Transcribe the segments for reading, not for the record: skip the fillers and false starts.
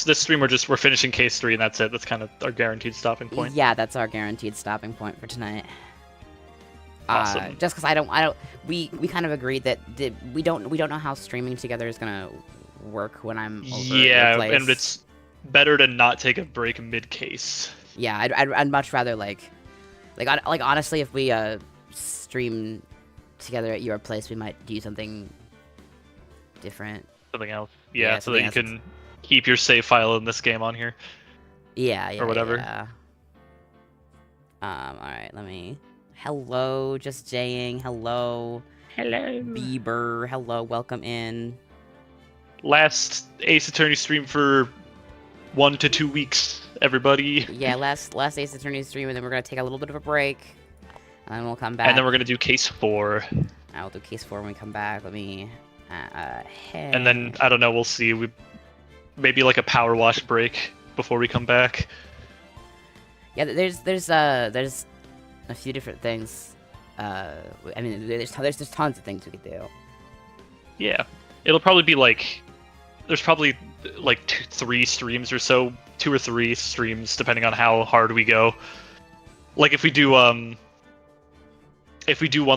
this stream we're finishing case 3 and that's it. That's kind of our guaranteed stopping point. Yeah, that's our guaranteed stopping point for tonight. Awesome. Just because we kind of agreed that we don't know how streaming together is gonna work when I'm over at your place. And it's better to not take a break mid case. Yeah, I'd much rather like honestly, if we stream together at your place, we might do something different. Something else. Yeah, so that you can keep your save file in this game on here. Yeah, or whatever. Yeah. All right, let me. Hello, just Jaying. Hello. Hello. Bieber. Hello, welcome in. Last Ace Attorney stream for 1 to 2 weeks, everybody. Yeah, last Ace Attorney stream, and then we're gonna take a little bit of a break, and then we'll come back. And then we're gonna do case 4. I'll do case 4 when we come back. Let me. Hey. And then I don't know. We'll see. Maybe like a power wash break before we come back. Yeah, there's a few different things. I mean, there's tons of things we could do. Yeah, it'll probably be like there's probably like 3 streams or so, 2 or 3 streams depending on how hard we go. Like if we do one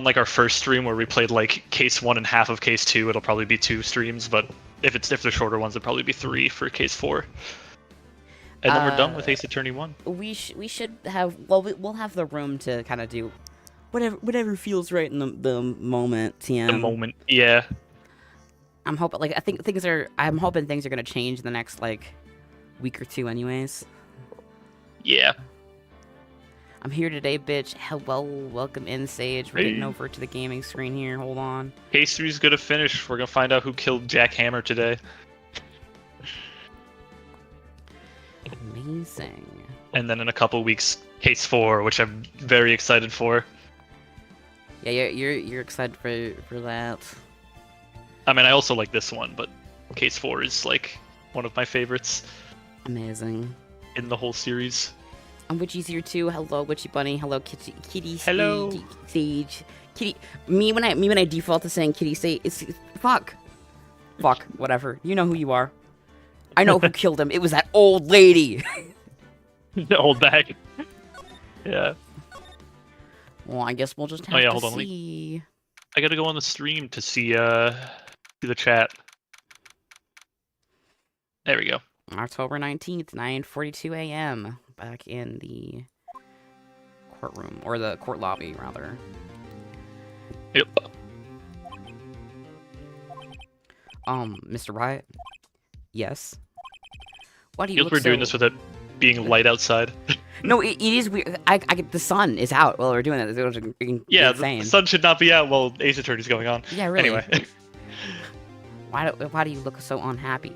like our first stream where we played like case 1 and half of case 2, it'll probably be 2 streams. But if they're shorter ones, it'll probably be 3 for case 4. And then we're done with Ace Attorney 1. We should have we'll have the room to kind of do whatever feels right in the moment. TM. The moment, yeah. I'm hoping I'm hoping things are gonna change in the next like week or 2, anyways. Yeah. I'm here today, bitch. Hello, welcome in, Sage. We're getting over to the gaming screen here. Hold on. Case 3's gonna finish. We're gonna find out who killed Jack Hammer today. Amazing. And then in a couple weeks, case 4, which I'm very excited for. Yeah, you're excited for that. I mean, I also like this one, but case 4 is like one of my favorites. Amazing. In the whole series. I'm Witchy's here too. Hello, Witchy Bunny. Hello, Kitty. Hello. Sage. Kitty. Me when I default to saying Kitty, say it's fuck. Whatever. You know who you are. I know who killed him. It was that old lady. The old bag. Yeah. Well, I guess we'll just have to hold on, see. I gotta go on the stream to see the chat. There we go. October 19th, 9:42 a.m. Back in the courtroom, or the court lobby, rather. Yep. Mr. Riot? Yes? Why do you Feels we're doing this with it being light outside. No, it is weird. The sun is out while we're doing that. It's yeah, insane. The sun should not be out while Ace Attorney's going on. Yeah, really. Anyway. Why do you look so unhappy?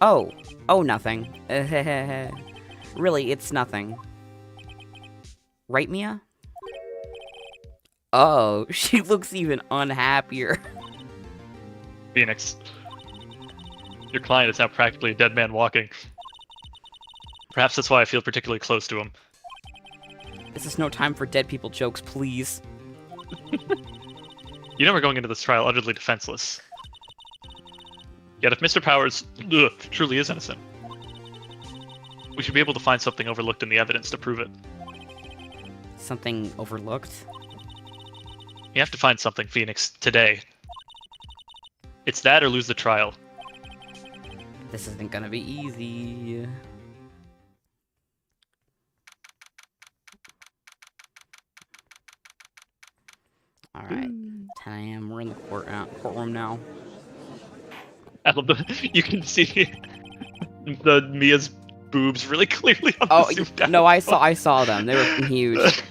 Oh, nothing. Really, it's nothing. Right, Mia? Oh, she looks even unhappier. Phoenix. Your client is now practically a dead man walking. Perhaps that's why I feel particularly close to him. This is no time for dead people jokes, please. You know we're going into this trial utterly defenseless. Yet if Mr. Powers truly is innocent, we should be able to find something overlooked in the evidence to prove it. Something overlooked? You have to find something, Phoenix, today. It's that or lose the trial. This isn't gonna be easy. Alright, 10 a.m. We're in the courtroom now. I love you can see the Mia's boobs really clearly on the zoomed out. No, I saw them. They were huge.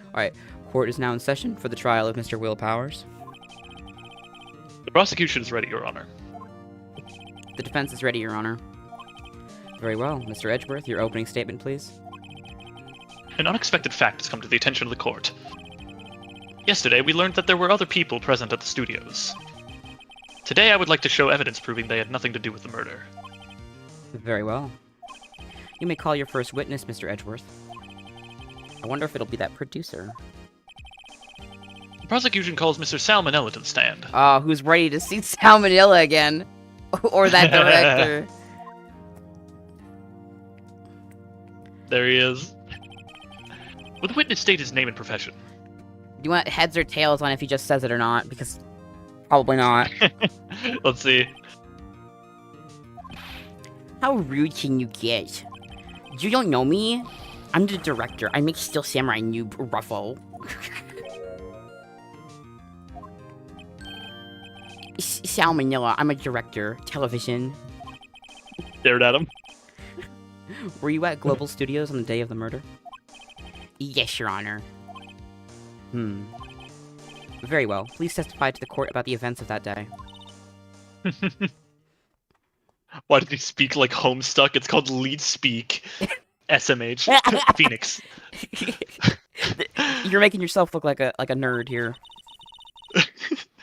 Alright, court is now in session for the trial of Mr. Will Powers. The prosecution is ready, Your Honor. The defense is ready, Your Honor. Very well. Mr. Edgeworth, your opening statement, please. An unexpected fact has come to the attention of the court. Yesterday, we learned that there were other people present at the studios. Today, I would like to show evidence proving they had nothing to do with the murder. Very well. You may call your first witness, Mr. Edgeworth. I wonder if it'll be that producer. The prosecution calls Mr. Salmonella to the stand. Who's ready to see Salmonella again? Or that director. There he is. Will the witness state his name and profession? Do you want heads or tails on if he just says it or not? Because probably not. Let's see. How rude can you get? You don't know me? I'm the director. I make Steel Samurai Noob Ruffle. Salmonella. I'm a director. Television. Stared at him. Were you at Global Studios on the day of the murder? Yes, Your Honor. Very well. Please testify to the court about the events of that day. Why did he speak like Homestuck? It's called Lead Speak. SMH. Phoenix. You're making yourself look like a nerd here.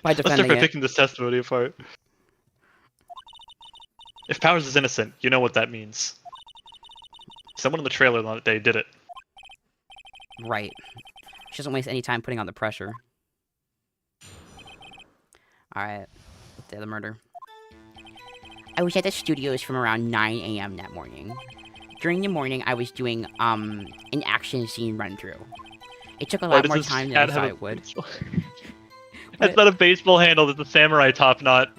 By Let's start defending by it. picking this testimony apart. If Powers is innocent, you know what that means. Someone in the trailer on that day did it. Right. She doesn't waste any time putting on the pressure. Alright. Day of the murder. I was at the studios from around 9 a.m. that morning. During the morning, I was doing, an action scene run-through. It took a lot more time than I thought it would. That's not a baseball handle, it's a samurai top knot.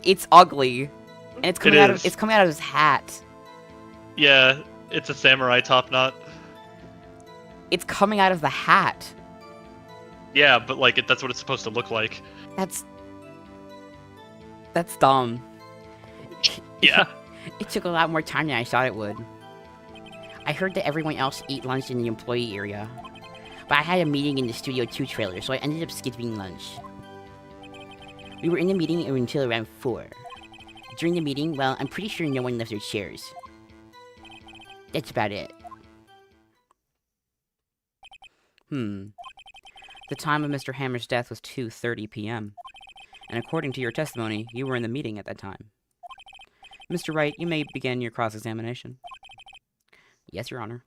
It's ugly. And it's coming out of his hat. Yeah, it's a samurai top knot. It's coming out of the hat. Yeah, but like that's what it's supposed to look like. That's dumb. Yeah. It took a lot more time than I thought it would. I heard that everyone else ate lunch in the employee area. But I had a meeting in the Studio 2 trailer, so I ended up skipping lunch. We were in the meeting until around 4. During the meeting, well, I'm pretty sure no one left their chairs. That's about it. The time of Mr. Hammer's death was 2:30 p.m. And according to your testimony, you were in the meeting at that time. Mr. Wright, you may begin your cross-examination. Yes, Your Honor.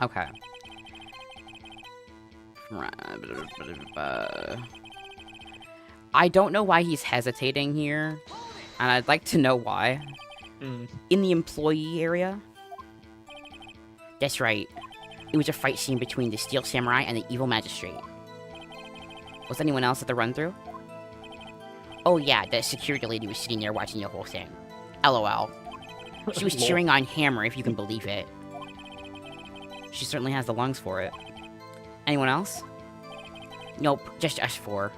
Okay. I don't know why he's hesitating here, and I'd like to know why. In the employee area? That's right. It was a fight scene between the Steel Samurai and the evil magistrate. Was anyone else at the run-through? Oh yeah, the security lady was sitting there watching the whole thing. LOL. She was cheering on Hammer, if you can believe it. She certainly has the lungs for it. Anyone else? Nope, just us 4.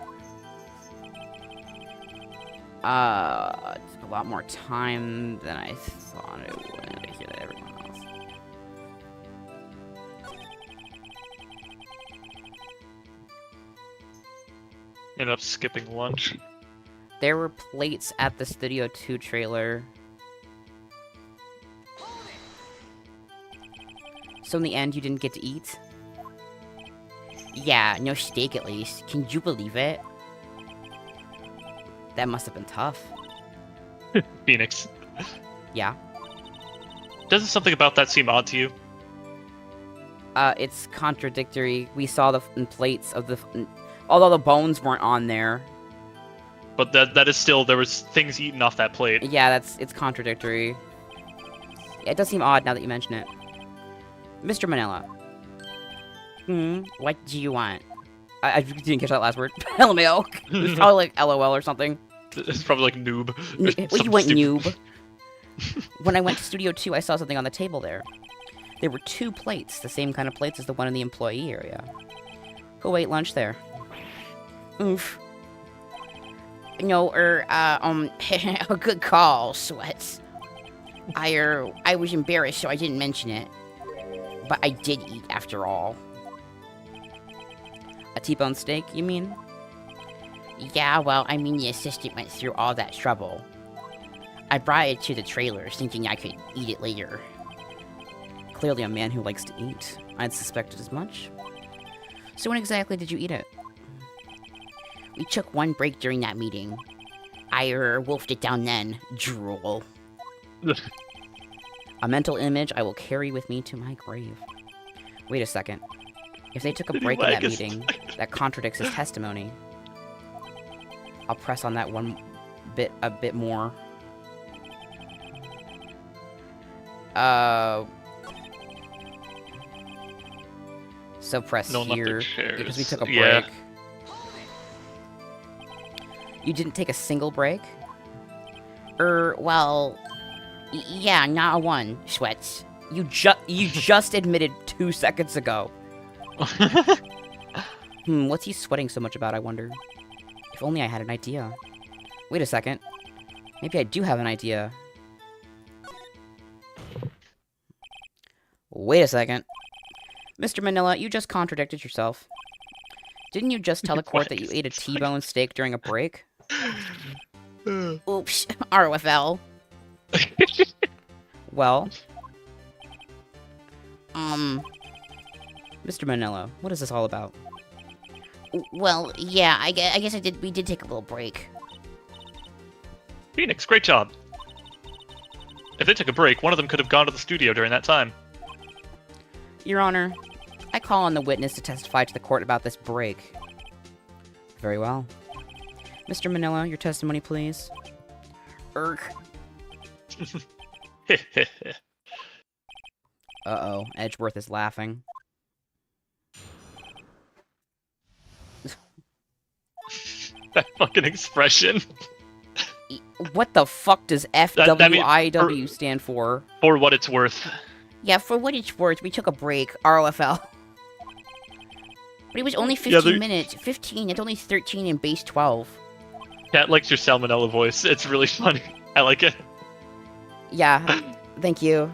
Took a lot more time than I thought it would to get everyone else. Ended up skipping lunch. There were plates at the Studio 2 trailer. So in the end, you didn't get to eat? Yeah, no steak at least. Can you believe it? That must have been tough. Phoenix. Yeah? Doesn't something about that seem odd to you? It's contradictory. We saw the plates of the... although the bones weren't on there. But that is still, there was things eaten off that plate. Yeah, it's contradictory. Yeah, it does seem odd now that you mention it. Mr. Manila. What do you want? I didn't catch that last word. LMAO. It's probably like LOL or something. It's probably like noob. What do you want, noob? When I went to Studio 2, I saw something on the table there. There were 2 plates, the same kind of plates as the one in the employee area. Who ate lunch there? Oof. No, a good call, Sweats. I was embarrassed, so I didn't mention it. But I did eat, after all. A T-bone steak, you mean? Yeah, well, I mean the assistant went through all that trouble. I brought it to the trailer, thinking I could eat it later. Clearly a man who likes to eat. I'd suspected as much. So when exactly did you eat it? We took one break during that meeting. I wolfed it down then. Drool. A mental image I will carry with me to my grave. Wait a second. If they took a Did he break in wag that his meeting, that contradicts his testimony. I'll press on that a bit more. So press No one left their here because we chairs. took a break. Yeah. You didn't take a single break? Well, yeah, not a one, Sweats. You just admitted 2 seconds ago. What's he sweating so much about, I wonder? If only I had an idea. Wait a second. Maybe I do have an idea. Wait a second. Mr. Manila, you just contradicted yourself. Didn't you just tell the court that you ate a T-bone steak during a break? Oops, ROFL. Well, Mr. Manila, what is this all about? Well, yeah, I guess we did take a little break. Phoenix, great job. If they took a break, one of them could have gone to the studio during that time. Your Honor, I call on the witness to testify to the court about this break. Very well. Mr. Manila, your testimony, please. Uh-oh, Edgeworth is laughing. That fucking expression. What the fuck does FWIW stand for? For what it's worth. Yeah, for what it's worth, we took a break, ROFL. But it was only 15 minutes. 15, it's only 13 in base 12. Cat likes your salmonella voice. It's really funny. I like it. Yeah, thank you.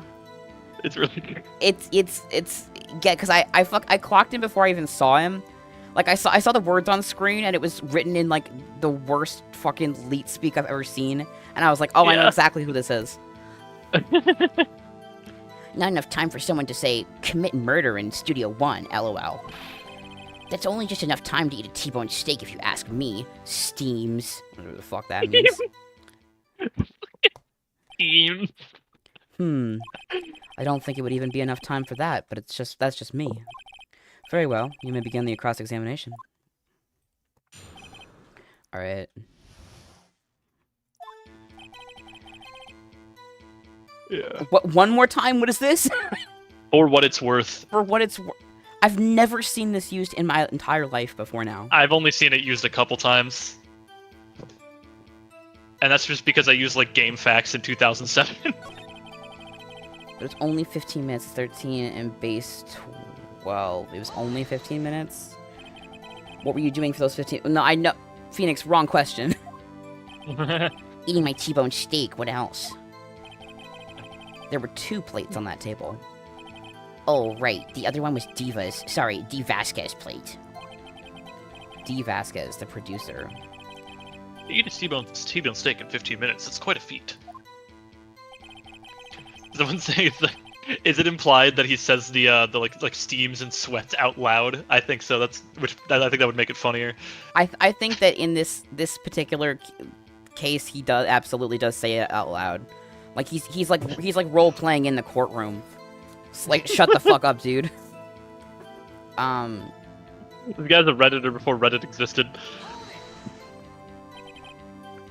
It's really good. It's yeah, because I clocked him before I even saw him. Like, I saw the words on screen, and it was written in, like, the worst fucking leet speak I've ever seen. And I was like, oh, yeah. I know exactly who this is. Not enough time for someone to say, commit murder in Studio 1, LOL. That's only just enough time to eat a T-bone steak if you ask me. Steams. Whatever the fuck that means. Steams. I don't think it would even be enough time for that, but that's just me. Very well, you may begin the cross-examination. Alright. Yeah. What? One more time? What is this? For what it's worth. For what it's worth. I've never seen this used in my entire life before now. I've only seen it used a couple times. And that's just because I used, like, Game Facts in 2007. But it's only 15 minutes, 13 and base 12. It was only 15 minutes? What were you doing for those 15? No, I know. Phoenix, wrong question. Eating my T-bone steak, what else? There were 2 plates on that table. Oh, right. The other one was Diva's. Sorry, D. Vasquez plate. D. Vasquez, the producer. You eat a T-bone steak in 15 minutes. That's quite a feat. Someone saying, is it implied that he says the like steams and sweats out loud? I think so. I think that would make it funnier. I think that in this particular case, he absolutely does say it out loud. Like he's like role playing in the courtroom. It's like, shut the fuck up, dude. This guy's a Redditor before Reddit existed.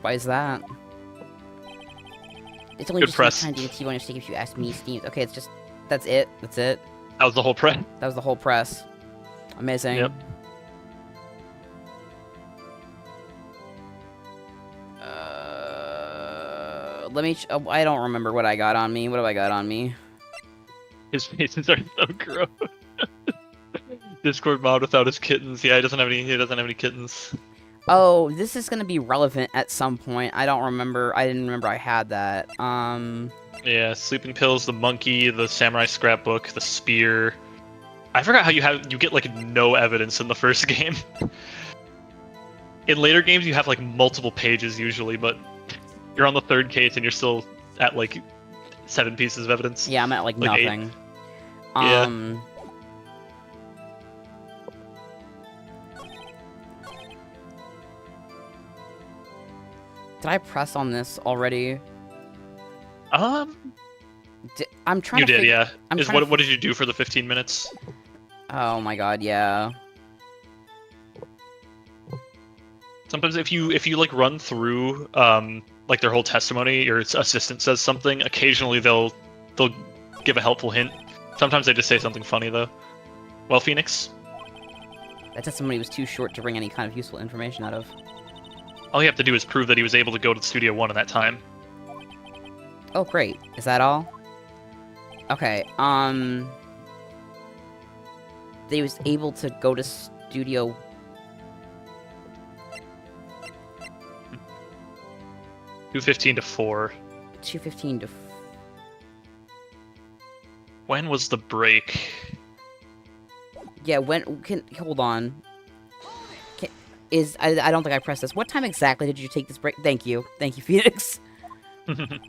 Why is that? It's only Good just press. time to eat a T-bone steak if you ask me, Steam. Okay, it's just that's it. That's it. That was the whole press. That was the whole press. Amazing. Yep. Let me. I don't remember what I got on me. What have I got on me? His faces are so gross. Discord mod without his kittens. Yeah, he doesn't have any kittens. Oh, this is gonna be relevant at some point. I don't remember. I didn't remember I had that. Yeah, sleeping pills, the monkey, the samurai scrapbook, the spear. I forgot how you get like no evidence in the first game. In later games, you have like multiple pages usually, but you're on the 3rd case and you're still at like 7 pieces of evidence. Yeah, I'm at like nothing. 8. Yeah. Did I press on this already? I'm trying. I'm trying. You did, yeah. What did you do for the 15 minutes? Oh my god, yeah. Sometimes if you like run through like their whole testimony, your assistant says something. Occasionally they'll give a helpful hint. Sometimes they just say something funny though. Well, Phoenix, That testimony was too short to bring any kind of useful information out of. all you have to do is prove that he was able to go to Studio 1 in that time. Oh, great. Is that all? Okay, They was able to go to Studio... 2:15 to 4. 2:15 to... When was the break? Yeah, hold on. I don't think I pressed this. What time exactly did you take this break? Thank you. Thank you, Phoenix. I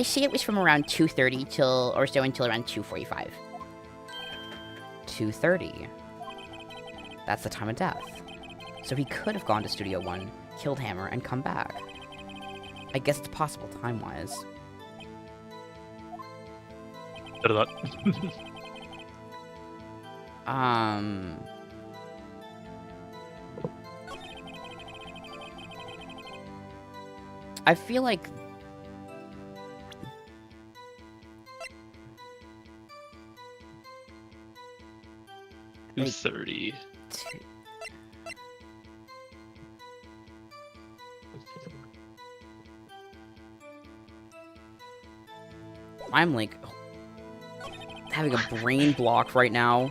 see it was from around 2:30 or so until around 2:45. 2:30. That's the time of death. So he could have gone to Studio 1, killed Hammer, and come back. I guess it's possible time-wise. Better not. I feel like... 2:30. I'm like having a brain block right now.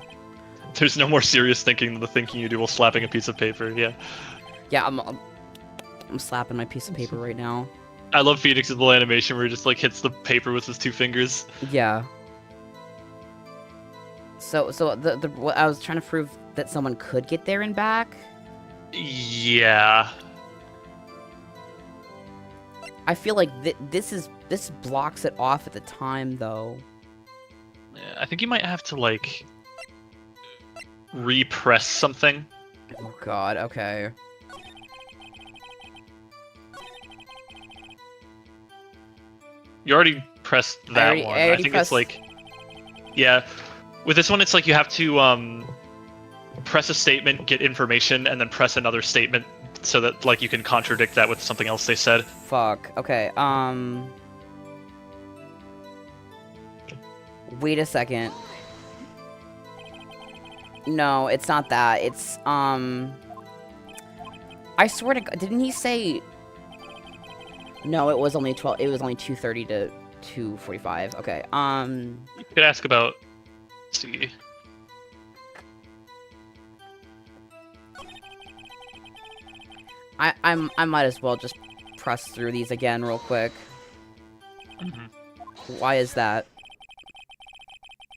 There's no more serious thinking than the thinking you do while slapping a piece of paper. Yeah. Yeah, I'm slapping my piece of paper right now. I love Phoenix's little animation where he just like hits the paper with his 2 fingers. Yeah. So I was trying to prove that someone could get there and back. Yeah. I feel like this blocks it off at the time, though. Yeah, I think you might have to like repress something. Oh god, okay. You already pressed that one. I think it's like, yeah. With this one, it's like you have to press a statement, get information, and then press another statement so that like you can contradict that with something else they said. Fuck. Okay. Wait a second. No, it's not that. It's I swear to God, didn't he say? No, it was only 12. It was only 2:30 to 2:45. Okay. You could ask about. Let's see. I might as well just press through these again real quick. Why is that?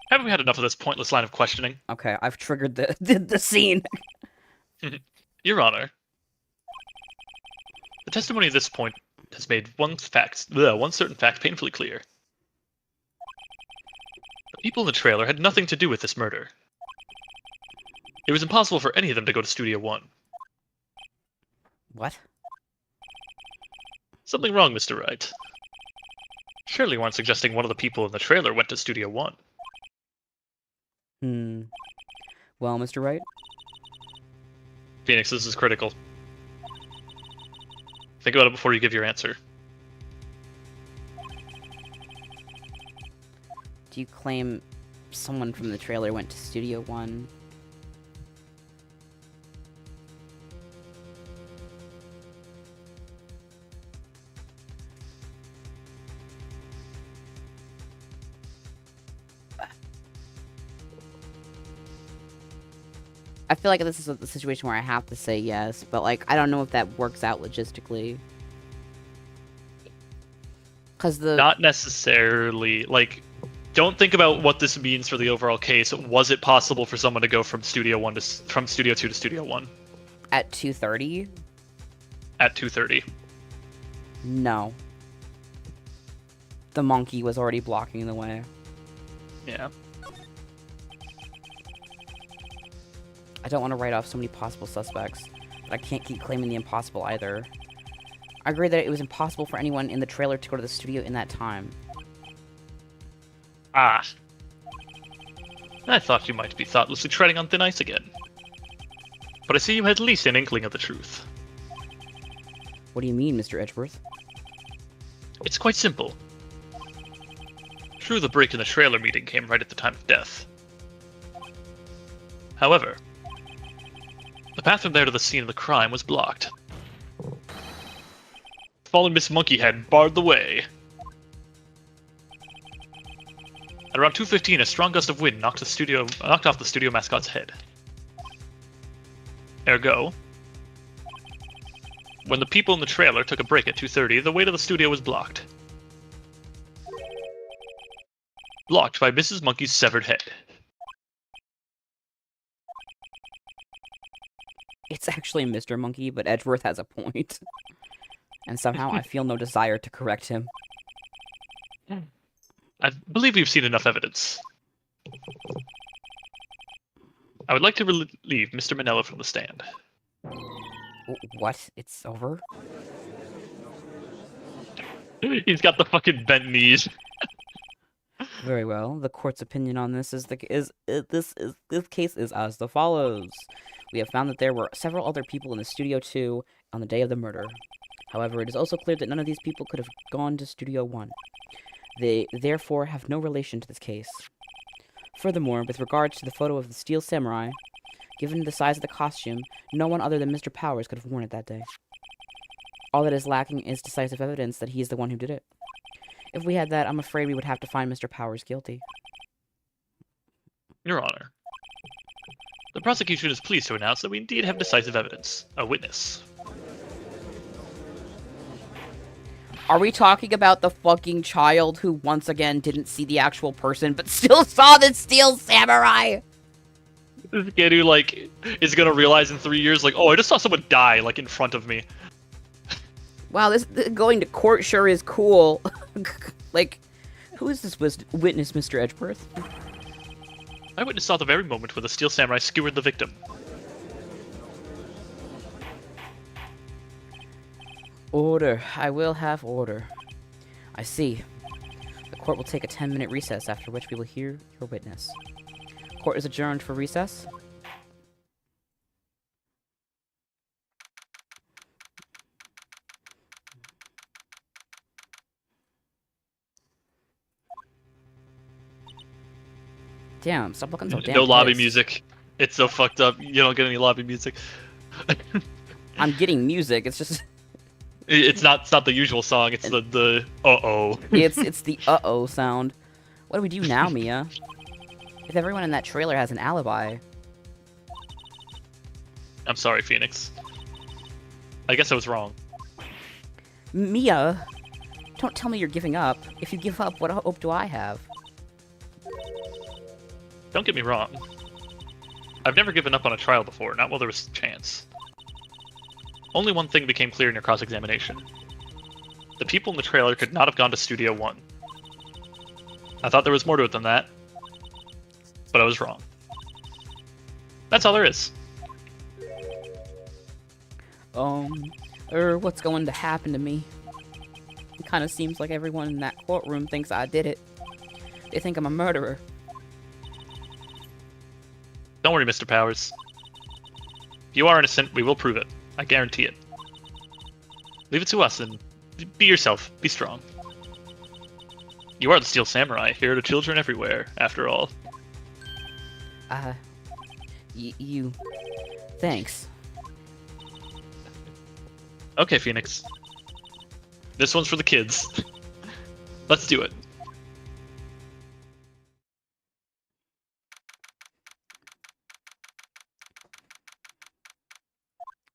Haven't we had enough of this pointless line of questioning? Okay, I've triggered the scene. Your Honor, the testimony at this point has made one certain fact painfully clear. The people in the trailer had nothing to do with this murder. It was impossible for any of them to go to Studio 1. What? Something wrong, Mr. Wright. Surely you aren't suggesting one of the people in the trailer went to Studio 1. Well, Mr. Wright? Phoenix, this is critical. Think about it before you give your answer. Do you claim someone from the trailer went to Studio 1? I feel like this is the situation where I have to say yes, but, like, I don't know if that works out logistically. Because Not necessarily. Like, don't think about what this means for the overall case. Was it possible for someone to go from Studio 2 to Studio 1? At 2:30? At 2:30. No. The monkey was already blocking the way. Yeah. I don't want to write off so many possible suspects, but I can't keep claiming the impossible either. I agree that it was impossible for anyone in the trailer to go to the studio in that time. Ah. I thought you might be thoughtlessly treading on thin ice again. But I see you had at least an inkling of the truth. What do you mean, Mr. Edgeworth? It's quite simple. True, the break in the trailer meeting came right at the time of death. However, the path from there to the scene of the crime was blocked. Fallen Miss Monkeyhead barred the way. At around 2:15, a strong gust of wind knocked off the studio mascot's head. Ergo, when the people in the trailer took a break at 2:30, the way to the studio was blocked. Blocked by Mrs. Monkey's severed head. It's actually Mr. Monkey, but Edgeworth has a point. And somehow I feel no desire to correct him. I believe we've seen enough evidence. I would like to relieve Mr. Manella from the stand. What? It's over? He's got the fucking bent knees. Very well. The court's opinion on this this case is as follows. We have found that there were several other people in the Studio 2 on the day of the murder. However, it is also clear that none of these people could have gone to Studio 1. They, therefore, have no relation to this case. Furthermore, with regards to the photo of the Steel Samurai, given the size of the costume, no one other than Mr. Powers could have worn it that day. All that is lacking is decisive evidence that he is the one who did it. If we had that, I'm afraid we would have to find Mr. Powers guilty. Your Honor, the prosecution is pleased to announce that we indeed have decisive evidence. A witness. Are we talking about the fucking child who once again didn't see the actual person but still saw the Steel Samurai? This kid who, like, is gonna realize in 3 years, like, oh, I just saw someone die, like, in front of me. Wow, this going to court sure is cool. Like, who is this witness, Mr. Edgeworth? Eyewitness saw the very moment where the Steel Samurai skewered the victim. Order. I will have order. I see. The court will take a 10-minute recess, after which we will hear your witness. Court is adjourned for recess. Damn, stop looking so damn No lobby pissed. music. It's so fucked up. You don't get any lobby music. I'm getting music. It's just It's not the usual song. It's the uh-oh. it's the uh-oh sound. What do we do now, Mia? If everyone in that trailer has an alibi. I'm sorry, Phoenix. I guess I was wrong. Mia, don't tell me you're giving up. If you give up, what hope do I have? Don't get me wrong. I've never given up on a trial before, not while there was a chance. Only one thing became clear in your cross-examination. The people in the trailer could not have gone to Studio 1. I thought there was more to it than that, but I was wrong. That's all there is. What's going to happen to me? It kind of seems like everyone in that courtroom thinks I did it. They think I'm a murderer. Don't worry, Mr. Powers. If you are innocent, we will prove it. I guarantee it. Leave it to us and be yourself. Be strong. You are the Steel Samurai, hero to children everywhere, after all. You... Thanks. Okay, Phoenix. This one's for the kids. Let's do it.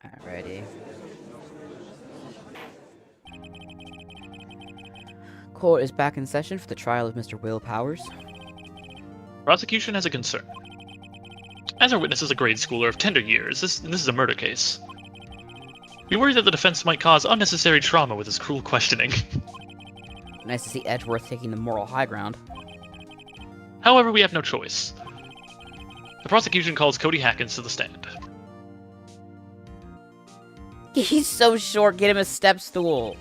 Alrighty. Court is back in session for the trial of Mr. Will Powers. Prosecution has a concern. As our witness is a grade schooler of tender years, this is a murder case. We worry that the defense might cause unnecessary trauma with his cruel questioning. Nice to see Edgeworth taking the moral high ground. However, we have no choice. The prosecution calls Cody Hackins to the stand. He's so short, get him a step stool.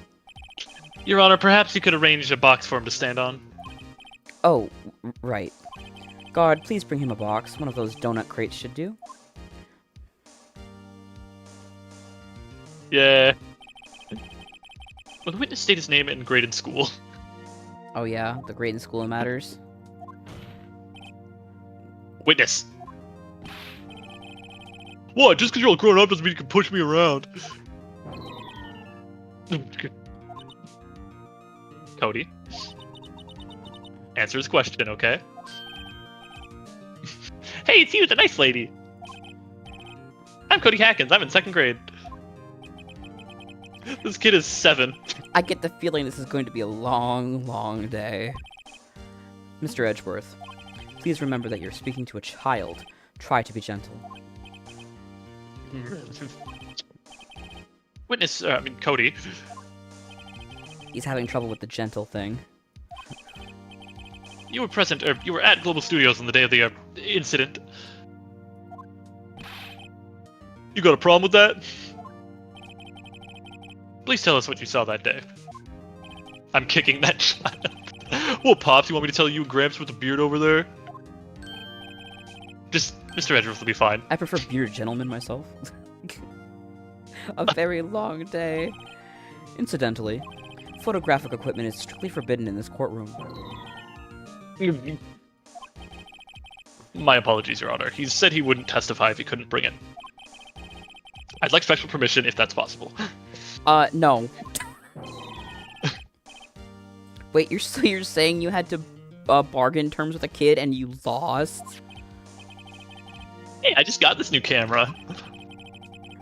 Your Honor, perhaps you could arrange a box for him to stand on. Oh, right. Guard, please bring him a box. One of those donut crates should do. Yeah. Will the witness state his name and grade in school? Oh yeah, the grade in school matters. Witness. What? Just because you're all grown up doesn't mean you can push me around. Cody. Answer his question, okay? Hey, it's you, the nice lady. I'm Cody Hackins. I'm in 2nd grade. This kid is 7. I get the feeling this is going to be a long, long day. Mr. Edgeworth, please remember that you're speaking to a child. Try to be gentle. Witness, Cody. He's having trouble with the gentle thing. You were present, or you were at Global Studios on the day of the incident. You got a problem with that? Please tell us what you saw that day. I'm kicking that child. Well, Pops, you want me to tell you Gramps with the beard over there? Just, Mr. Edgeworth will be fine. I prefer bearded gentlemen myself. A very long day. Incidentally, photographic equipment is strictly forbidden in this courtroom. My apologies, Your Honor. He said he wouldn't testify if he couldn't bring it. I'd like special permission if that's possible. No. Wait, you're saying you had to bargain terms with a kid and you lost? Hey, I just got this new camera.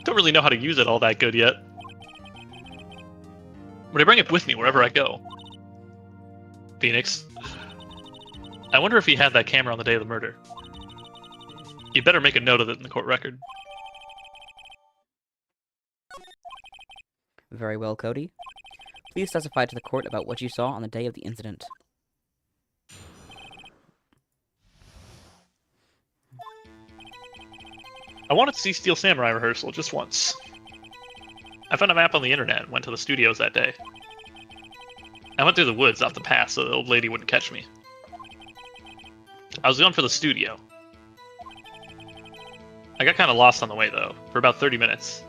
Don't really know how to use it all that good yet. But I bring it with me wherever I go. Phoenix. I wonder if he had that camera on the day of the murder. You better make a note of it in the court record. Very well, Cody. Please testify to the court about what you saw on the day of the incident. I wanted to see Steel Samurai rehearsal just once. I found a map on the internet and went to the studios that day. I went through the woods off the path so the old lady wouldn't catch me. I was going for the studio. I got kind of lost on the way, though, for about 30 minutes.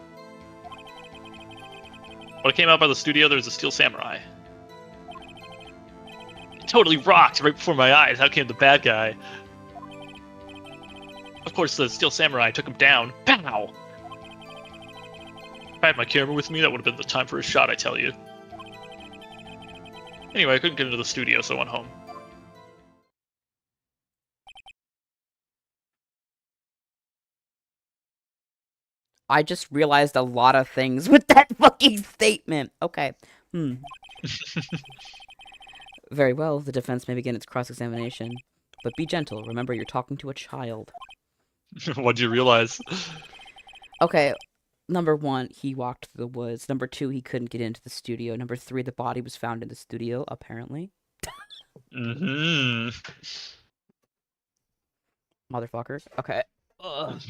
When I came out by the studio, there was a Steel Samurai. It totally rocked right before my eyes. Out came the bad guy. Of course, the Steel Samurai took him down. Pow! If I had my camera with me, that would have been the time for a shot, I tell you. Anyway, I couldn't get into the studio, so I went home. I just realized a lot of things with that fucking statement. Okay. Very well, the defense may begin its cross-examination. But be gentle. Remember, you're talking to a child. What'd you realize? Okay. Number 1, he walked through the woods. Number 2, he couldn't get into the studio. Number 3, the body was found in the studio, apparently. Mm-hmm. Motherfucker. Okay. Ugh.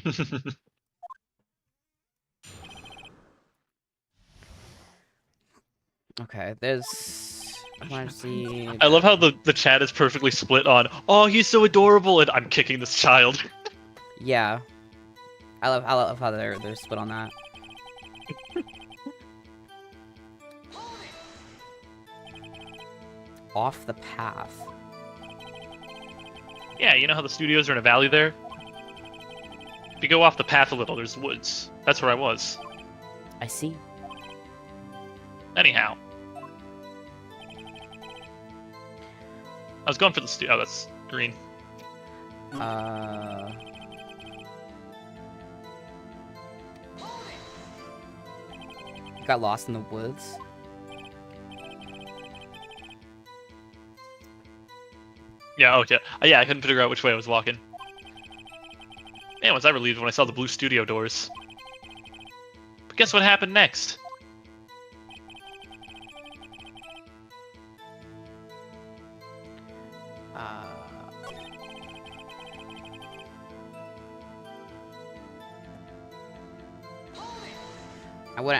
Okay, there's... I love how the chat is perfectly split on, oh, he's so adorable, and I'm kicking this child. Yeah. I love how they're split on that. Off the path. Yeah, you know how the studios are in a valley there? If you go off the path a little, there's woods. That's where I was. I see. Anyhow. I was going for the studio. Oh, that's green. Got lost in the woods. Yeah, okay. Yeah, I couldn't figure out which way I was walking. Man, was I relieved when I saw the blue studio doors. But guess what happened next?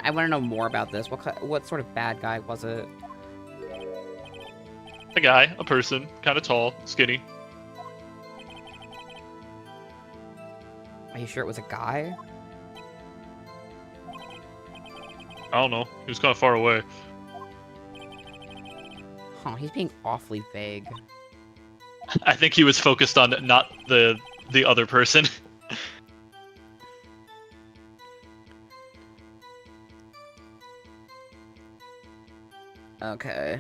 I want to know more about this. What sort of bad guy was it? A guy, a person, kind of tall, skinny. Are you sure it was a guy? I don't know. He was kind of far away. Huh, he's being awfully vague. I think he was focused on not the other person. Okay,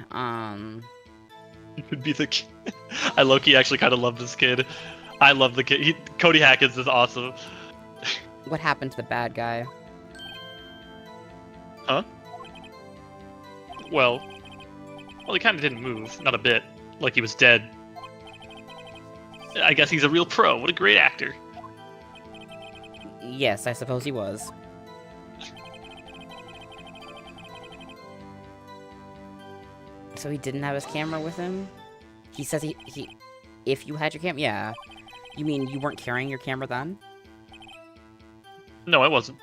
It could be the kid. I low-key actually kind of love this kid. I love the kid. Cody Hackins is awesome. What happened to the bad guy? Huh? Well, he kind of didn't move. Not a bit. Like he was dead. I guess he's a real pro. What a great actor. Yes, I suppose he was. So he didn't have his camera with him? He says he if you had your camera, yeah. You mean you weren't carrying your camera then? No, I wasn't.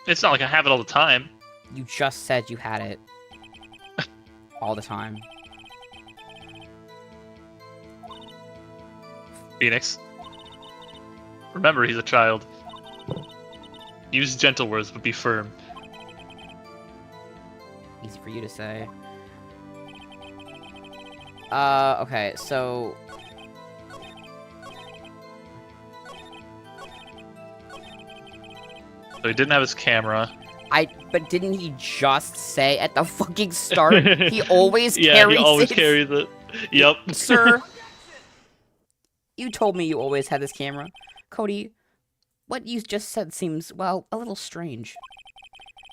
It's not like I have it all the time. You just said you had it. All the time. Phoenix. Remember, he's a child. Use gentle words, but be firm. Easy for you to say. Okay, so... So he didn't have his camera. But didn't he just say at the fucking start, he always carries Yeah, he always carries it. Yep. Sir, you told me you always had this camera. Cody, what you just said seems, well, a little strange.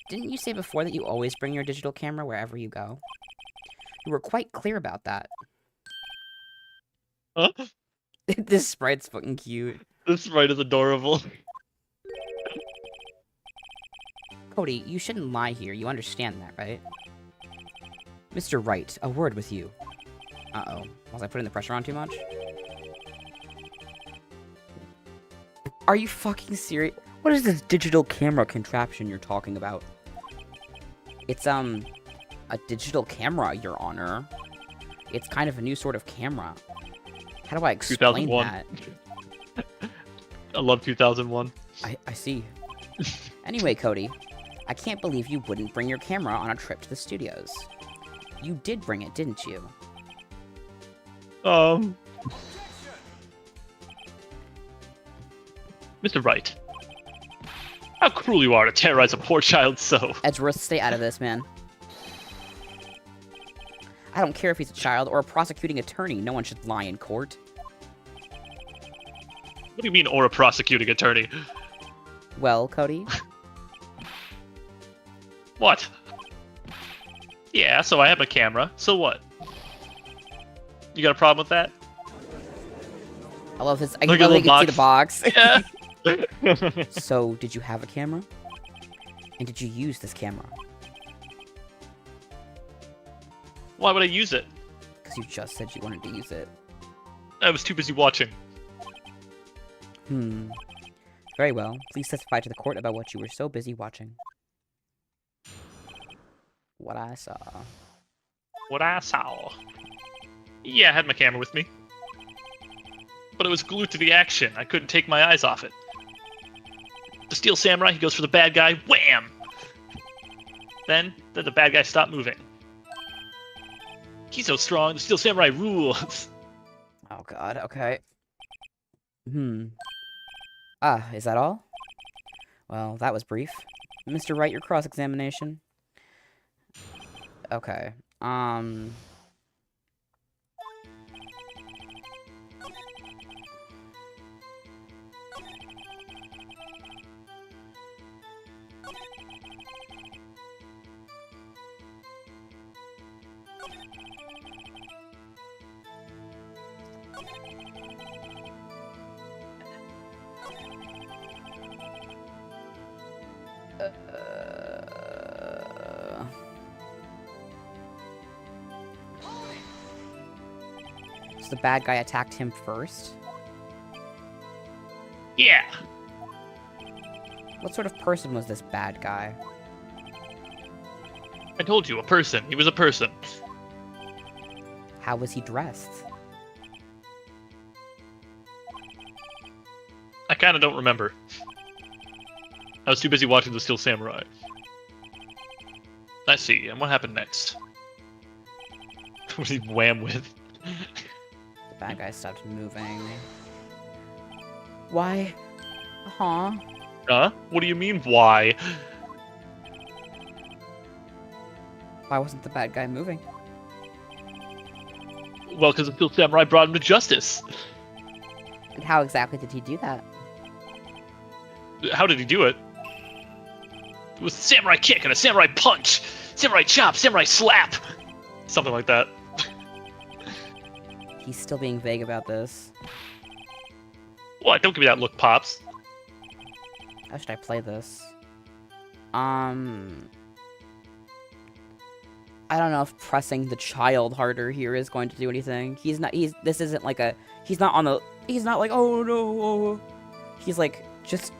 Didn't you say before that you always bring your digital camera wherever you go? You were quite clear about that. Huh? This sprite's fucking cute. This sprite is adorable. Cody, you shouldn't lie here. You understand that, right? Mr. Wright, a word with you. Uh-oh. Was I putting the pressure on too much? Are you fucking serious? What is this digital camera contraption you're talking about? It's, a digital camera, Your Honor. It's kind of a new sort of camera. How do I explain 2001. that? I love 2001. I see. Anyway, Cody, I can't believe you wouldn't bring your camera on a trip to the studios. You did bring it, didn't you? Mr. Wright. How cruel you are to terrorize a poor child so. Edgeworth, stay out of this, man. I don't care if he's a child or a prosecuting attorney. No one should lie in court. What do you mean, or a prosecuting attorney? Well, Cody? What? Yeah, so I have a camera. So what? You got a problem with that? I love this. I Look can at the see the box. Yeah. So, did you have a camera? And did you use this camera? Why would I use it? Because you just said you wanted to use it. I was too busy watching. Very well. Please testify to the court about what you were so busy watching. What I saw. What I saw. Yeah, I had my camera with me. But it was glued to the action. I couldn't take my eyes off it. The Steel Samurai, he goes for the bad guy. Wham! Then the bad guy stopped moving. He's so strong. The Steel Samurai rules. Oh god, okay. Ah, is that all? Well, that was brief. Mr. Wright, your cross-examination. Okay, so the bad guy attacked him first? Yeah. What sort of person was this bad guy? I told you, a person. He was a person. How was he dressed? I kinda don't remember. I was too busy watching The Steel Samurai. I see, and what happened next? What did he wham with? The bad guy stopped moving. Why? Huh? Huh? What do you mean, why? Why wasn't the bad guy moving? Well, because the Steel Samurai brought him to justice. And how exactly did he do that? How did he do it? With a samurai kick and a samurai punch, samurai chop, samurai slap, something like that. He's still being vague about this. What? Don't give me that look, Pops. How should I play this? I don't know if pressing the child harder here is going to do anything. This isn't like a, he's not like, oh no, oh. He's like, just.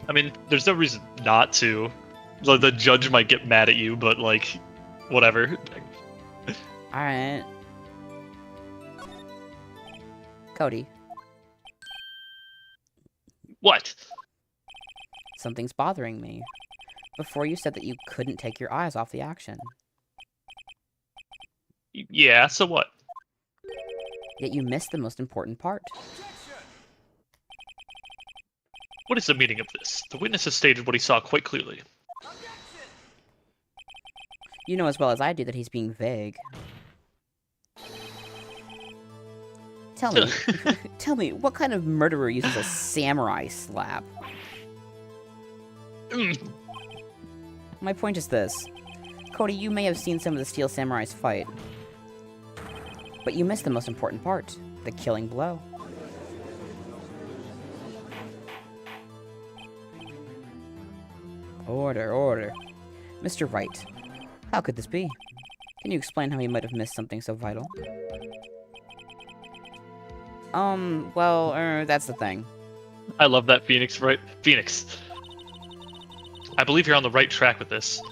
I mean, there's no reason not to. The judge might get mad at you, but like, whatever. Alright. Cody. What? Something's bothering me. Before you said that you couldn't take your eyes off the action. Yeah, so what? Yet you missed the most important part. What is the meaning of this? The witness has stated what he saw quite clearly. You know as well as I do that he's being vague. Tell me, tell me, what kind of murderer uses a samurai slap? My point is this. Cody, you may have seen some of the Steel Samurais fight. But you missed the most important part. The killing blow. Order, order. Mr. Wright, how could this be? Can you explain how he might have missed something so vital? Well, that's the thing. I love that, Phoenix, right? Phoenix. I believe you're on the right track with this.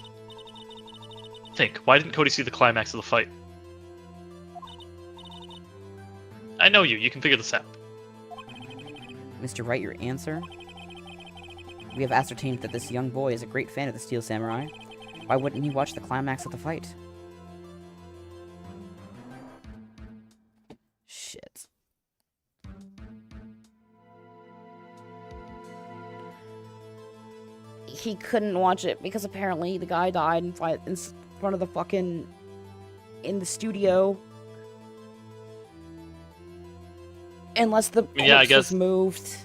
Think, why didn't Cody see the climax of the fight? I know you can figure this out. Mr. Wright, your answer? We have ascertained that this young boy is a great fan of the Steel Samurai. Why wouldn't he watch the climax of the fight? Shit. He couldn't watch it because apparently the guy died in front of the fucking... in the studio. Unless the corpse was moved.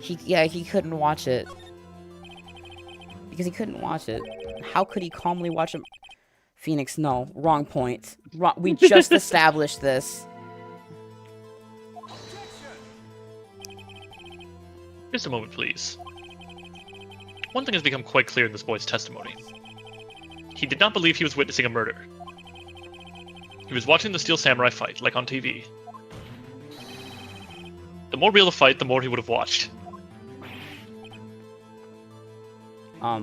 He couldn't watch it. Because he couldn't watch it. How could he calmly watch him? Phoenix, no. Wrong point. We just established this. Just a moment, please. One thing has become quite clear in this boy's testimony. He did not believe he was witnessing a murder. He was watching the Steel Samurai fight, like on TV. The more real the fight, the more he would have watched. Huh.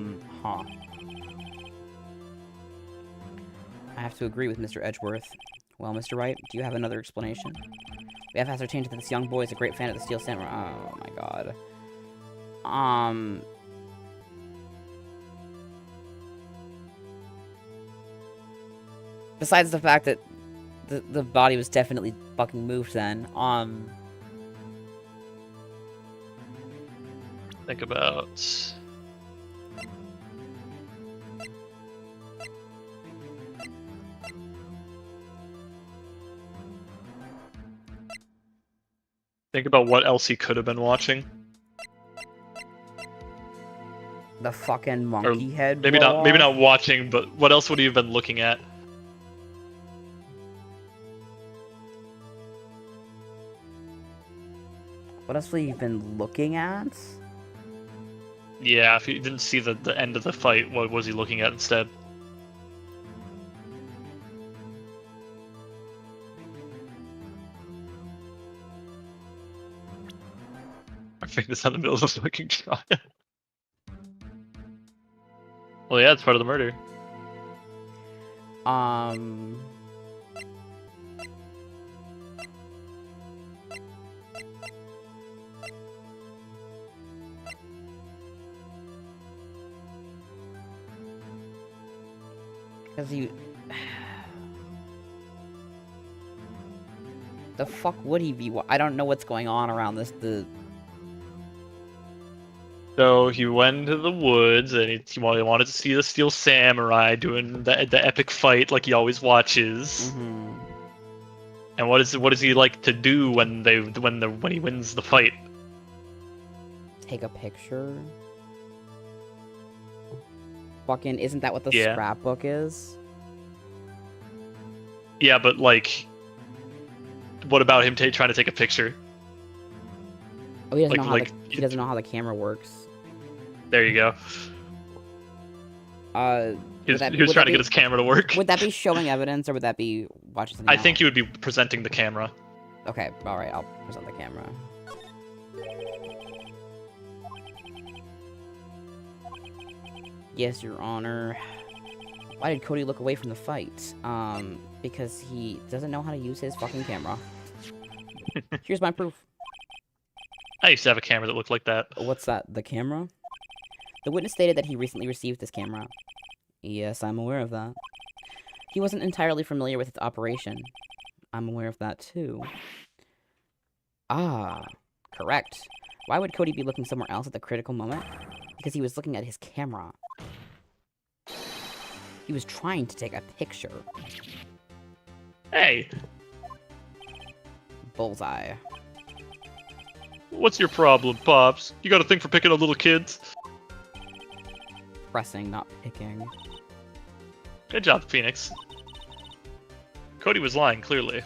I have to agree with Mr. Edgeworth. Well, Mr. Wright, do you have another explanation? We have ascertained that this young boy is a great fan of the Steel Samurai. Oh my god. Besides the fact that the body was definitely fucking moved then, Think about... Think about what else he could have been watching. the fucking monkey head. Maybe not watching, but what else would he have been looking at? What else would he have been looking at? Yeah, if he didn't see the end of the fight, what was he looking at instead? I think this in the middle of a fucking trial. Well, yeah, it's part of the murder. Um... Because he... The fuck would he be? I don't know what's going on around this, So he went into the woods and he wanted to see the Steel Samurai doing the epic fight like he always watches. Mm-hmm. And what does he like to do when he wins the fight? Take a picture? Fucking, isn't that what the Yeah. scrapbook is? Yeah, but like, what about him trying to take a picture? Oh, he doesn't Like- know how like- he doesn't know how the camera works. There you go. He was trying to get his camera to work. Would that be showing evidence, or would that be watching something I think else? he would be presenting the camera. Okay, alright, I'll present the camera. Yes, Your Honor. Why did Cody look away from the fight? Because he doesn't know how to use his fucking camera. Here's my proof. I used to have a camera that looked like that. What's that? The camera? The witness stated that he recently received this camera. Yes, I'm aware of that. He wasn't entirely familiar with its operation. I'm aware of that too. Ah, correct. Why would Cody be looking somewhere else at the critical moment? Because he was looking at his camera. He was trying to take a picture. Hey, Bullseye. what's your problem, Pops? You got a thing for picking on little kids? Pressing, not picking. Good job, Phoenix. Cody was lying, clearly.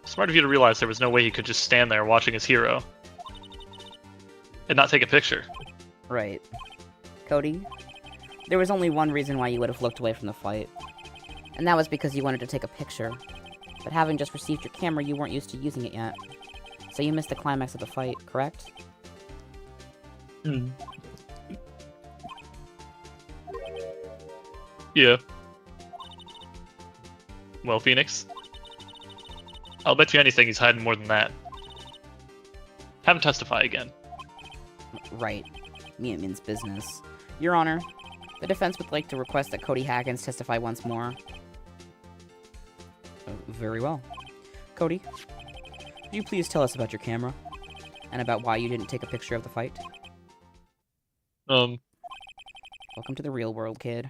Smart of you to realize there was no way he could just stand there watching his hero and not take a picture. Right. Cody, there was only one reason why you would have looked away from the fight. And that was because you wanted to take a picture. But having just received your camera, you weren't used to using it yet. So you missed the climax of the fight, correct? Yeah. Well, Phoenix, I'll bet you anything he's hiding more than that. Have him testify again. Right. Me, it means business. Your Honor, the defense would like to request that Cody Haggins testify once more. Very well. Cody, could you please tell us about your camera? And about why you didn't take a picture of the fight? Welcome to the real world, kid.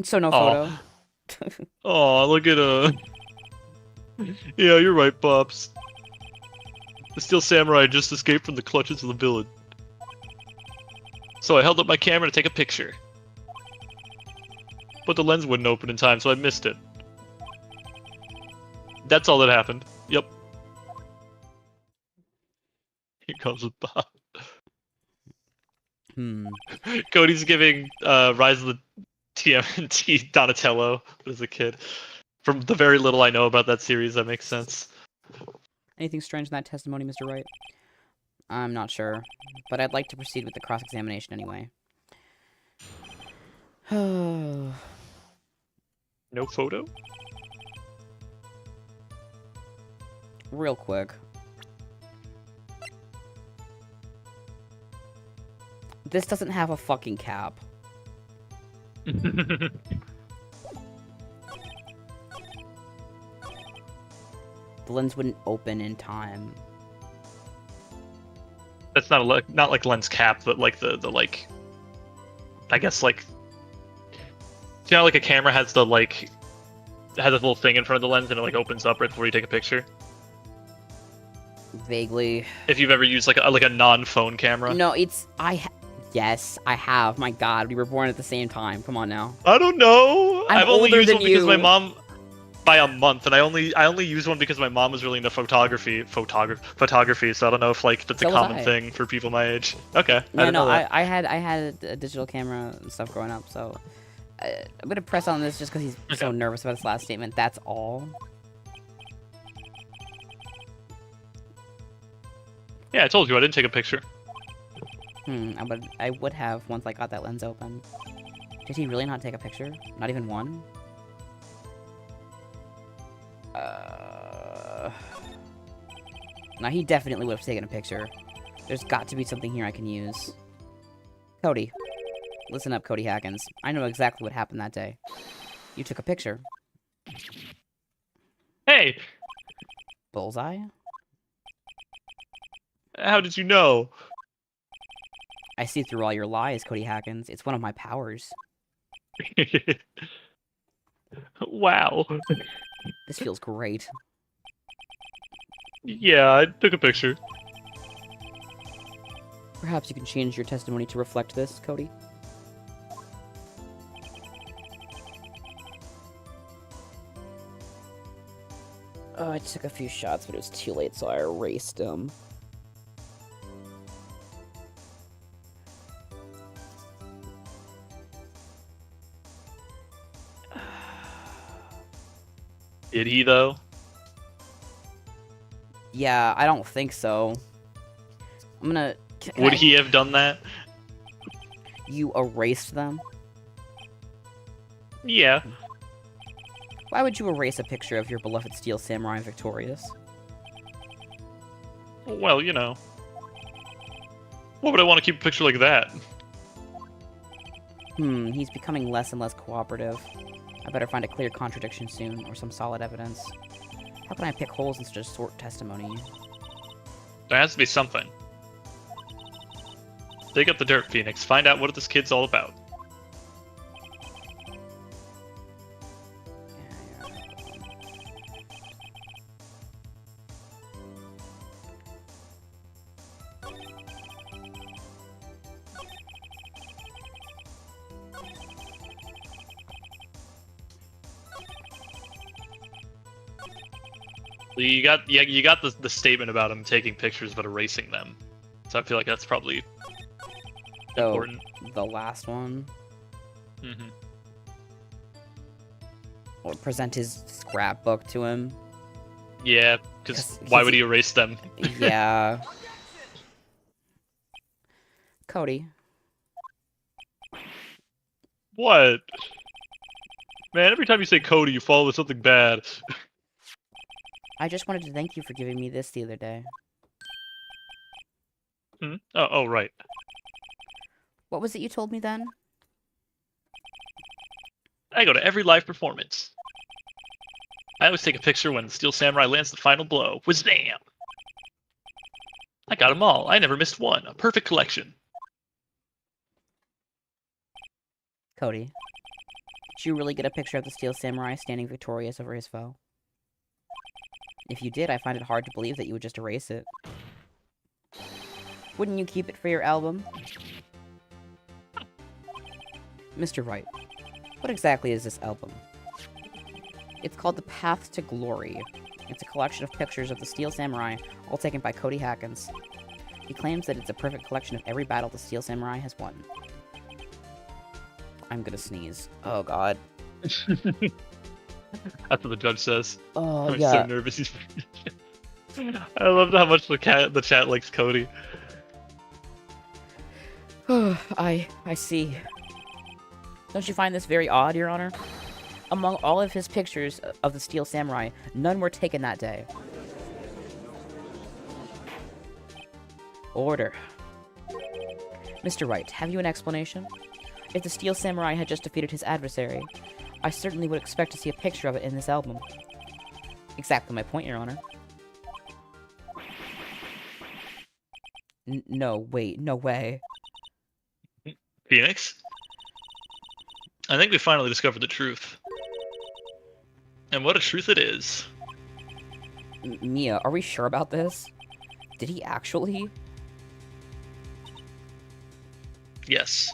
So no photo. Oh, look at Yeah, you're right, Pops. The Steel Samurai just escaped from the clutches of the villain. So I held up my camera to take a picture. But the lens wouldn't open in time, so I missed it. That's all that happened. Yep. Here comes with Bob. Cody's giving Rise of the TMNT Donatello as a kid. From the very little I know about that series, that makes sense. Anything strange in that testimony, Mr. Wright? I'm not sure, but I'd like to proceed with the cross-examination anyway. No photo? Real quick. This doesn't have a fucking cap. The lens wouldn't open in time. That's not like lens cap, but like the like, I guess like, you know, like a camera has the like, it has a little thing in front of the lens and it like opens up right before you take a picture. Vaguely. If you've ever used like a non-phone camera. No, it's yes, I have. My God, we were born at the same time. Come on now. I don't know. I'm I've only older used than one because you. my mom, by a month, and I only used one because my mom was really into photography. So I don't know if like that's So a was common I. thing for people my age. Okay. I No, didn't know that. I had a digital camera and stuff growing up, so I'm gonna press on this just because he's so Okay. nervous about his last statement. That's all. Yeah, I told you I didn't take a picture. I would have once I got that lens open. Did he really not take a picture? Not even one? Now, he definitely would have taken a picture. There's got to be something here I can use. Cody. Listen up, Cody Hackins. I know exactly what happened that day. You took a picture. Hey! Bullseye? How did you know? I see through all your lies, Cody Hackins. It's one of my powers. Wow. This feels great. Yeah, I took a picture. Perhaps you can change your testimony to reflect this, Cody? Oh, I took a few shots, but it was too late, so I erased them. Did he, though? Yeah, I don't think so. I'm gonna... Would he have done that? You erased them? Yeah. Why would you erase a picture of your beloved Steel Samurai victorious? Well, you know. Why would I want to keep a picture like that? He's becoming less and less cooperative. I better find a clear contradiction soon, or some solid evidence. How can I pick holes in such a short testimony? There has to be something. Dig up the dirt, Phoenix. Find out what this kid's all about. You got the statement about him taking pictures but erasing them, so I feel like that's probably important. The last one. Mm-hmm. Or present his scrapbook to him. Yeah, because why would he erase them? Yeah. Cody. What? Man, every time you say Cody, you follow with something bad. I just wanted to thank you for giving me this the other day. Hmm? Oh, right. What was it you told me then? I go to every live performance. I always take a picture when Steel Samurai lands the final blow. Whiz-bam! I got them all. I never missed one. A perfect collection. Cody. Did you really get a picture of the Steel Samurai standing victorious over his foe? If you did, I find it hard to believe that you would just erase it. Wouldn't you keep it for your album? Mr. Wright, what exactly is this album? It's called The Path to Glory. It's a collection of pictures of the Steel Samurai, all taken by Cody Hackins. He claims that it's a perfect collection of every battle the Steel Samurai has won. I'm gonna sneeze. Oh, God. That's what the judge says. Oh, I'm yeah. so nervous. I love how much the chat likes Cody. I see. Don't you find this very odd, Your Honor? Among all of his pictures of the Steel Samurai, none were taken that day. Order. Mr. Wright, have you an explanation? If the Steel Samurai had just defeated his adversary, I certainly would expect to see a picture of it in this album. Exactly my point, Your Honor. No, wait, no way. Phoenix? I think we finally discovered the truth. And what a truth it is. Mia, are we sure about this? Did he actually? Yes.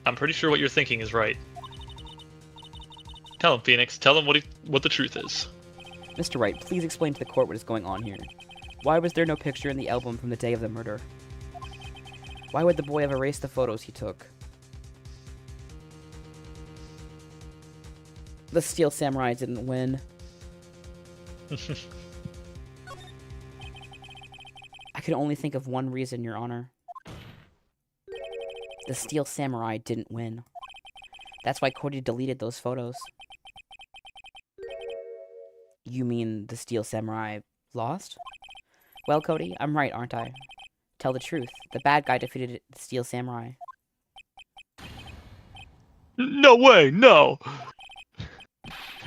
I'm pretty sure what you're thinking is right. Tell him, Phoenix. Tell him what the truth is. Mr. Wright, please explain to the court what is going on here. Why was there no picture in the album from the day of the murder? Why would the boy have erased the photos he took? The Steel Samurai didn't win. I can only think of one reason, Your Honor. The Steel Samurai didn't win. That's why Cody deleted those photos. You mean the Steel Samurai lost? Well, Cody, I'm right, aren't I? Tell the truth. The bad guy defeated the Steel Samurai. No way, no!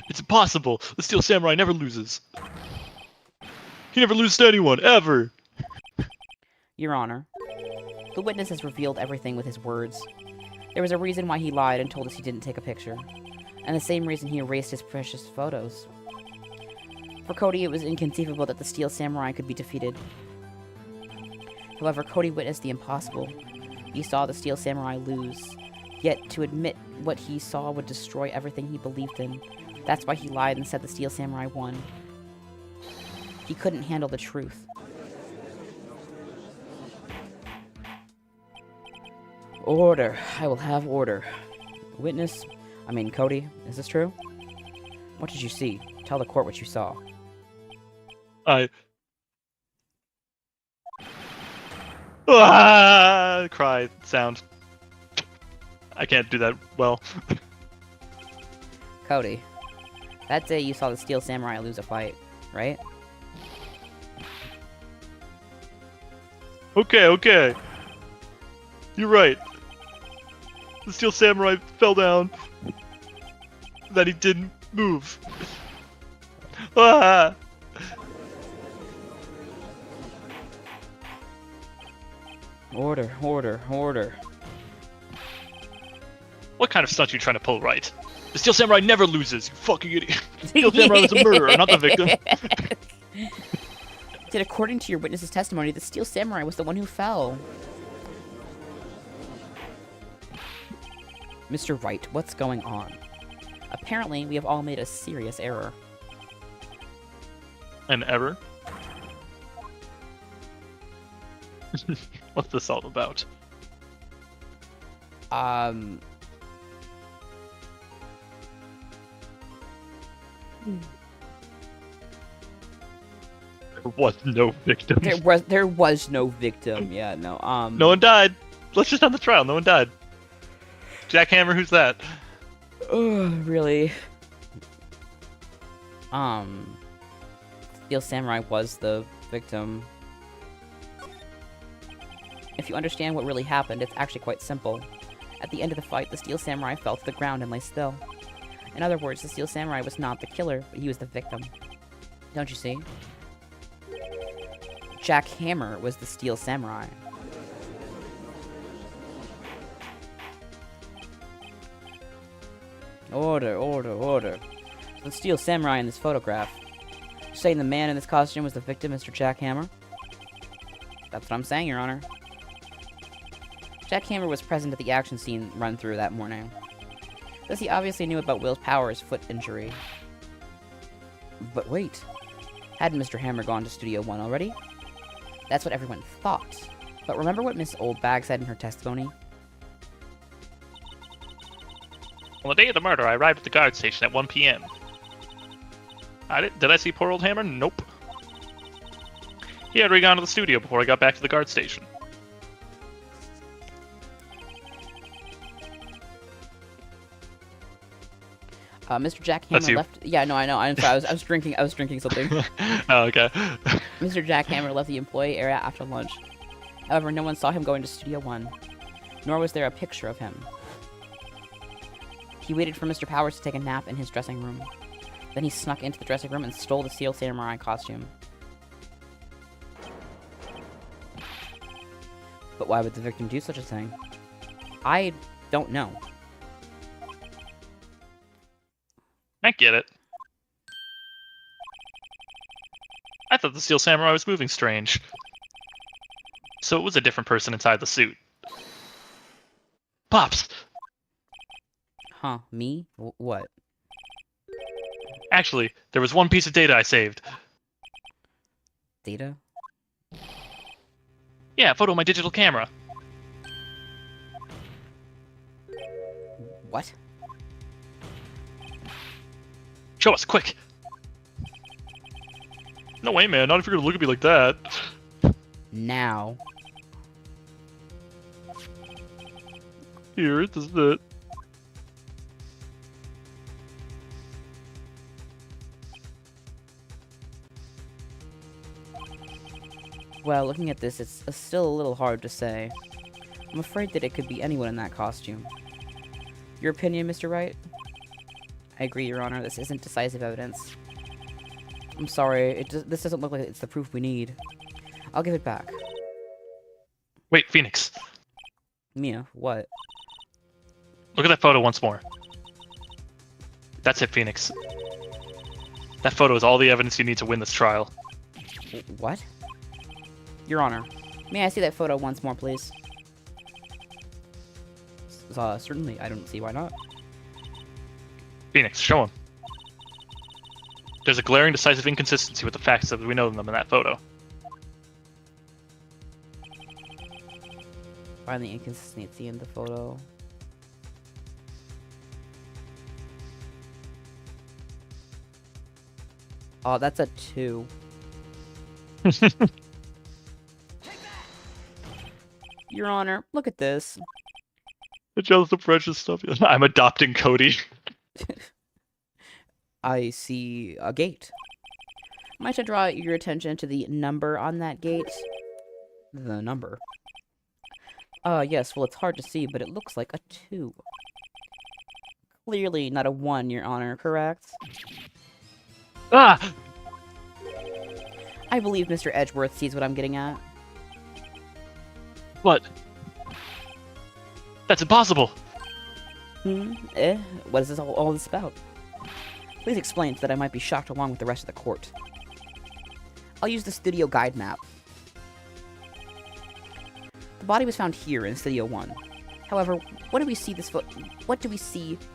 It's impossible. The Steel Samurai never loses. He never loses to anyone, ever! Your Honor, the witness has revealed everything with his words. There was a reason why he lied and told us he didn't take a picture. And the same reason he erased his precious photos. For Cody, it was inconceivable that the Steel Samurai could be defeated. However, Cody witnessed the impossible. He saw the Steel Samurai lose. Yet, to admit what he saw would destroy everything he believed in. That's why he lied and said the Steel Samurai won. He couldn't handle the truth. Order. I will have order. Witness, Cody, is this true? What did you see? Tell the court what you saw. Cry sound. I can't do that well. Cody, that day you saw the Steel Samurai lose a fight, right? Okay. You're right. The Steel Samurai fell down. That he didn't move. Ah! Order. What kind of stunt are you trying to pull, right? The Steel Samurai never loses, you fucking idiot. The Steel Samurai was a murderer, not the victim. Yet according to your witness's testimony, the Steel Samurai was the one who fell. Mr. Wright, what's going on? Apparently, we have all made a serious error. An error? What's this all about? There was no victim. There was no victim. Yeah, no. No one died. Let's just end the trial. No one died. Jackhammer, who's that? Really? Steel Samurai was the victim. If you understand what really happened, it's actually quite simple. At the end of the fight, the Steel Samurai fell to the ground and lay still. In other words, the Steel Samurai was not the killer, but he was the victim. Don't you see? Jack Hammer was the Steel Samurai. Order. The Steel Samurai in this photograph. You're saying the man in this costume was the victim, Mr. Jack Hammer? That's what I'm saying, Your Honor. Jack Hammer was present at the action scene run-through that morning. Thus, he obviously knew about Will Power's foot injury. But wait. Hadn't Mr. Hammer gone to Studio 1 already? That's what everyone thought. But remember what Miss Oldbag said in her testimony? On the day of the murder, I arrived at the guard station at 1 p.m. Did I see poor old Hammer? Nope. He had already gone to the studio before I got back to the guard station. Mr. Jack Hammer left. Yeah, no, I know. I'm sorry. I was drinking. I was drinking something. Oh, okay. Mr. Jack Hammer left the employee area after lunch. However, no one saw him going to Studio 1, nor was there a picture of him. He waited for Mr. Powers to take a nap in his dressing room. Then he snuck into the dressing room and stole the Steel Samurai costume. But why would the victim do such a thing? I don't know. I get it. I thought the Steel Samurai was moving strange. So it was a different person inside the suit. Pops! Huh, me? What? Actually, there was one piece of data I saved. Data? Yeah, a photo of my digital camera. What? Show us, quick! No way, man, not if you're gonna look at me like that. Now. Here, this is it. Well, looking at this, it's still a little hard to say. I'm afraid that it could be anyone in that costume. Your opinion, Mr. Wright? I agree, Your Honor. This isn't decisive evidence. I'm sorry. This doesn't look like it's the proof we need. I'll give it back. Wait, Phoenix. Mia, what? Look at that photo once more. That's it, Phoenix. That photo is all the evidence you need to win this trial. What? Your Honor, may I see that photo once more, please? Certainly. I don't see why not. Phoenix, show him. There's a glaring, decisive inconsistency with the facts as we know them in that photo. Find the inconsistency in the photo. Oh, that's a 2. Your Honor, look at this. The jealous of precious stuff. I'm adopting Cody. I see a gate. Might I draw your attention to the number on that gate? The number. Yes, well, it's hard to see, but it looks like a 2. Clearly not a 1, Your Honor, correct? Ah! I believe Mr. Edgeworth sees what I'm getting at. What? That's impossible! What is this all this about? Please explain so that I might be shocked along with the rest of the court. I'll use the studio guide map. The body was found here in Studio 1. However, what do we see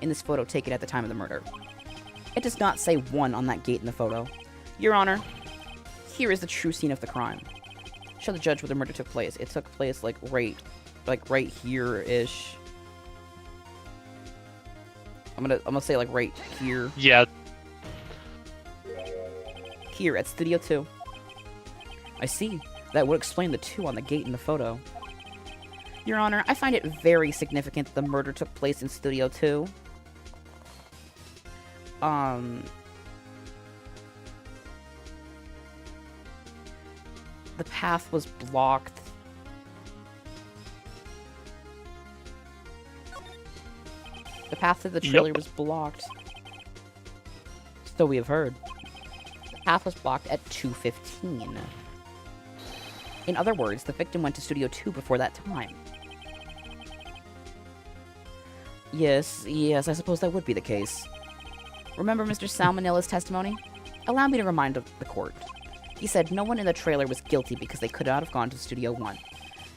in this photo taken at the time of the murder? It does not say 1 on that gate in the photo. Your Honor, here is the true scene of the crime. Show the judge where the murder took place. It took place like right here-ish. I'm gonna say like right here. Yeah. Here at Studio 2. I see. That would explain the 2 on the gate in the photo. Your Honor, I find it very significant that the murder took place in Studio 2. The path was blocked. The path to the trailer was blocked. So we have heard. The path was blocked at 2:15. In other words, the victim went to Studio 2 before that time. Yes, I suppose that would be the case. Remember Mr. Salmonella's testimony? Allow me to remind the court. He said no one in the trailer was guilty because they could not have gone to Studio 1.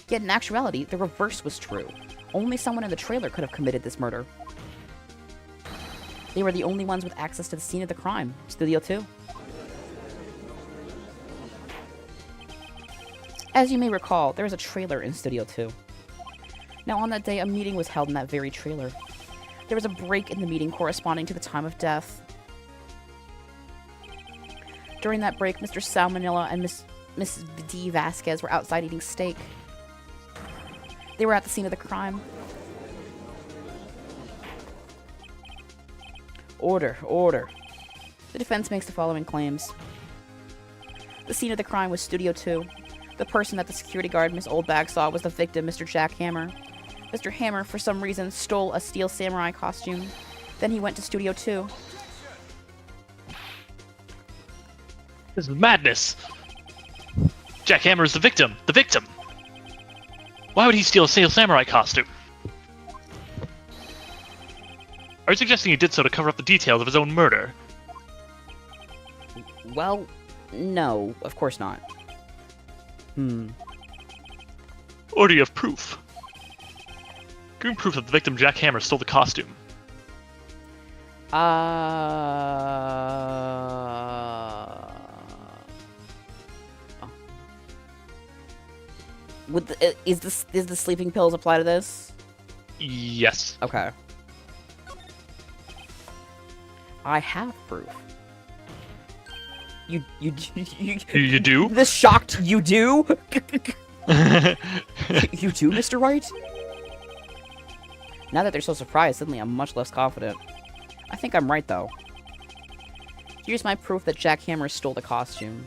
Yet in actuality, the reverse was true. Only someone in the trailer could have committed this murder. They were the only ones with access to the scene of the crime, Studio 2. As you may recall, there was a trailer in Studio 2. Now on that day, a meeting was held in that very trailer. There was a break in the meeting corresponding to the time of death. During that break, Mr. Salmonella and Miss D. Vasquez were outside eating steak. They were at the scene of the crime. Order. The defense makes the following claims. The scene of the crime was Studio 2. The person that the security guard, Miss Oldbag, saw was the victim, Mr. Jack Hammer. Mr. Hammer, for some reason, stole a steel samurai costume. Then he went to Studio 2. This is madness! Jack Hammer is the victim! The victim! Why would he steal a steel samurai costume? Are you suggesting he did so to cover up the details of his own murder? Well, no, of course not. Or do you have proof? Give me proof that the victim Jack Hammer stole the costume. Is the sleeping pills apply to this? Yes. Okay. I have proof. You do? This shocked you do? You do, Mr. Wright? Now that they're so surprised, suddenly I'm much less confident. I think I'm right, though. Here's my proof that Jack Hammer stole the costume.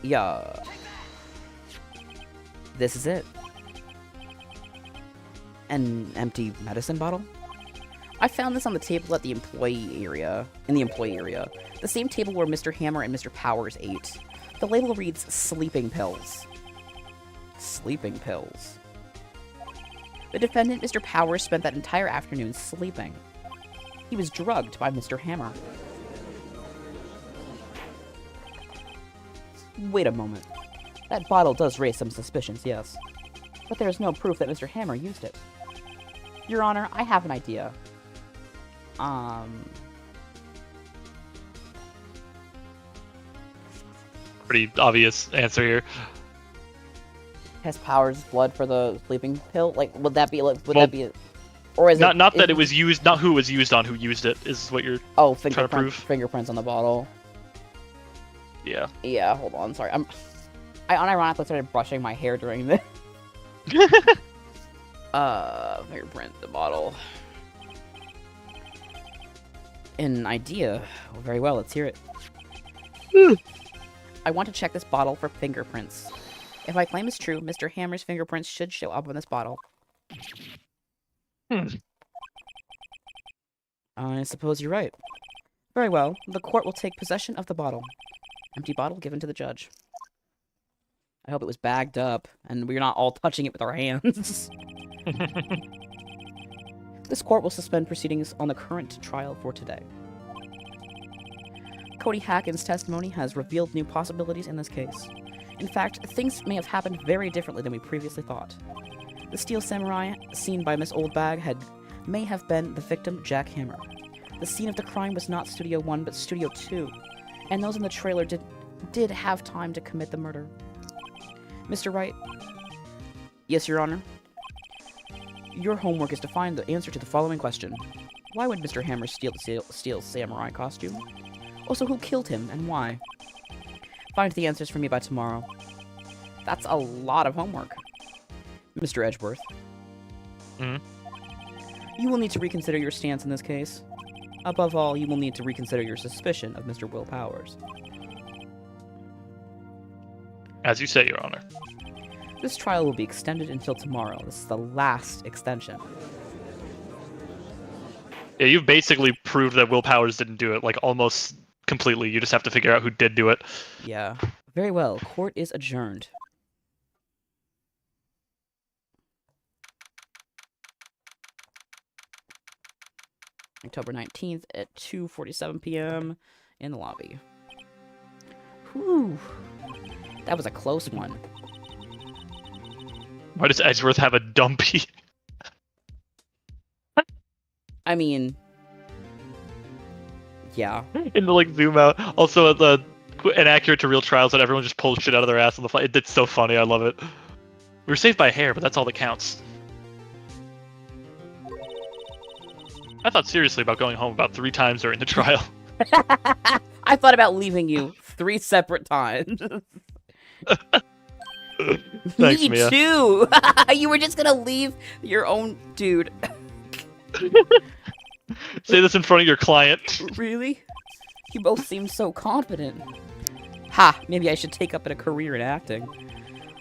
Yeah. This is it. An empty medicine bottle? I found this on the table at the employee area. The same table where Mr. Hammer and Mr. Powers ate. The label reads sleeping pills. Sleeping pills. The defendant, Mr. Powers, spent that entire afternoon sleeping. He was drugged by Mr. Hammer. Wait a moment. That bottle does raise some suspicions, yes. But there is no proof that Mr. Hammer used it. Your Honor, I have an idea. Pretty obvious answer here. Has Powers blood for the sleeping pill? Like, would that be like? Or is not that it was used? Not who it was used on. Who used it is what you're trying to prove. Fingerprints on the bottle. Yeah. Yeah. Hold on. Sorry. I unironically started brushing my hair during this. Fingerprint the bottle. An idea. Well, very well. Let's hear it. I want to check this bottle for fingerprints. If my claim is true, Mr. Hammer's fingerprints should show up on this bottle. I suppose you're right. Very well. The court will take possession of the bottle. Empty bottle given to the judge. I hope it was bagged up, and we're not all touching it with our hands. This court will suspend proceedings on the current trial for today. Cody Hacken's testimony has revealed new possibilities in this case. In fact, things may have happened very differently than we previously thought. The steel samurai seen by Miss Oldbag may have been the victim, Jack Hammer. The scene of the crime was not Studio 1, but Studio 2, and those in the trailer did have time to commit the murder. Mr. Wright? Yes, Your Honor? Your homework is to find the answer to the following question. Why would Mr. Hammer steal the steel samurai costume? Also, who killed him, and why? Find the answers for me by tomorrow. That's a lot of homework. Mr. Edgeworth. You will need to reconsider your stance in this case. Above all, you will need to reconsider your suspicion of Mr. Will Powers. As you say, Your Honor. This trial will be extended until tomorrow. This is the last extension. Yeah, you've basically proved that Will Powers didn't do it, like, almost completely. You just have to figure out who did do it. Yeah. Very well. Court is adjourned. October 19th at 2:47 p.m. in the lobby. Whew. That was a close one. Why does Edgeworth have a dumpy? I mean... Yeah. In the, like, zoom out. Also, the inaccurate to real trials that everyone just pulls shit out of their ass on the fly. It's so funny. I love it. We were saved by hair, but that's all that counts. I thought seriously about going home about 3 times during the trial. I thought about leaving you 3 separate times. Thanks, Me Mia. too! You were just gonna leave your own dude. Say this in front of your client. Really? You both seem so confident. Ha! Maybe I should take up a career in acting.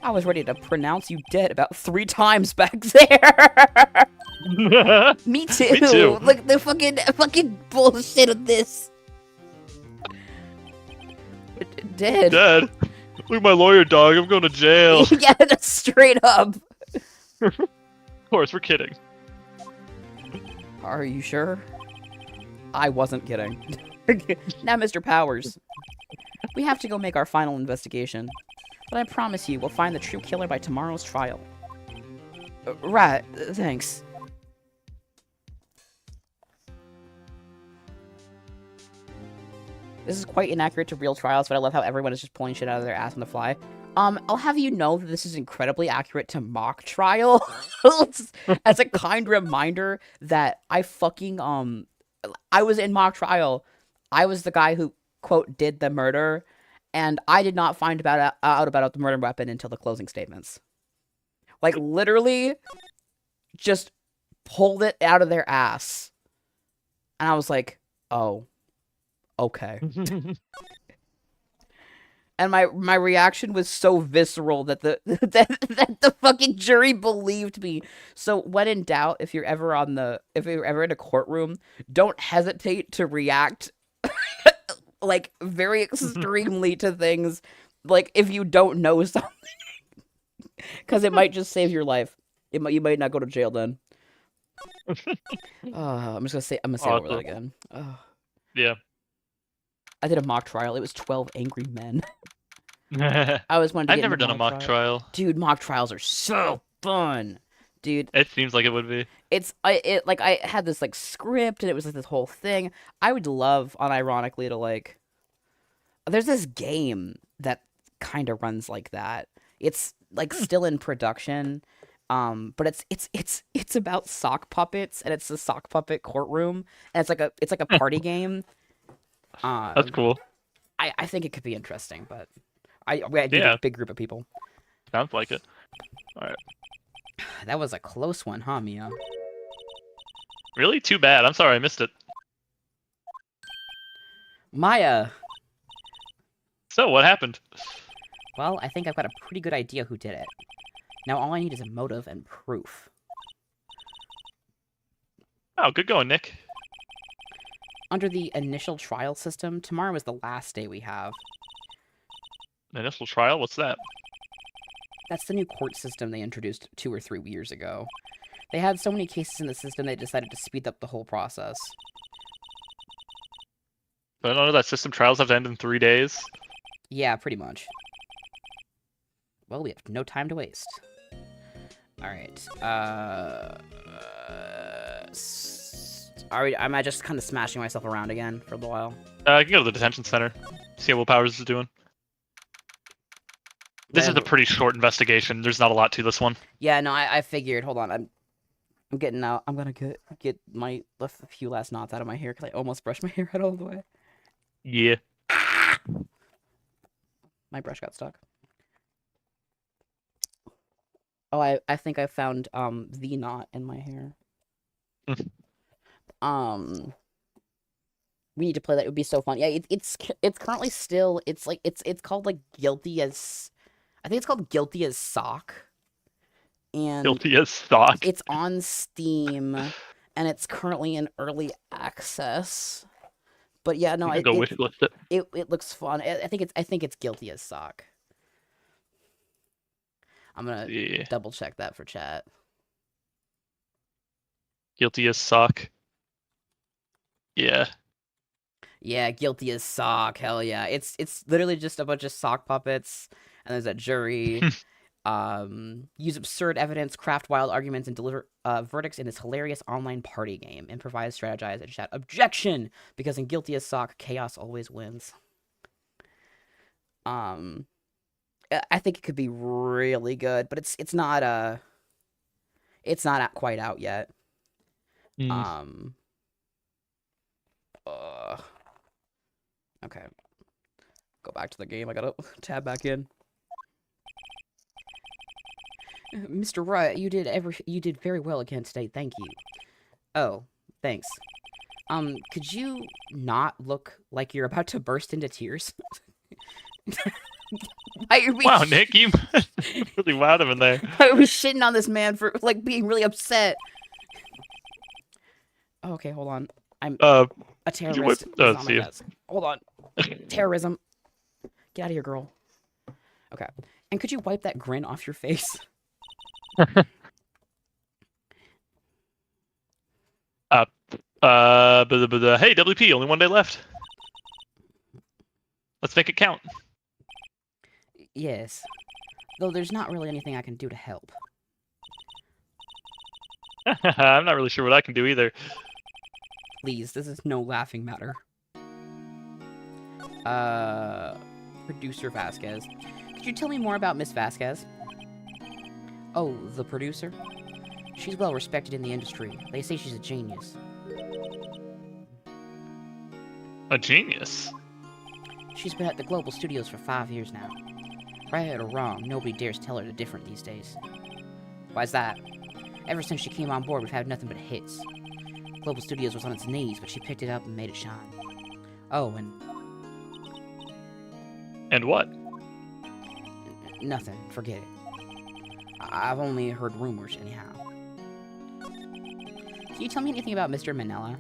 I was ready to pronounce you dead about 3 times back there! Me too! Me too. Look, the fucking bullshit of this! Dead. Dead. Look at my lawyer, dog. I'm going to jail. Yeah, that's straight up. Of course, we're kidding. Are you sure? I wasn't kidding. Now, Mr. Powers. We have to go make our final investigation. But I promise you, we'll find the true killer by tomorrow's trial. Right, thanks. This is quite inaccurate to real trials, but I love how everyone is just pulling shit out of their ass on the fly. I'll have you know that this is incredibly accurate to mock trial. As a kind reminder that I fucking, I was in mock trial. I was the guy who, quote, did the murder, and I did not find out about the murder weapon until the closing statements. Like, literally, just pulled it out of their ass. And I was like, oh, okay. And my reaction was so visceral that that the fucking jury believed me. So when in doubt, if you're ever in a courtroom, don't hesitate to react like very extremely to things, like if you don't know something, because it might just save your life. You might not go to jail then. I'm gonna say over that again. Yeah. I did a mock trial. It was 12 angry men. I've never done a mock trial. Dude, mock trials are so fun. Dude, it seems like it would be. I had this like script and it was like this whole thing. I would love unironically to like there's this game that kind of runs like that. It's like still in production. But it's about sock puppets and it's a sock puppet courtroom and it's like a party game. That's cool. I think it could be interesting, but I need a big group of people. Sounds like it. All right. That was a close one, huh, Mia? Really? Too bad. I'm sorry I missed it. Maya. So, what happened? Well, I think I've got a pretty good idea who did it. Now all I need is a motive and proof. Oh, good going, Nick. Under the initial trial system, tomorrow is the last day we have. Initial trial? What's that? That's the new court system they introduced 2 or 3 years ago. They had so many cases in the system they decided to speed up the whole process. But I don't know that system trials have to end in 3 days. Yeah, pretty much. Well, we have no time to waste. Alright, am I just kind of smashing myself around again for a little while? I can go to the detention center. See how Will Powers is doing. This is a pretty short investigation. There's not a lot to this one. Yeah, no, I figured. Hold on, I'm getting out. I'm gonna get a few last knots out of my hair because I almost brushed my hair out all the way. Yeah. My brush got stuck. Oh, I think I found the knot in my hair. We need to play that. It would be so fun. Yeah, it's currently still it's called like Guilty as I think it's called Guilty as Sock. And Guilty as Sock. It's on Steam and it's currently in early access. But yeah, no, it looks fun. I think it's Guilty as Sock. I'm gonna double check that for chat. Guilty as Sock. Yeah. Yeah, Guilty as Sock. Hell yeah. It's literally just a bunch of sock puppets, and there's a jury. Use absurd evidence, craft wild arguments, and deliver verdicts in this hilarious online party game. Improvise, strategize, and chat. Objection! Because in Guilty as Sock, chaos always wins. I think it could be really good, but it's not quite out yet. Okay. Go back to the game. I gotta tab back in. Mr. Wright, you did very well again today. Thank you. Oh, thanks. Could you not look like you're about to burst into tears? Wow, Nick, you really wowed him in there. I was shitting on this man for like being really upset. Oh, okay, hold on. I'm a terrorist. Hold on. Terrorism. Get out of here, girl. Okay. And could you wipe that grin off your face? Hey, WP, only 1 day left. Let's make it count. Yes. Though there's not really anything I can do to help. I'm not really sure what I can do either. Please, this is no laughing matter. Producer Vasquez. Could you tell me more about Miss Vasquez? Oh, the producer? She's well respected in the industry. They say she's a genius. A genius? She's been at the Global Studios for 5 years now. Right or wrong, nobody dares tell her the different these days. Why's that? Ever since she came on board, we've had nothing but hits. Global Studios was on its knees, but she picked it up and made it shine. Oh, and... And what? Nothing. Forget it. I've only heard rumors, anyhow. Can you tell me anything about Mr. Manila?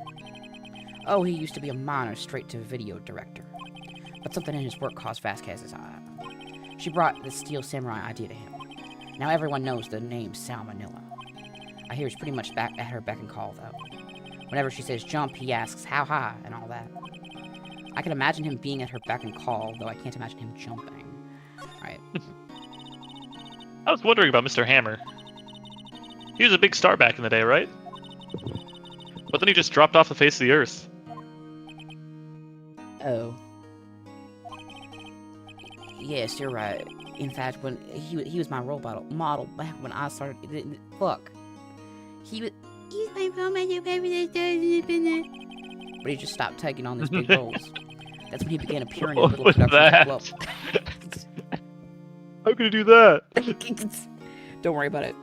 Oh, he used to be a minor straight-to-video director. But something in his work caused Vasquez's eye. She brought the Steel Samurai idea to him. Now everyone knows the name Sal Manila. I hear he's pretty much back at her beck and call, though. Whenever she says jump, he asks how high and all that. I can imagine him being at her beck and call, though I can't imagine him jumping. Alright. I was wondering about Mr. Hammer. He was a big star back in the day, right? But then he just dropped off the face of the earth. Oh. Yes, you're right. In fact, when he was my role model back when I started. Fuck. He's my role model. But he just stopped taking on these big roles. That's when he began appearing in little productions. How could he do that? Don't worry about it.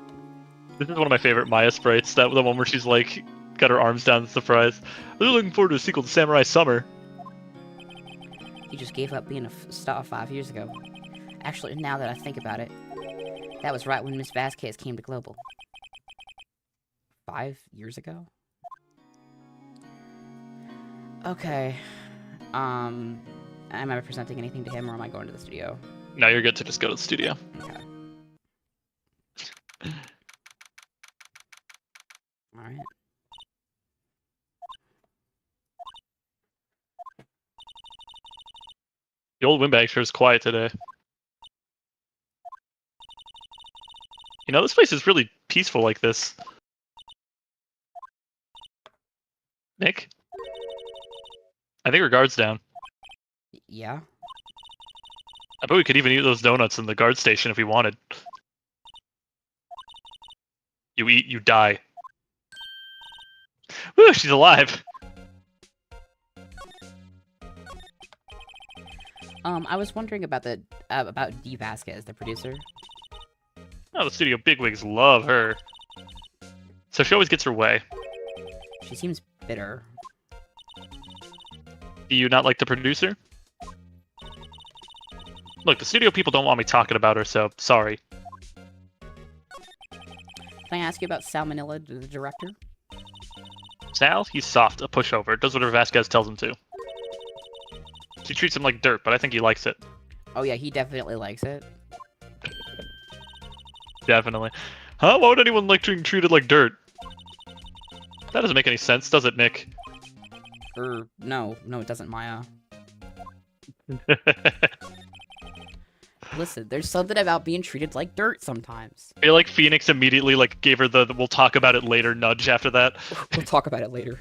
This is one of my favorite Maya sprites. That the one where she's like got her arms down. Surprise! I'm really looking forward to a sequel to Samurai Summer. He just gave up being a star 5 years ago. Actually, now that I think about it, that was right when Miss Vasquez came to Global. 5 years ago? Okay. Am I presenting anything to him, or am I going to the studio? No, you're good to just go to the studio. Okay. Alright. The old windbag sure is quiet today. You know, this place is really peaceful like this. Nick? I think our guard's down. Yeah? I bet we could even eat those donuts in the guard station if we wanted. You eat, you die. Woo, she's alive! I was wondering about about Dee Vasquez, the producer. Oh, the studio bigwigs love her. So she always gets her way. She seems bitter. Do you not like the producer? Look, the studio people don't want me talking about her, so sorry. Can I ask you about Sal Manila, the director? Sal? He's soft, a pushover, does whatever Vasquez tells him to. She treats him like dirt, but I think he likes it. Oh yeah, he definitely likes it. Definitely. Huh? Why would anyone like being treated like dirt? That doesn't make any sense, does it, Nick? No, it doesn't, Maya. Listen, there's something about being treated like dirt sometimes. I feel like Phoenix immediately like gave her the we'll talk about it later nudge after that. We'll talk about it later.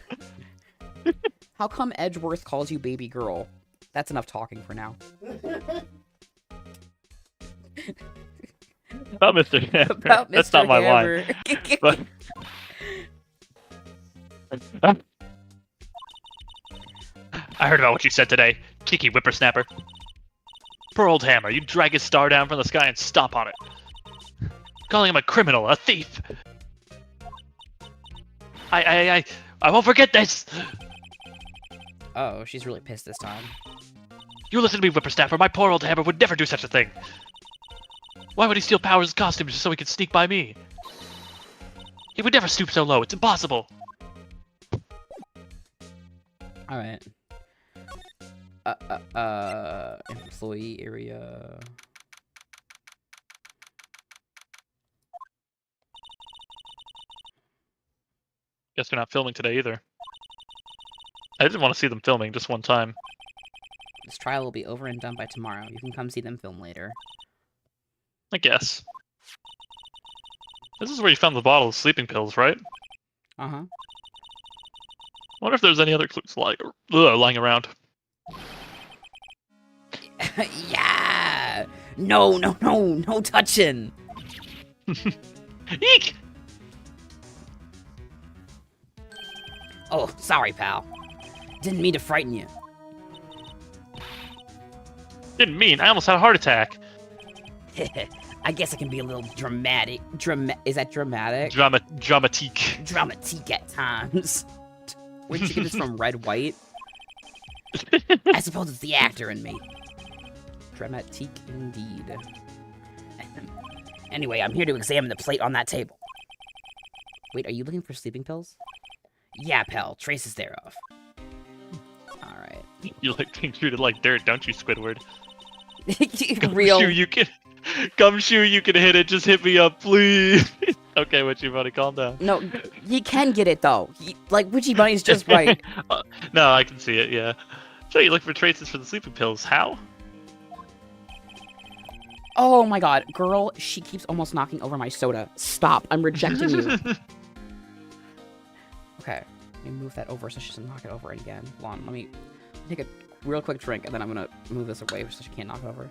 How come Edgeworth calls you baby girl? That's enough talking for now. About Mr. Hammer. About Mr. That's not my Hammer. line. But... I heard about what you said today, cheeky whippersnapper. Poor old Hammer, you drag his star down from the sky and stomp on it. Calling him a criminal, a thief. I won't forget this! Oh, she's really pissed this time. You listen to me, whippersnapper, my poor old Hammer would never do such a thing. Why would he steal Powers' costumes just so he could sneak by me? He would never stoop so low, it's impossible. Alright. Employee area. Guess they're not filming today either. I didn't want to see them filming just one time. This trial will be over and done by tomorrow. You can come see them film later. I guess. This is where you found the bottle of sleeping pills, right? Uh-huh. I wonder if there's any other clues lying around. Yeah! No touching! Eek! Oh, sorry, pal. Didn't mean to frighten you. Didn't mean, I almost had a heart attack. I guess it can be a little dramatic. Is that dramatic? Dramatique. Dramatique at times. Where'd you get this from, Red White? I suppose it's the actor in me. Dramatique indeed. Anyway, I'm here to examine the plate on that table. Wait, are you looking for sleeping pills? Yeah, pal. Traces thereof. Alright. You like being treated like dirt, don't you, Squidward? Real. Gumshoe, you can hit it. Just hit me up, please. Okay, Witchy Bunny, calm down. No, he can get it, though. Witchy Bunny's just right. No, I can see it, yeah. So you look for traces for the sleeping pills. How? Oh my god, girl, she keeps almost knocking over my soda. Stop, I'm rejecting you. Okay, let me move that over so she doesn't knock it over again. Hold on, let me take a real quick drink, and then I'm gonna move this away so she can't knock it over.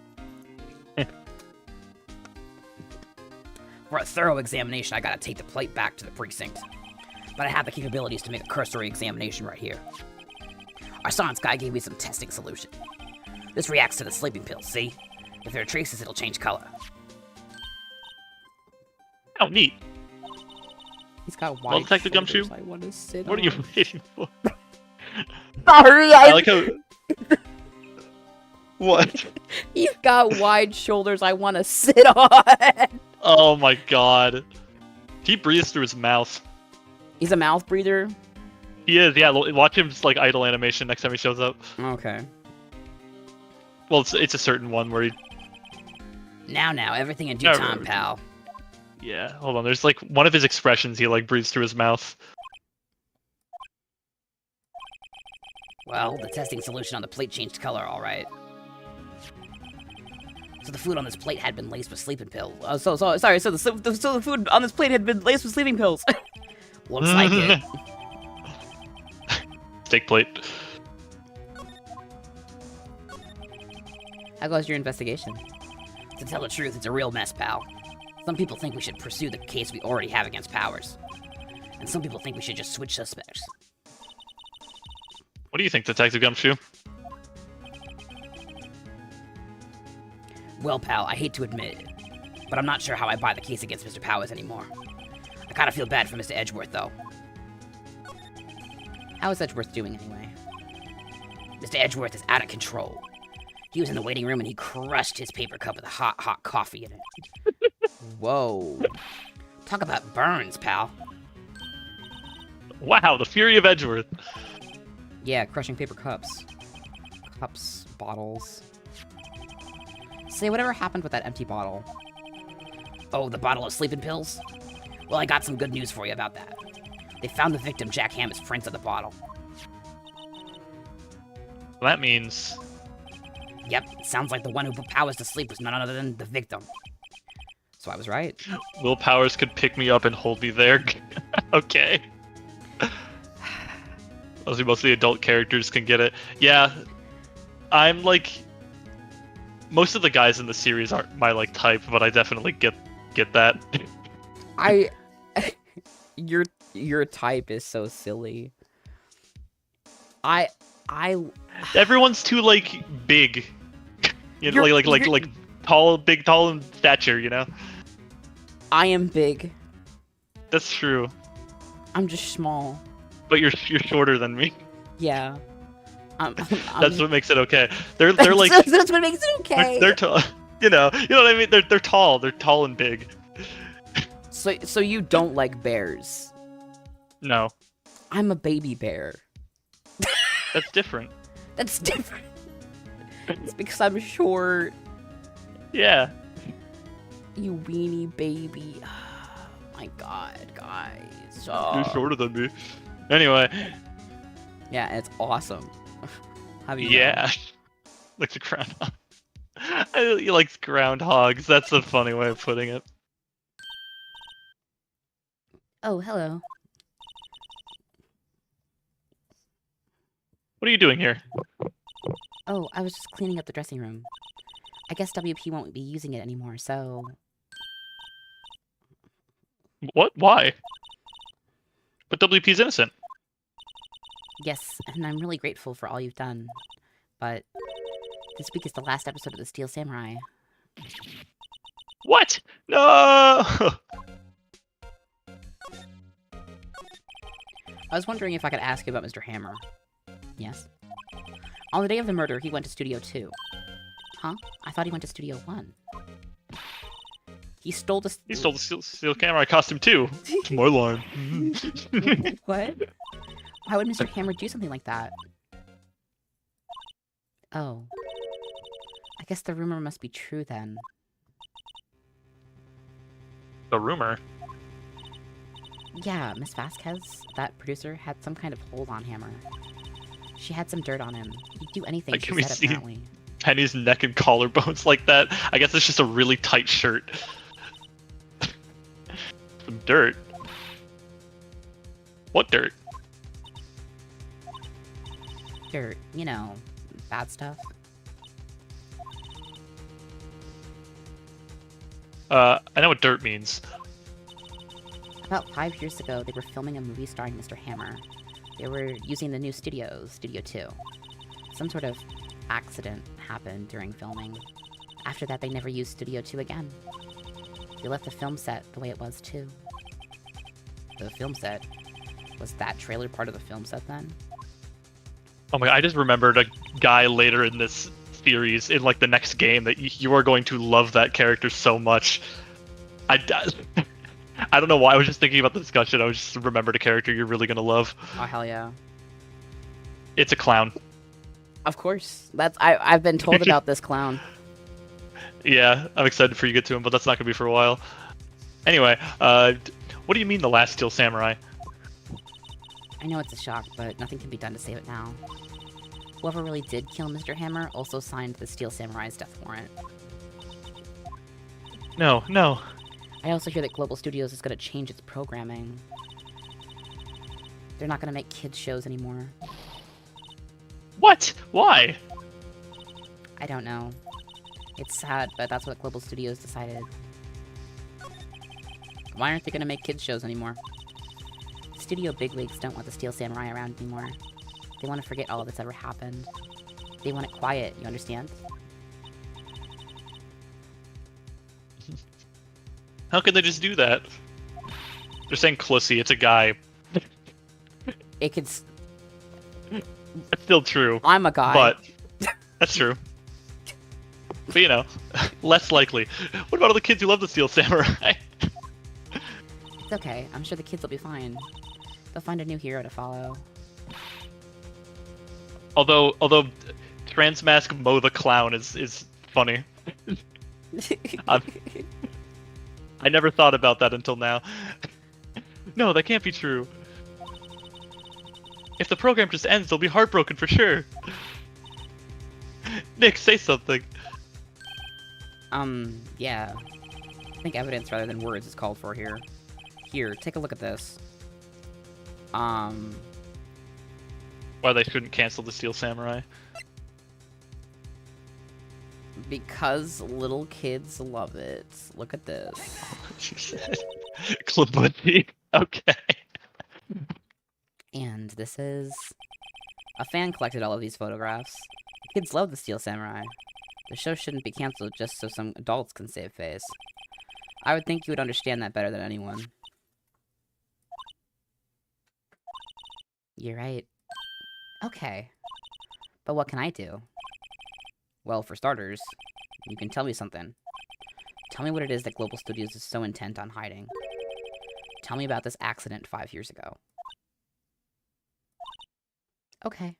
For a thorough examination, I gotta take the plate back to the precinct. But I have the capabilities to make a cursory examination right here. Our science guy gave me some testing solution. This reacts to the sleeping pills, see? If there are traces, it'll change color. Oh, neat. He's got wide Well, Detective shoulders. Gumshoe, I want to sit what on. are you waiting for? Sorry, I like how... What? He's got wide shoulders I want to sit on. Oh my god. He breathes through his mouth. He's a mouth breather? He is, yeah. Watch him just like idle animation next time he shows up. Okay. Well, it's a certain one where he... Now, everything in due time, pal. Yeah, hold on. There's like one of his expressions he like breathes through his mouth. Well, the testing solution on the plate changed color, all right. So the food on this plate had been laced with sleeping pills. Sorry. So the food on this plate had been laced with sleeping pills. Looks like it. Steak plate. How goes your investigation? To tell the truth, it's a real mess, pal. Some people think we should pursue the case we already have against Powers. And some people think we should just switch suspects. What do you think, Detective Gumshoe? Well, pal, I hate to admit it, but I'm not sure how I buy the case against Mr. Powers anymore. I kinda feel bad for Mr. Edgeworth, though. How is Edgeworth doing, anyway? Mr. Edgeworth is out of control. He was in the waiting room and he crushed his paper cup with hot coffee in it. Whoa. Talk about burns, pal. Wow, the fury of Edgeworth. Yeah, crushing paper cups. Cups, bottles. Say, whatever happened with that empty bottle? Oh, the bottle of sleeping pills? Well, I got some good news for you about that. They found the victim Jack Hammond's prints of the bottle. Well, that means... Yep, it sounds like the one who put Powers to sleep was none other than the victim. So I was right. Will Powers could pick me up and hold me there. Okay. Mostly most of the adult characters can get it. Yeah, I'm like... Most of the guys in the series aren't my like type, but I definitely get that. Your type is so silly. Everyone's too like big. You know, like tall in stature, you know? I am big. That's true. I'm just small. But you're shorter than me. Yeah. That's what makes it okay. They're like that's what makes it okay. They're tall. You know what I mean? They're tall. They're tall and big. So you don't like bears? No. I'm a baby bear. That's different. That's different. It's because I'm short. Yeah. You weenie baby. Oh my god, guys. You're shorter than me. Anyway. Yeah, it's awesome. How do you know? Like the groundhog. He likes groundhogs. That's a funny way of putting it. Oh, hello. What are you doing here? Oh, I was just cleaning up the dressing room. I guess WP won't be using it anymore, so... What? Why? But WP's innocent. Yes, and I'm really grateful for all you've done. But this week is the last episode of the Steel Samurai. What? No! I was wondering if I could ask you about Mr. Hammer. Yes? On the day of the murder, he went to Studio 2. Huh? I thought he went to Studio 1. He stole the steel camera costume too. It's my line. What? Why would Mr. Hammer do something like that? Oh. I guess the rumor must be true then. The rumor? Yeah, Miss Vasquez, that producer, had some kind of hold on Hammer. She had some dirt on him. He'd do anything Like, she can we said, see apparently. Penny's neck and collarbones like that? I guess it's just a really tight shirt. Some dirt. What dirt? Dirt, you know, bad stuff. I know what dirt means. About 5 years ago, they were filming a movie starring Mr. Hammer. They were using the new studios, Studio 2. Some sort of accident happened during filming. After that, they never used Studio 2 again. They left the film set the way it was, too. The film set? Was that trailer part of the film set, then? Oh my god, I just remembered a guy later in this series, in like the next game, that you are going to love that character so much. I don't know why, I was just thinking about the discussion, I was just remembered a character you're really gonna love. Oh, hell yeah. It's a clown. Of course. I've been told about this clown. Yeah, I'm excited for you to get to him, but that's not gonna be for a while. Anyway, what do you mean the last Steel Samurai? I know it's a shock, but nothing can be done to save it now. Whoever really did kill Mr. Hammer also signed the Steel Samurai's death warrant. No. I also hear that Global Studios is going to change its programming. They're not going to make kids shows anymore. What? Why? I don't know. It's sad, but that's what Global Studios decided. Why aren't they going to make kids shows anymore? Studio bigwigs don't want the Steel Samurai around anymore. They want to forget all that's ever happened. They want it quiet, you understand? How could they just do that? They're saying Clussy, it's a guy. It could... That's still true. I'm a guy. But, that's true. But you know, less likely. What about all the kids who love the Steel Samurai? It's okay. I'm sure the kids will be fine. They'll find a new hero to follow. Although Transmask Mo the Clown is funny. I never thought about that until now. No, that can't be true. If the program just ends, they'll be heartbroken for sure. Nick, say something. Yeah. I think evidence rather than words is called for here. Here, take a look at this. Why they shouldn't cancel the Steel Samurai? Because little kids love it. Look at this. Klabuti. Okay. And this is... A fan collected all of these photographs. Kids love the Steel Samurai. The show shouldn't be cancelled just so some adults can save face. I would think you would understand that better than anyone. You're right. Okay. But what can I do? Well, for starters, you can tell me something. Tell me what it is that Global Studios is so intent on hiding. Tell me about this accident 5 years ago. Okay.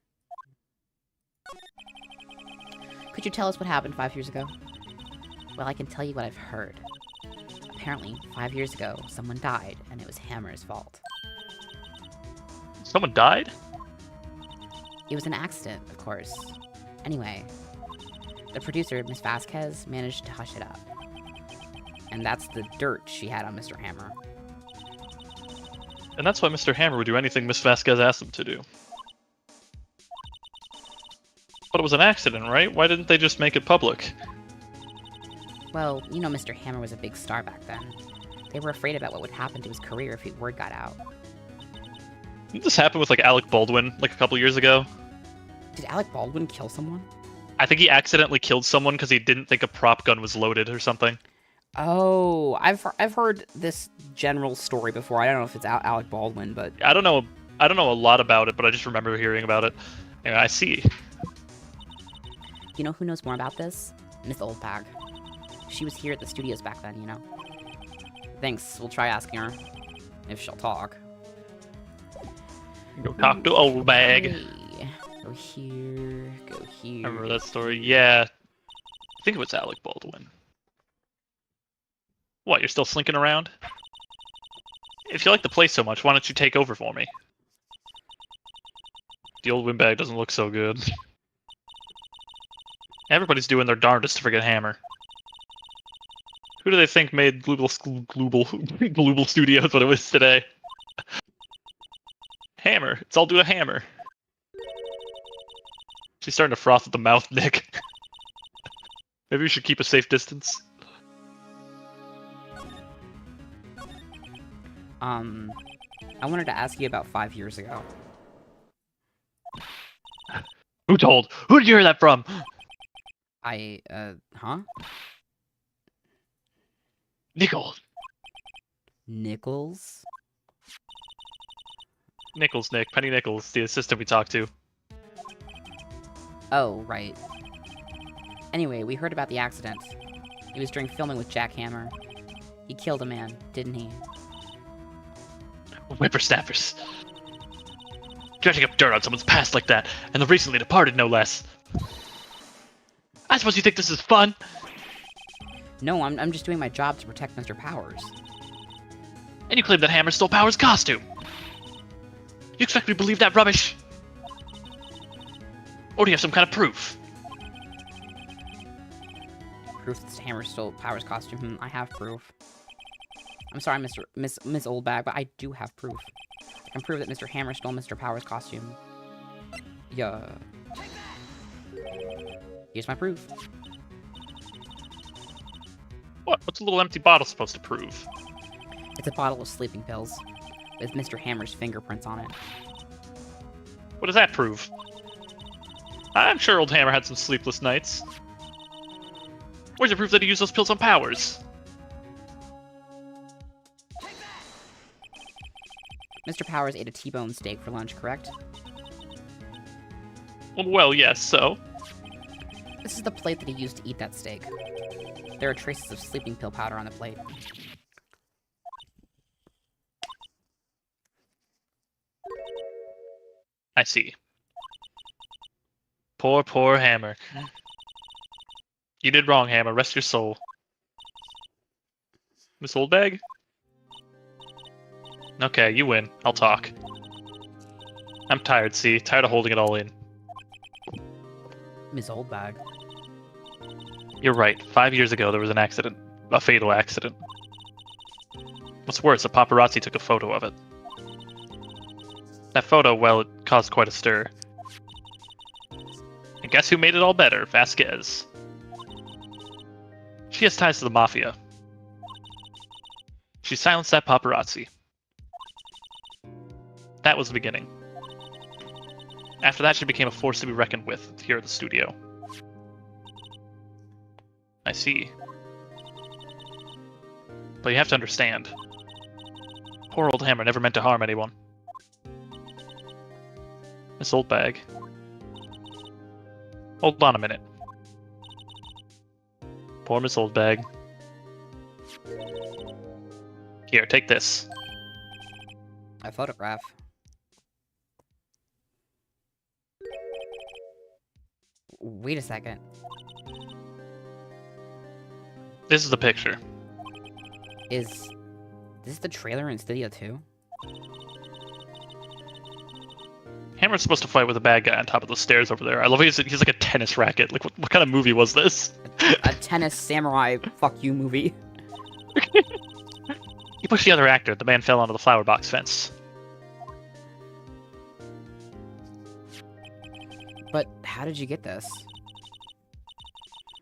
Could you tell us what happened 5 years ago? Well, I can tell you what I've heard. Apparently, 5 years ago, someone died, and it was Hammer's fault. Someone died? It was an accident, of course. Anyway, the producer, Miss Vasquez, managed to hush it up. And that's the dirt she had on Mr. Hammer. And that's why Mr. Hammer would do anything Miss Vasquez asked him to do. But it was an accident, right? Why didn't they just make it public? Well, you know Mr. Hammer was a big star back then. They were afraid about what would happen to his career if word got out. Didn't this happen with, like, Alec Baldwin, like, a couple years ago? Did Alec Baldwin kill someone? I think he accidentally killed someone because he didn't think a prop gun was loaded or something. Oh, I've heard this general story before. I don't know if it's Alec Baldwin, but I don't know. I don't know a lot about it, but I just remember hearing about it. Anyway, I see. you know who knows more about this? Miss Oldbag. She was here at the studios back then, you know. Thanks. We'll try asking her if she'll talk. Go talk to old bag. Okay. Go here. Go here. I remember that story. Yeah, I think it was Alec Baldwin. What? You're still slinking around? If you like the place so much, why don't you take over for me? The old windbag doesn't look so good. Everybody's doing their darndest to forget Hammer. Who do they think made Global Studios what it was today? Hammer. It's all due to Hammer. She's starting to froth at the mouth, Nick. Maybe we should keep a safe distance. I wanted to ask you about 5 years ago. Who told? Who did you hear that from? Huh? Nichols. Nichols? Nichols, Nick. Penny Nichols, the assistant we talked to. Oh, right. Anyway, we heard about the accident. It was during filming with Jack Hammer. He killed a man, didn't he? Whippersnappers. Dredging up dirt on someone's past like that, and the recently departed, no less. I suppose you think this is fun? No, I'm just doing my job to protect Mr. Powers. And you claim that Hammer stole Powers' costume. You expect me to believe that rubbish? Or do you have some kind of proof? Proof that Hammer stole Powers' costume? I have proof. I'm sorry, Miss Oldbag, but I do have proof. I can prove that Mr. Hammer stole Mr. Powers' costume. Yeah. Here's my proof. What? What's a little empty bottle supposed to prove? It's a bottle of sleeping pills with Mr. Hammer's fingerprints on it. What does that prove? I'm sure old Hammer had some sleepless nights. Where's the proof that he used those pills on Powers? Mr. Powers ate a T-bone steak for lunch, correct? Well, yes, so? This is the plate that he used to eat that steak. There are traces of sleeping pill powder on the plate. I see. Poor, poor Hammer. You did wrong, Hammer. Rest your soul. Miss Oldbag? Okay, you win. I'll talk. I'm tired, see? Tired of holding it all in. Miss Oldbag. You're right. 5 years ago, there was an accident. A fatal accident. What's worse, a paparazzi took a photo of it. That photo, well, it caused quite a stir. And guess who made it all better? Vasquez. She has ties to the Mafia. She silenced that paparazzi. That was the beginning. After that, she became a force to be reckoned with here at the studio. I see. But you have to understand. Poor old Hammer never meant to harm anyone. Miss Oldbag. Hold on a minute. Poor Miss Oldbag. Here, take this. A photograph. Wait a second. This is the picture. Is this the trailer in Studio 2? Hammer's supposed to fight with a bad guy on top of the stairs over there. I love he's like a tennis racket. Like, what kind of movie was this? A tennis samurai fuck you movie. He pushed the other actor. The man fell onto the flower box fence. But how did you get this?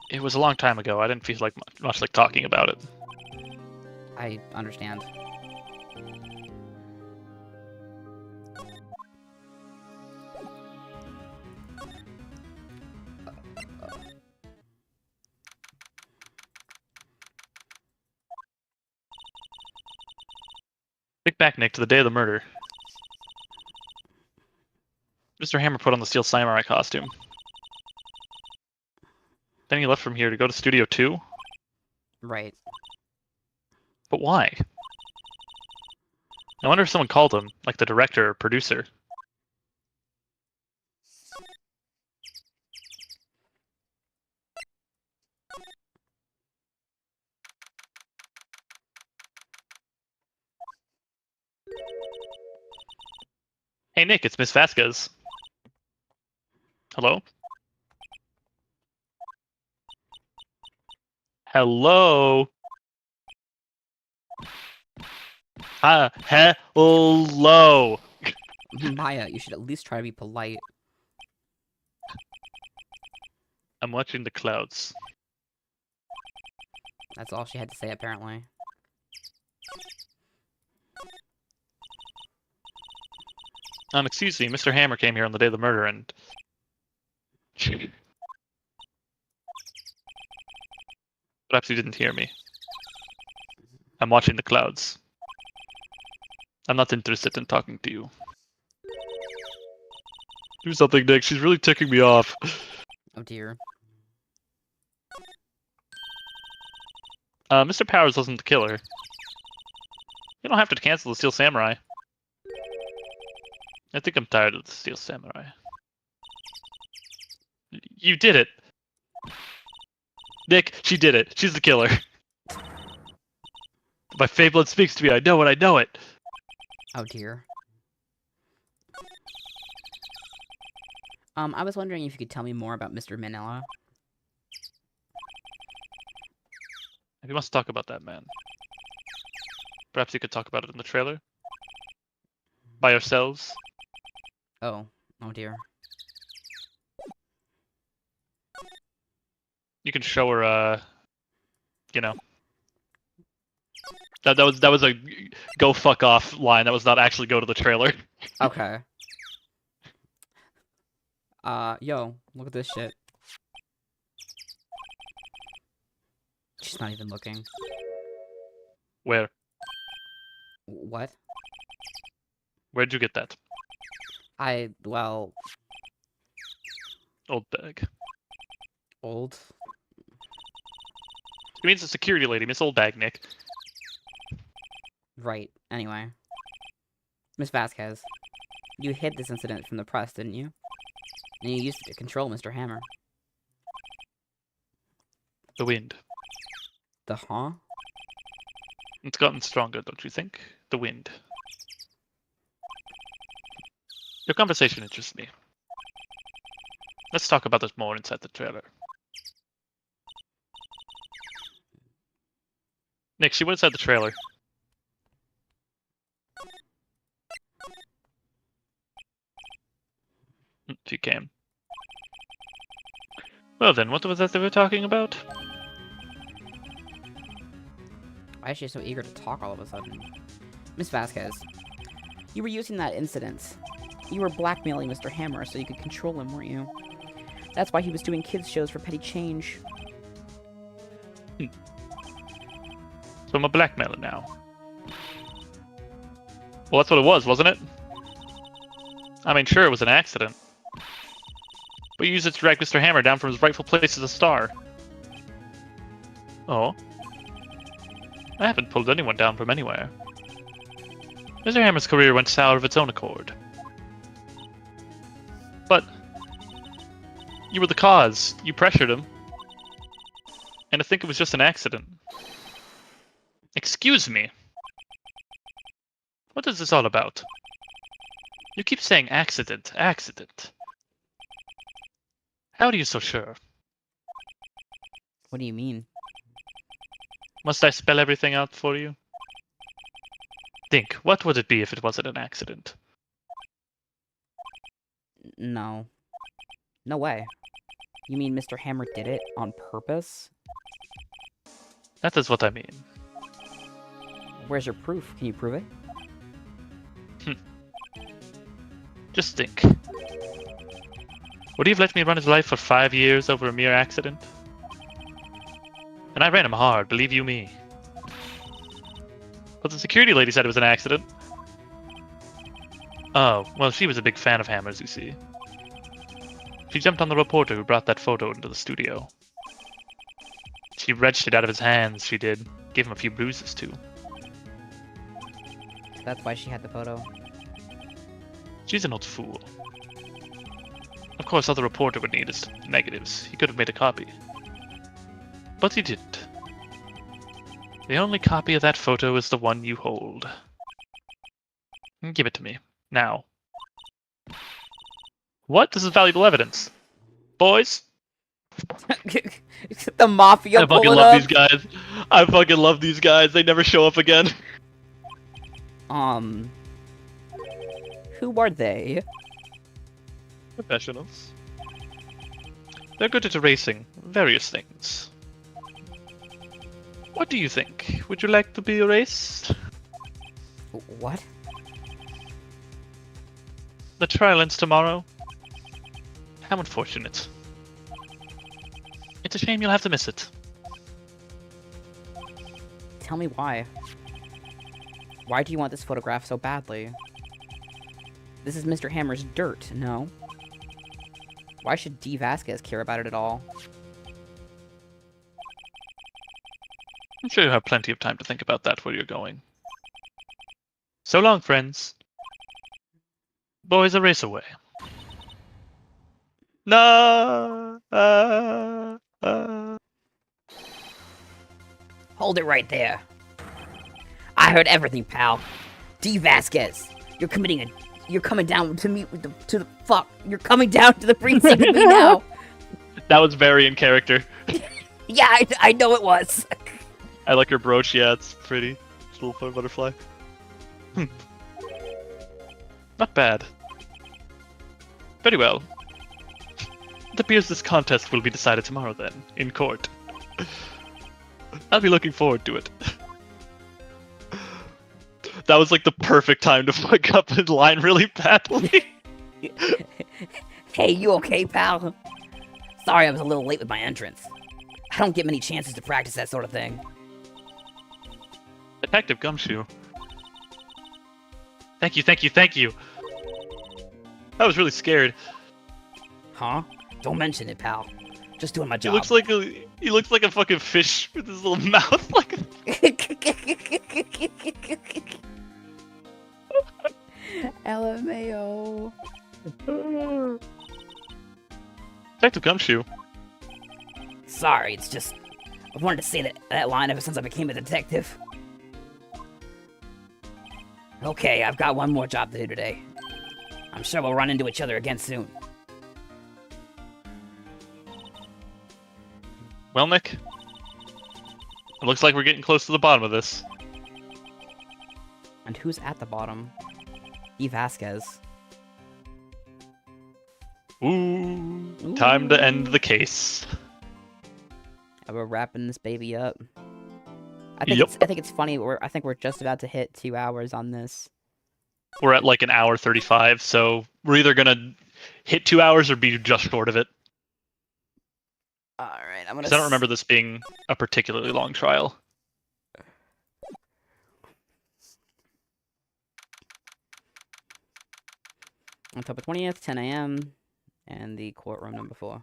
It was a long time ago. I didn't feel like much like talking about it. I understand. Think back, Nick, to the day of the murder. Mr. Hammer put on the Steel Samurai costume. Then he left from here to go to Studio 2? Right. But why? I wonder if someone called him, like the director or producer. Hey Nick, it's Miss Vasquez. Hello? Hello? Hello! Maya, you should at least try to be polite. I'm watching the clouds. That's all she had to say, apparently. Excuse me, Mr. Hammer came here on the day of the murder and... Perhaps you didn't hear me. I'm watching the clouds. I'm not interested in talking to you. Do something, Nick. She's really ticking me off. Oh dear. Mr. Powers wasn't the killer. You don't have to cancel the Steel Samurai. I think I'm tired of the Steel Samurai. You did it! Nick, she did it. She's the killer. My faint blood speaks to me. I know it. I know it. Oh dear. I was wondering if you could tell me more about Mr. Manila. If you must talk about that man, perhaps you could talk about it in the trailer? By ourselves? Oh. Oh dear. You can show her, you know. That was a go fuck off line. That was not actually go to the trailer. Okay. Yo, look at this shit. She's not even looking. Where? What? Where'd you get that? Well... Old bag. Old? It means a security lady, Miss Old Bag, Nick. Right. Anyway. Miss Vasquez, you hid this incident from the press, didn't you? And you used it to control Mr. Hammer. The wind. The huh? It's gotten stronger, don't you think? The wind. Your conversation interests me. Let's talk about this more inside the trailer. Nick, she went inside the trailer. She came. Well then, what was that they were talking about? Why is she so eager to talk all of a sudden? Miss Vasquez, you were using that incident. You were blackmailing Mr. Hammer so you could control him, weren't you? That's why he was doing kids' shows for petty change. So I'm a blackmailer now. Well, that's what it was, wasn't it? I mean, sure, it was an accident. But you used it to drag Mr. Hammer down from his rightful place as a star. Oh. I haven't pulled anyone down from anywhere. Mr. Hammer's career went sour of its own accord. But you were the cause. You pressured him. And I think it was just an accident. Excuse me. What is this all about? You keep saying accident, accident. How are you so sure? What do you mean? Must I spell everything out for you? Think, what would it be if it wasn't an accident? No. No way. You mean Mr. Hammer did it on purpose? That is what I mean. Where's your proof? Can you prove it? Just think. Would he have let me run his life for 5 years over a mere accident? And I ran him hard, believe you me. But the security lady said it was an accident. Oh, well, she was a big fan of hammers, you see. She jumped on the reporter who brought that photo into the studio. She wrenched it out of his hands, she did. Gave him a few bruises, too. That's why she had the photo. She's an old fool. Of course, all the reporter would need is negatives. He could have made a copy. But he didn't. The only copy of that photo is the one you hold. Give it to me. Now. What? This is valuable evidence. Boys? The mafia I fucking love these guys. I fucking love these guys. They never show up again. Who are they? Professionals. They're good at erasing various things. What do you think? Would you like to be erased? What? The trial ends tomorrow. How unfortunate. It's a shame you'll have to miss it. Tell me why. Why do you want this photograph so badly? This is Mr. Hammer's dirt, no? Why should D. Vasquez care about it at all? I'm sure you have plenty of time to think about that where you're going. So long, friends. Boys, a race away. No. Hold it right there. I heard everything, pal. D. Vasquez, you're coming down to meet with you're coming down to the precinct with me now. That was very in character. Yeah, I know it was. I like your brooch. Yeah, it's pretty. It's a little butterfly. Not bad. Very well. It appears this contest will be decided tomorrow then, in court. I'll be looking forward to it. That was like the perfect time to fuck up in line really badly. Hey, you okay, pal? Sorry I was a little late with my entrance. I don't get many chances to practice that sort of thing. Detective Gumshoe. Thank you, thank you, thank you. I was really scared. Huh? Don't mention it, pal. Just doing my job. He looks like a fucking fish with his little mouth. Like. LMAO. Detective Gumshoe. Sorry, it's just I've wanted to say that line ever since I became a detective. Okay, I've got one more job to do today. I'm sure we'll run into each other again soon. Well, Nick, it looks like we're getting close to the bottom of this. And who's at the bottom? E. Vasquez. Ooh, time to end the case. We're wrapping this baby up. I think it's funny. I think we're just about to hit 2 hours on this. We're at like an hour 35, so we're either gonna hit 2 hours or be just short of it. All right, I'm gonna. Because I don't remember this being a particularly long trial. October 20th, 10 a.m. and the courtroom number 4.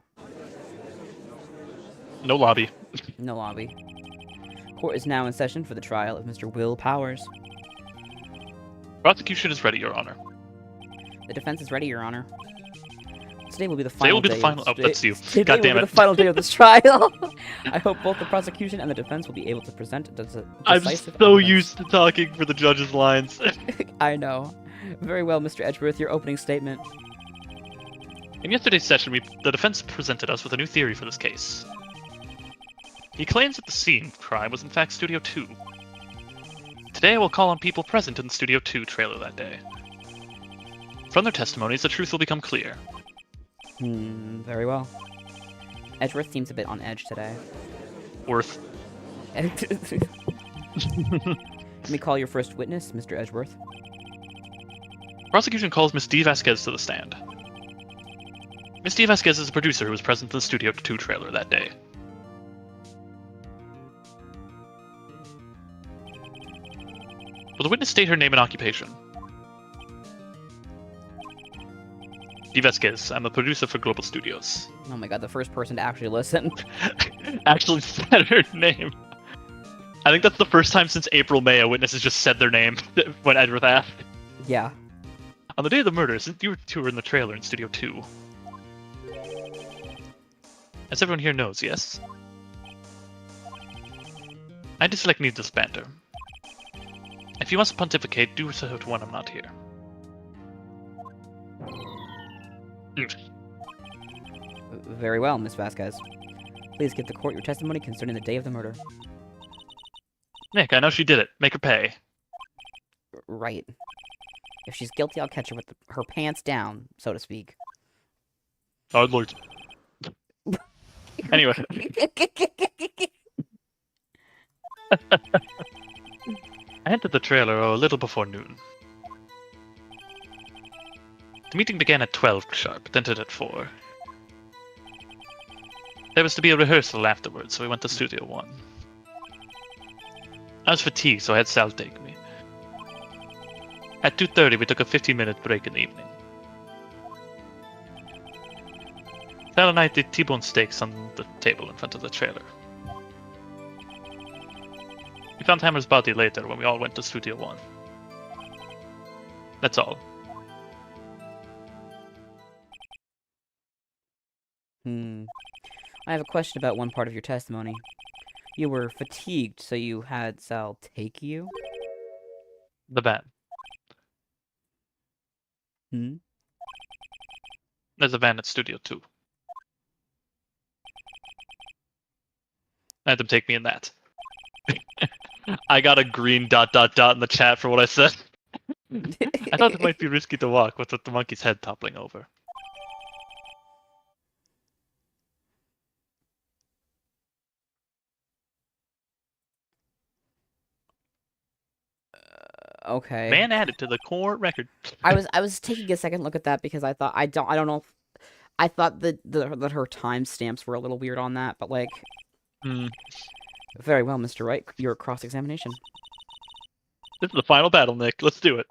No lobby. No lobby. Court is now in session for the trial of Mr. Will Powers. Prosecution is ready, Your Honor. The defense is ready, Your Honor. Today will be the final day. Oh, that's you. Today God damn will it. be the final day of this trial. I hope both the prosecution and the defense will be able to present I'm decisive so evidence. used to talking for the judge's lines. I know. Very well, Mr. Edgeworth, your opening statement. In yesterday's session, the defense presented us with a new theory for this case. He claims that the scene of crime was in fact Studio 2. Today I will call on people present in the Studio 2 trailer that day. From their testimonies, the truth will become clear. Very well. Edgeworth seems a bit on edge today. Worth. Let me call your first witness, Mr. Edgeworth. Prosecution calls Miss D. Vasquez to the stand. Miss D. Vasquez is a producer who was present in the Studio 2 trailer that day. Will the witness state her name and occupation? Vasquez. I'm a producer for Global Studios. Oh my god, the first person to actually listen. Actually said her name. I think that's the first time since April May a witness has just said their name when Edward asked. Yeah. On the day of the murder, since you two were in the trailer in Studio 2. As everyone here knows, yes? I dislike needless banter. If you must pontificate, do so when I'm not here. Very well, Miss Vasquez. Please give the court your testimony concerning the day of the murder. Nick, I know she did it. Make her pay. Right. If she's guilty, I'll catch her with her pants down, so to speak. I'd like to. Anyway. I entered the trailer a little before noon. The meeting began at 12 sharp, it ended at 4. There was to be a rehearsal afterwards, so we went to Studio 1. I was fatigued, so I had Sal take me. At 2:30, we took a 15-minute break in the evening. Sal and I did T-bone steaks on the table in front of the trailer. We found Hammer's body later when we all went to Studio 1. That's all. I have a question about one part of your testimony. You were fatigued, so you had Sal take you? The van. There's a van at Studio 2. I had them take me in that. I got a green ... in the chat for what I said. I thought it might be risky to walk with the monkey's head toppling over. Okay. Man added to the court record. I was taking a second look at that because I thought I don't know. I thought that her timestamps were a little weird on that, but like. Very well, Mr. Wright. Your cross-examination. This is the final battle, Nick. Let's do it.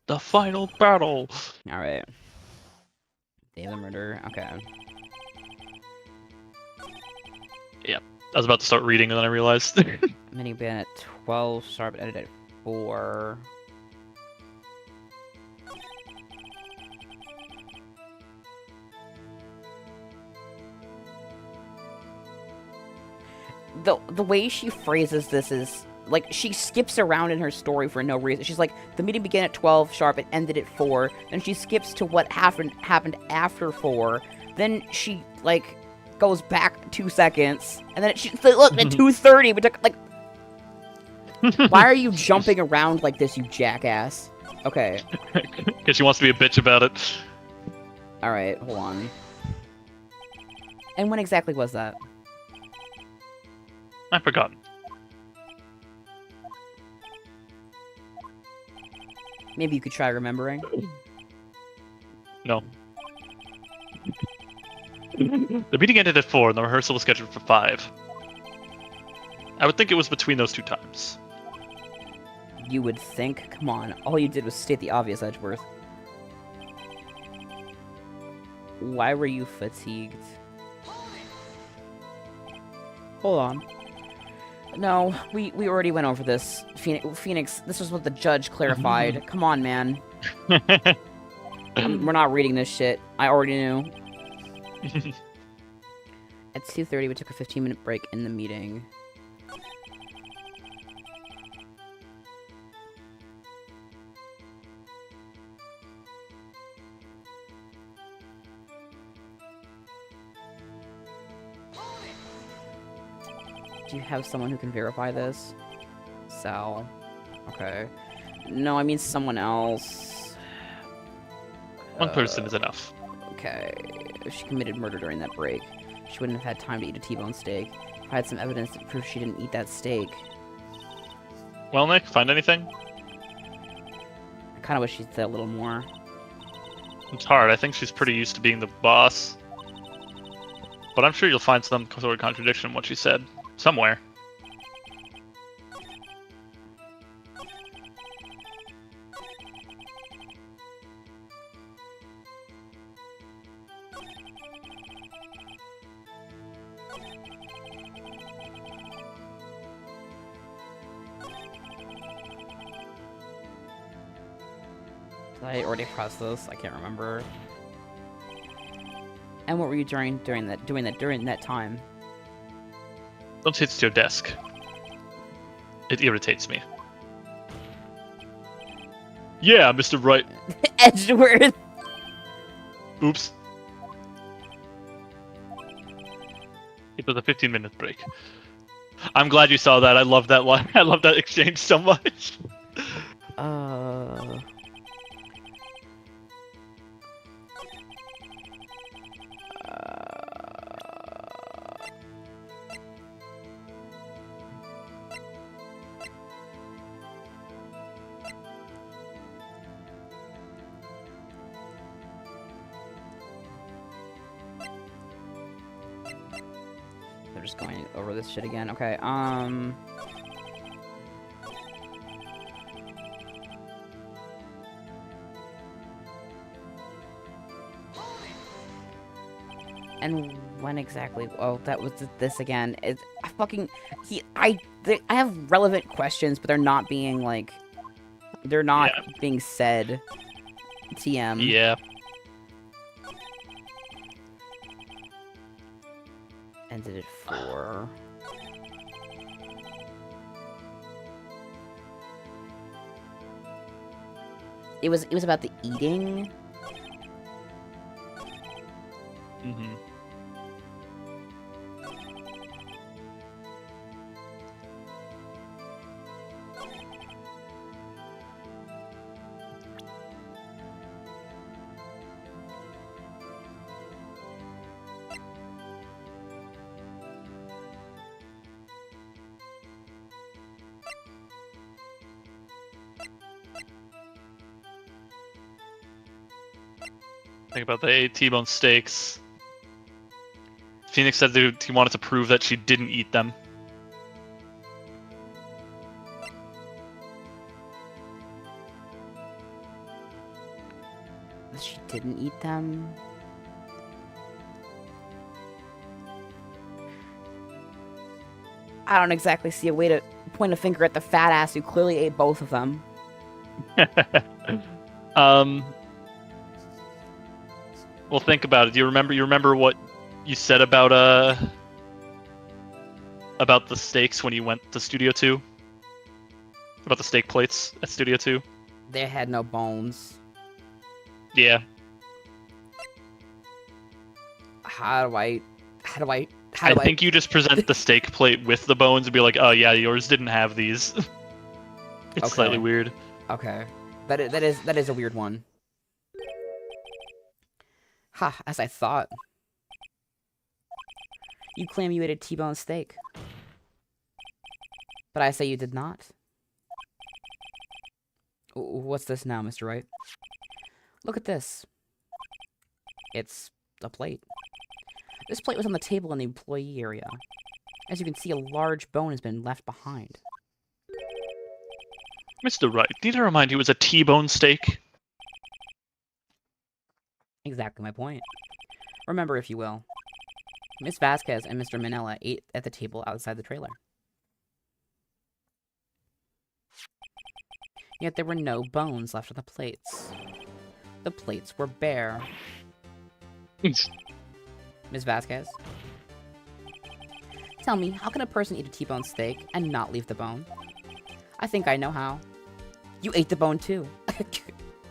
The final battle. All right. Day of the murder. Okay. Yep. I was about to start reading and then I realized. Meeting began at 12 sharp, edited at 4. The way she phrases this is like she skips around in her story for no reason. She's like, the meeting began at 12 sharp, it ended at 4. Then she skips to what happened after 4. Then she like goes back 2 seconds, and then look at 2:30. We took like. Why are you jumping around like this, you jackass? Okay. Because she wants to be a bitch about it. All right, hold on. And when exactly was that? I've forgotten. Maybe you could try remembering. No. The meeting ended at 4 and the rehearsal was scheduled for 5. I would think it was between those two times. You would think? Come on, all you did was state the obvious, Edgeworth. Why were you fatigued? Hold on. No, we already went over this. Phoenix, this was what the judge clarified. Come on, man. We're not reading this shit. I already knew. At 2:30, we took a 15-minute break in the meeting. Do you have someone who can verify this? Sal. Okay. No, I mean someone else. One person is enough. Okay. If she committed murder during that break, she wouldn't have had time to eat a T-bone steak. I had some evidence to prove she didn't eat that steak. Well, Nick, find anything? I kind of wish she'd say a little more. It's hard. I think she's pretty used to being the boss. But I'm sure you'll find some sort of contradiction in what she said. Somewhere. Did I already pressed this? I can't remember. And what were you doing during that time? Don't sit to your desk. It irritates me. Yeah, Mr. Wright. Edgeworth. Oops. It was a 15-minute break. I'm glad you saw that. I love that line. I love that exchange so much. They're just going over this shit again. Okay, and when exactly? Oh, that was this again. It's I have relevant questions, but they're not being like, they're not being said. TM. Yeah. Ended at 4. It was about the eating. Mm-hmm. Think about the T-bone steaks. Phoenix said that he wanted to prove that she didn't eat them. She didn't eat them? I don't exactly see a way to point a finger at the fat ass who clearly ate both of them. Well, think about it. Do you remember what you said about the steaks when you went to Studio 2? About the steak plates at Studio 2? They had no bones. Yeah. I think you just present the steak plate with the bones and be like, oh yeah, yours didn't have these. It's okay. Slightly weird. Okay. That is a weird one. Ha, as I thought. You claim you ate a T-bone steak. But I say you did not. What's this now, Mr. Wright? Look at this. It's a plate. This plate was on the table in the employee area. As you can see, a large bone has been left behind. Mr. Wright, need I remind you it was a T-bone steak? Exactly my point. Remember, if you will, Miss Vasquez and Mr. Manella ate at the table outside the trailer. Yet there were no bones left on the plates. The plates were bare. Ms. Vasquez? Tell me, how can a person eat a T-bone steak and not leave the bone? I think I know how. You ate the bone too.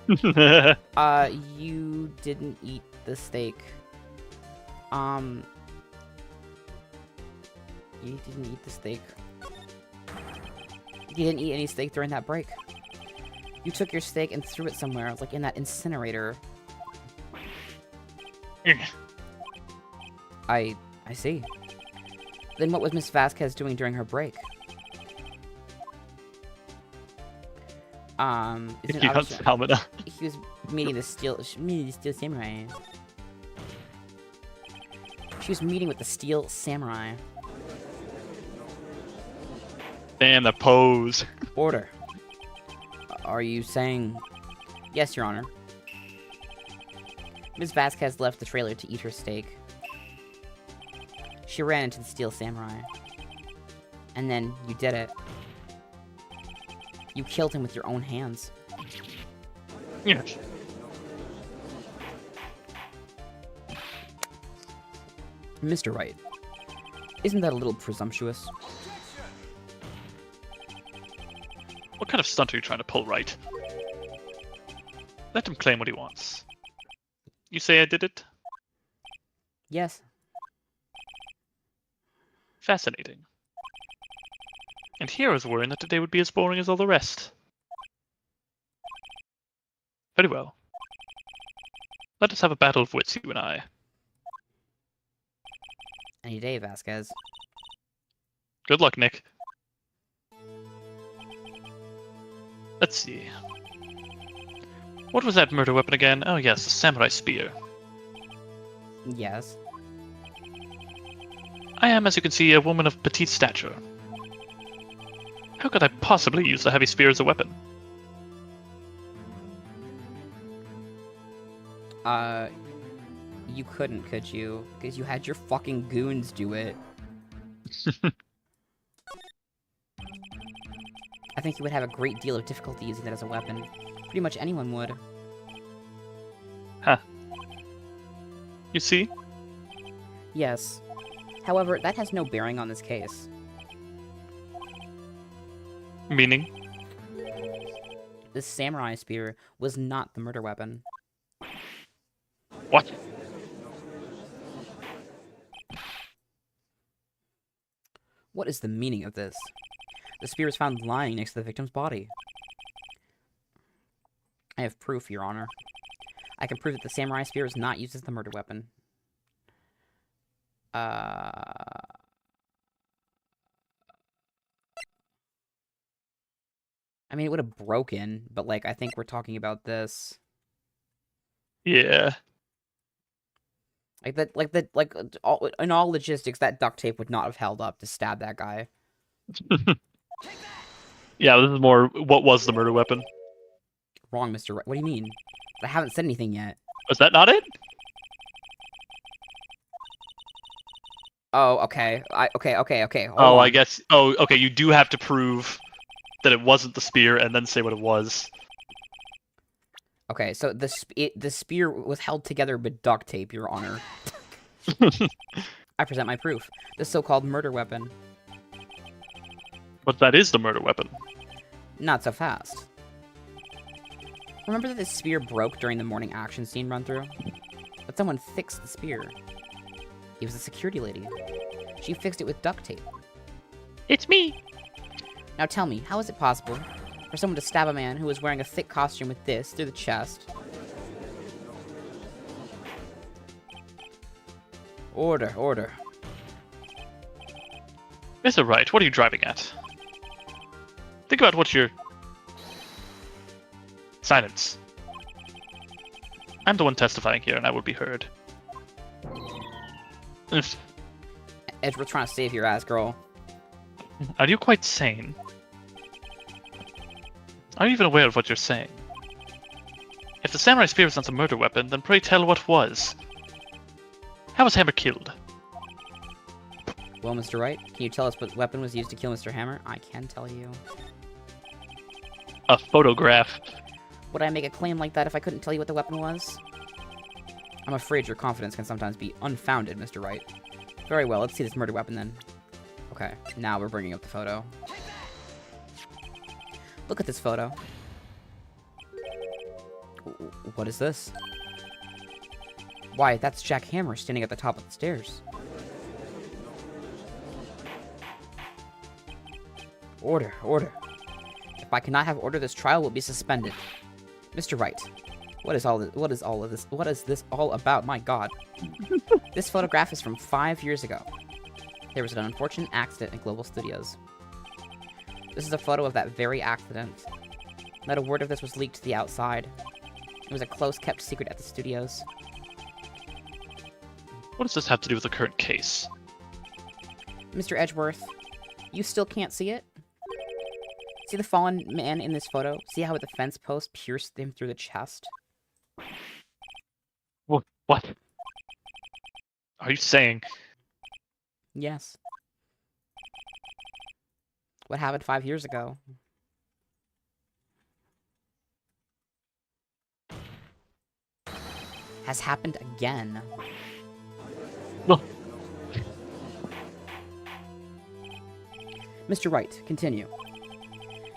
You didn't eat the steak. You didn't eat the steak. You didn't eat any steak during that break. You took your steak and threw it somewhere, like in that incinerator. I see. Then what was Miss Vasquez doing during her break? He was meeting the steel samurai. She was meeting with the steel samurai. Damn, the pose. Order. Are you saying... Yes, Your Honor. Ms. Vasquez left the trailer to eat her steak. She ran into the Steel Samurai. And then you did it. You killed him with your own hands. Yes. Mr. Wright, isn't that a little presumptuous? What kind of stunt are you trying to pull, Wright? Let him claim what he wants. You say I did it? Yes. Fascinating. And here I was worrying that today would be as boring as all the rest. Very well. Let us have a battle of wits, you and I. Any day, Vasquez. Good luck, Nick. Let's see. What was that murder weapon again? Oh yes, the samurai spear. Yes. I am, as you can see, a woman of petite stature. How could I possibly use the heavy spear as a weapon? You couldn't, could you? Because you had your fucking goons do it. I think you would have a great deal of difficulty using that as a weapon. Pretty much anyone would. Huh. You see? Yes. However, that has no bearing on this case. Meaning? This samurai spear was not the murder weapon. What? What is the meaning of this? The spear was found lying next to the victim's body. I have proof, Your Honor. I can prove that the samurai spear was not used as the murder weapon. I mean, it would have broken, but, like, I think we're talking about this. Yeah. In all logistics, that duct tape would not have held up to stab that guy. Yeah, this is more, what was the murder weapon? Wrong, Mr. What do you mean? I haven't said anything yet. Was that not it? Oh, okay. Okay. Hold Oh, on. I guess. Oh, okay. You do have to prove that it wasn't the spear, and then say what it was. Okay, so the spear was held together with duct tape, Your Honor. I present my proof. The so-called murder weapon. But that is the murder weapon. Not so fast. Remember that the spear broke during the morning action scene run-through? But someone fixed the spear. It was a security lady. She fixed it with duct tape. It's me! Now tell me, how is it possible for someone to stab a man who was wearing a thick costume with this through the chest? Order, order. Mr. Wright, what are you driving at? Think about what you're... Silence. I'm the one testifying here, and I will be heard. Edgeworth's trying to save your ass, girl. Are you quite sane? Are you even aware of what you're saying? If the samurai spear is not a murder weapon, then pray tell what was. How was Hammer killed? Well, Mr. Wright, can you tell us what weapon was used to kill Mr. Hammer? I can tell you. A photograph. Would I make a claim like that if I couldn't tell you what the weapon was? I'm afraid your confidence can sometimes be unfounded, Mr. Wright. Very well, let's see this murder weapon then. Okay, now we're bringing up the photo. Look at this photo. What is this? Why, that's Jack Hammer standing at the top of the stairs. Order, order. If I cannot have order, this trial will be suspended. Mr. Wright, what is this all about? My God. This photograph is from 5 years ago. There was an unfortunate accident at Global Studios. This is a photo of that very accident. Not a word of this was leaked to the outside. It was a close-kept secret at the studios. What does this have to do with the current case? Mr. Edgeworth, you still can't see it? See the fallen man in this photo? See how the fence post pierced him through the chest? What? Are you saying Yes. What happened 5 years ago? Has happened again. No. Mr. Wright, continue.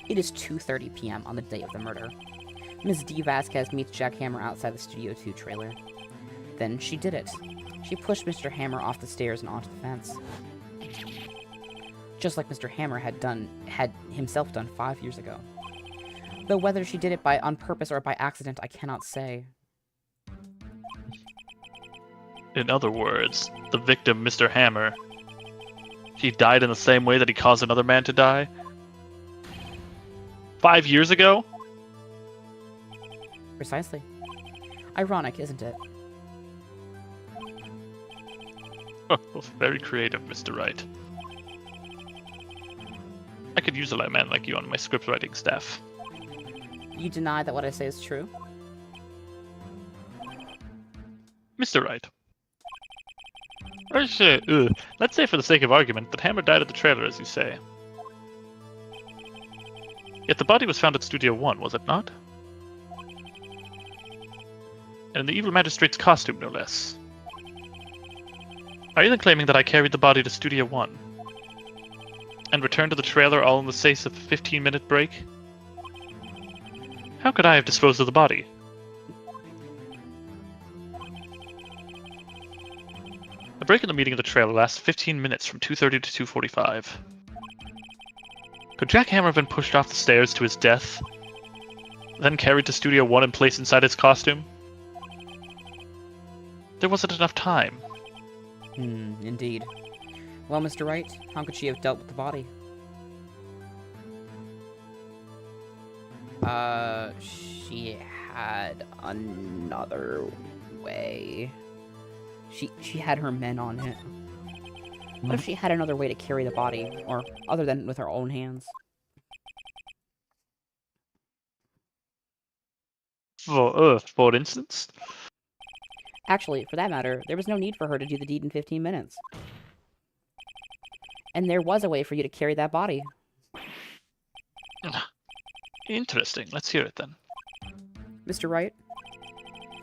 It is 2:30 p.m. on the day of the murder. Ms. D. Vasquez meets Jack Hammer outside the Studio 2 trailer. Then she did it. She pushed Mr. Hammer off the stairs and onto the fence. Just like Mr. Hammer had himself done 5 years ago. Though whether she did it on purpose or by accident, I cannot say. In other words, the victim, Mr. Hammer, he died in the same way that he caused another man to die? 5 years ago? Precisely. Ironic, isn't it? Very creative, Mr. Wright. I could use a man like you on my script writing staff. You deny that what I say is true? Mr. Wright. Let's say for the sake of argument that Hammer died at the trailer, as you say. Yet the body was found at Studio 1, was it not? And in the evil magistrate's costume, no less. Are you then claiming that I carried the body to Studio 1? And returned to the trailer all in the space of a 15-minute break? How could I have disposed of the body? The break in the meeting of the trailer lasts 15 minutes from 2:30 to 2:45. Could Jack Hammer have been pushed off the stairs to his death, then carried to Studio 1 and placed inside his costume? There wasn't enough time. Indeed. Well, Mr. Wright, how could she have dealt with the body? She had another way. She had her men on it. What if she had another way to carry the body, or other than with her own hands? For instance? Actually, for that matter, there was no need for her to do the deed in 15 minutes. And there was a way for you to carry that body. Interesting. Let's hear it then. Mr. Wright,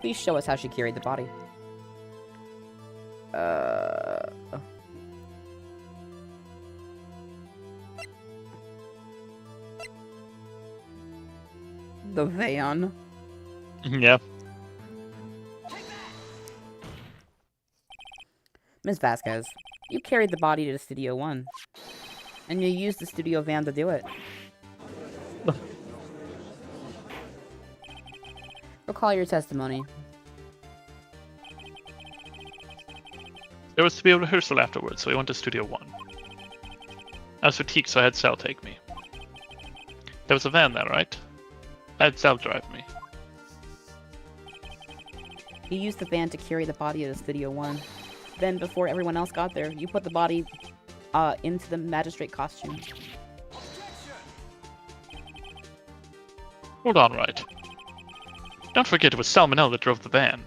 please show us how she carried the body. The van. Yeah. Ms. Vasquez, you carried the body to Studio 1. And you used the studio van to do it. Recall your testimony. There was to be a rehearsal afterwards, so we went to Studio 1. I was fatigued, so I had Sal take me. There was a van there, right? I had Sal drive me. You used the van to carry the body to Studio 1. Then, before everyone else got there, you put the body into the magistrate costume. Hold on, Wright. Don't forget it was Sal Manella that drove the van.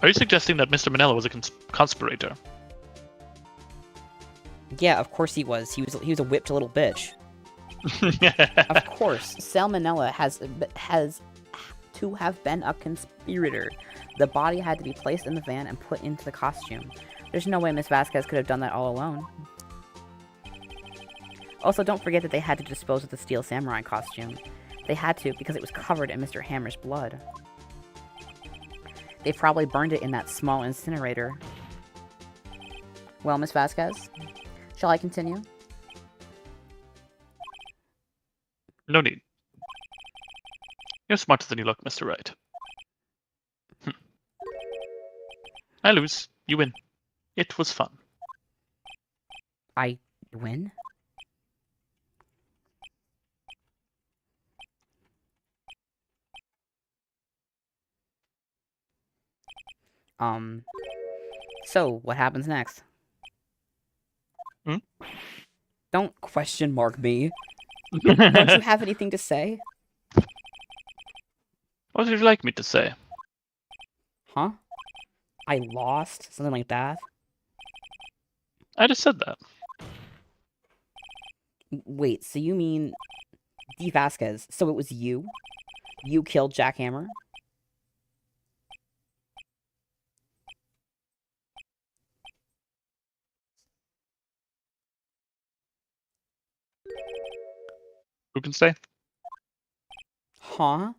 Are you suggesting that Mr. Manella was a conspirator? Yeah, of course he was. He was a whipped little bitch. Of course, Sal Manella has to have been a conspirator. The body had to be placed in the van and put into the costume. There's no way Miss Vasquez could have done that all alone. Also, don't forget that they had to dispose of the Steel Samurai costume. They had to because it was covered in Mr. Hammer's blood. They probably burned it in that small incinerator. Well, Miss Vasquez, shall I continue? No need. You're smarter than you look, Mr. Wright. I lose. You win. It was fun. I win? So, what happens next? Don't question mark me. Don't you have anything to say? What would you like me to say? Huh? I lost? Something like that? I just said that. Wait, so you mean D. Vasquez? So it was you? You killed Jack Hammer? Who can say? Huh?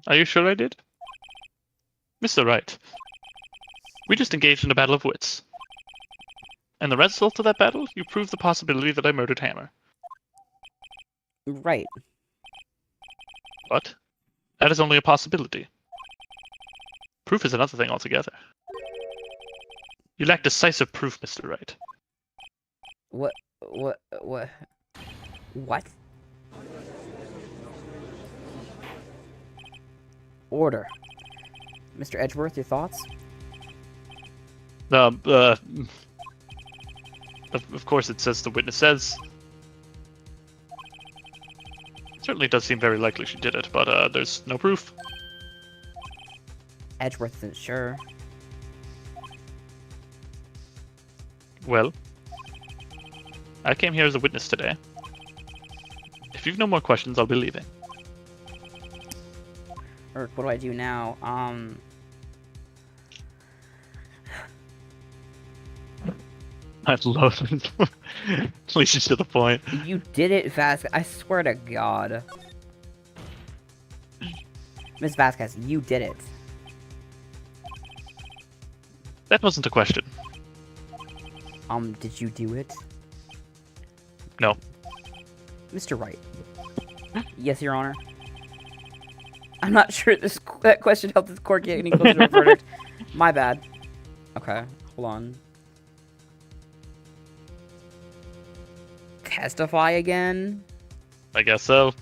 Are you sure I did? Mr. Wright, we just engaged in a battle of wits. And the result of that battle, you proved the possibility that I murdered Hammer. Right. But that is only a possibility. Proof is another thing altogether. You lack decisive proof, Mr. Wright. What? Order. Mr. Edgeworth, your thoughts? Of course it says the witness says. Certainly does seem very likely she did it, but there's no proof. Edgeworth isn't sure. Well, I came here as a witness today. If you've no more questions, I'll be leaving. Urk, what do I do now? I love it. At least she's to the point. You did it, Vasquez. I swear to God. Miss Vasquez, you did it. That wasn't a question. Did you do it? No. Mr. Wright. Yes, Your Honor. I'm not sure that question helped the court get any closer to a verdict. My bad. Okay, hold on. Testify again? I guess so.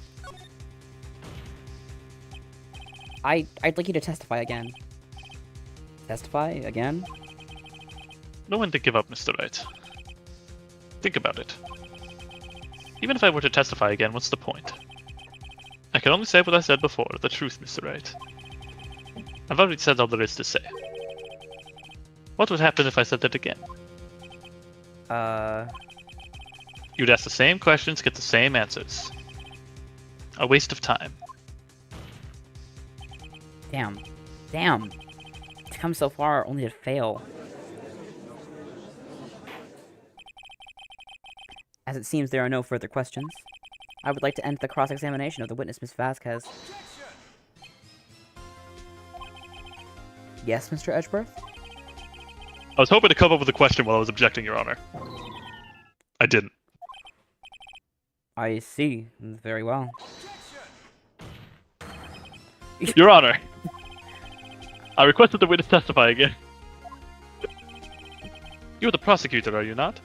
I'd like you to testify again. Testify again? No one to give up, Mr. Wright. Think about it. Even if I were to testify again, what's the point? I can only say what I said before, the truth, Mr. Wright. I've already said all there is to say. What would happen if I said that again? You'd ask the same questions, get the same answers. A waste of time. Damn. Damn. To come so far, only to fail. As it seems there are no further questions, I would like to end the cross-examination of the witness, Miss Vasquez. Yes, Mr. Edgeworth? I was hoping to come up with a question while I was objecting, Your Honor. I didn't. I see. Very well. Your Honor, I request that the witness testify again. You're the prosecutor, are you not?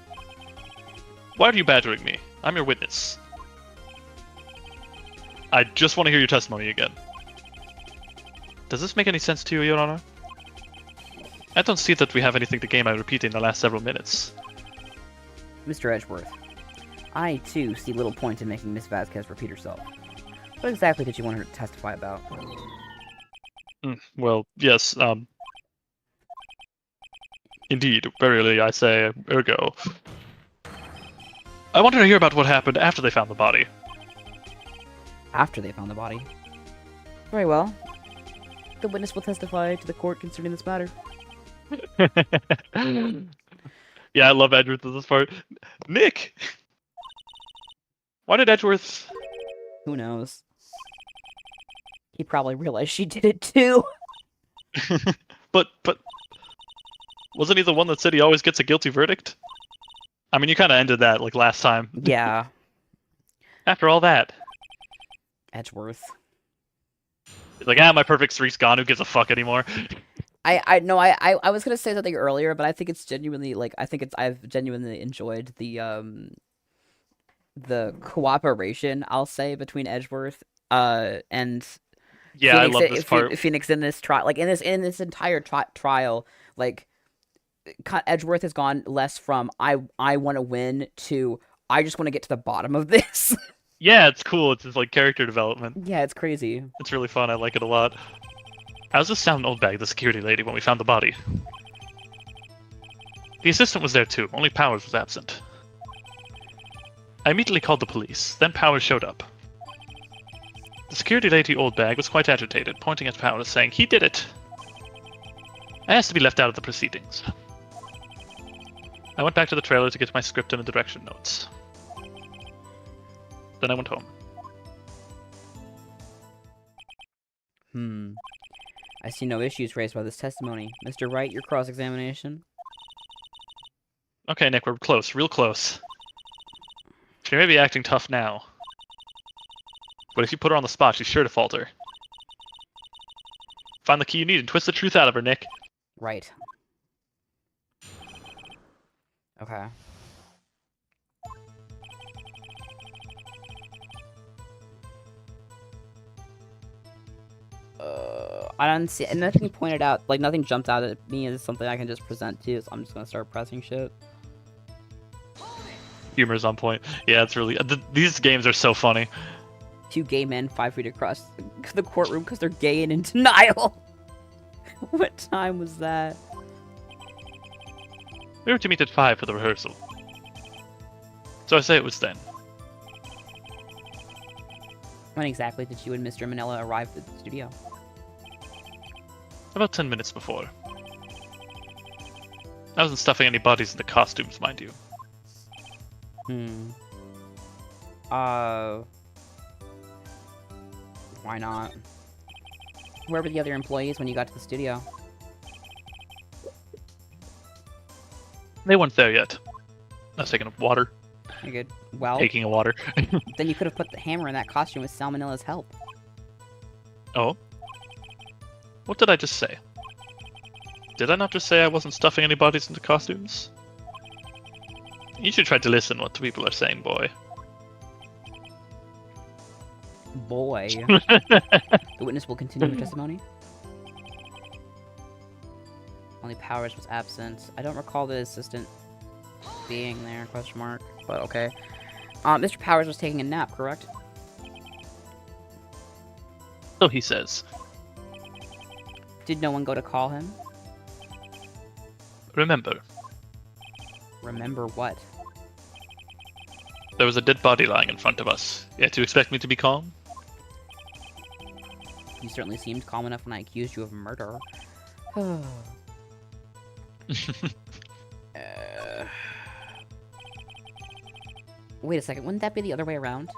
Why are you badgering me? I'm your witness. I just want to hear your testimony again. Does this make any sense to you, Your Honor? I don't see that we have anything to gain by repeating the last several minutes. Mr. Edgeworth, I too see little point in making Miss Vasquez repeat herself. What exactly did you want her to testify about? Well, yes, indeed, verily I say, ergo. I wanted to hear about what happened after they found the body. After they found the body? Very well. The witness will testify to the court concerning this matter. Yeah, I love Edgeworth at this part. Nick! Why did Edgeworth... Who knows? He probably realized she did it too. But... Wasn't he the one that said he always gets a guilty verdict? I mean, you kind of ended that, like, last time. Yeah. After all that. Edgeworth. He's like, my perfect streak's gone, who gives a fuck anymore? I was gonna say something earlier, but I think it's genuinely, like, I've genuinely enjoyed the cooperation, I'll say, between Edgeworth, and yeah, Phoenix, I love this part. Phoenix in this trial, like, in this entire trial, like, Edgeworth has gone less from I want to win to I just want to get to the bottom of this. Yeah, it's cool. It's just like character development. Yeah, it's crazy. It's really fun. I like it a lot. How's this sound old bag, the security lady, when we found the body? The assistant was there too, only Powers was absent. I immediately called the police, then Powers showed up. The security lady old bag was quite agitated, pointing at Powers, saying, "He did it!" I asked to be left out of the proceedings. I went back to the trailer to get my script and the direction notes. Then I went home. I see no issues raised by this testimony. Mr. Wright, your cross-examination. Okay, Nick, we're close, real close. She may be acting tough now. But if you put her on the spot, she's sure to falter. Find the key you need and twist the truth out of her, Nick. Right. Okay. I don't see, and nothing pointed out, like nothing jumped out at me as something I can just present to, so I'm just gonna start pressing shit. Humor's on point. Yeah, it's really... these games are so funny. 2 gay men 5 feet across the courtroom because they're gay and in denial. What time was that? We were to meet at 5 for the rehearsal. So I say it was then. When exactly did you and Mr. Manella arrive at the studio? About 10 minutes before. I wasn't stuffing any bodies in the costumes, mind you. Why not? Where were the other employees when you got to the studio? They weren't there yet. I was taking a water. You're good. Well, Taking a water. then you could have put the hammer in that costume with Salmonella's help. Oh? What did I just say? Did I not just say I wasn't stuffing any bodies into costumes? You should try to listen what the people are saying, boy. Boy. The witness will continue her testimony. Only Powers was absent. I don't recall the assistant being there, question mark, but okay. Mr. Powers was taking a nap, correct? So he says. Did no one go to call him? Remember, Remember what? there was a dead body lying in front of us. Yet to expect me to be calm? You certainly seemed calm enough when I accused you of murder. Wait a second, wouldn't that be the other way around?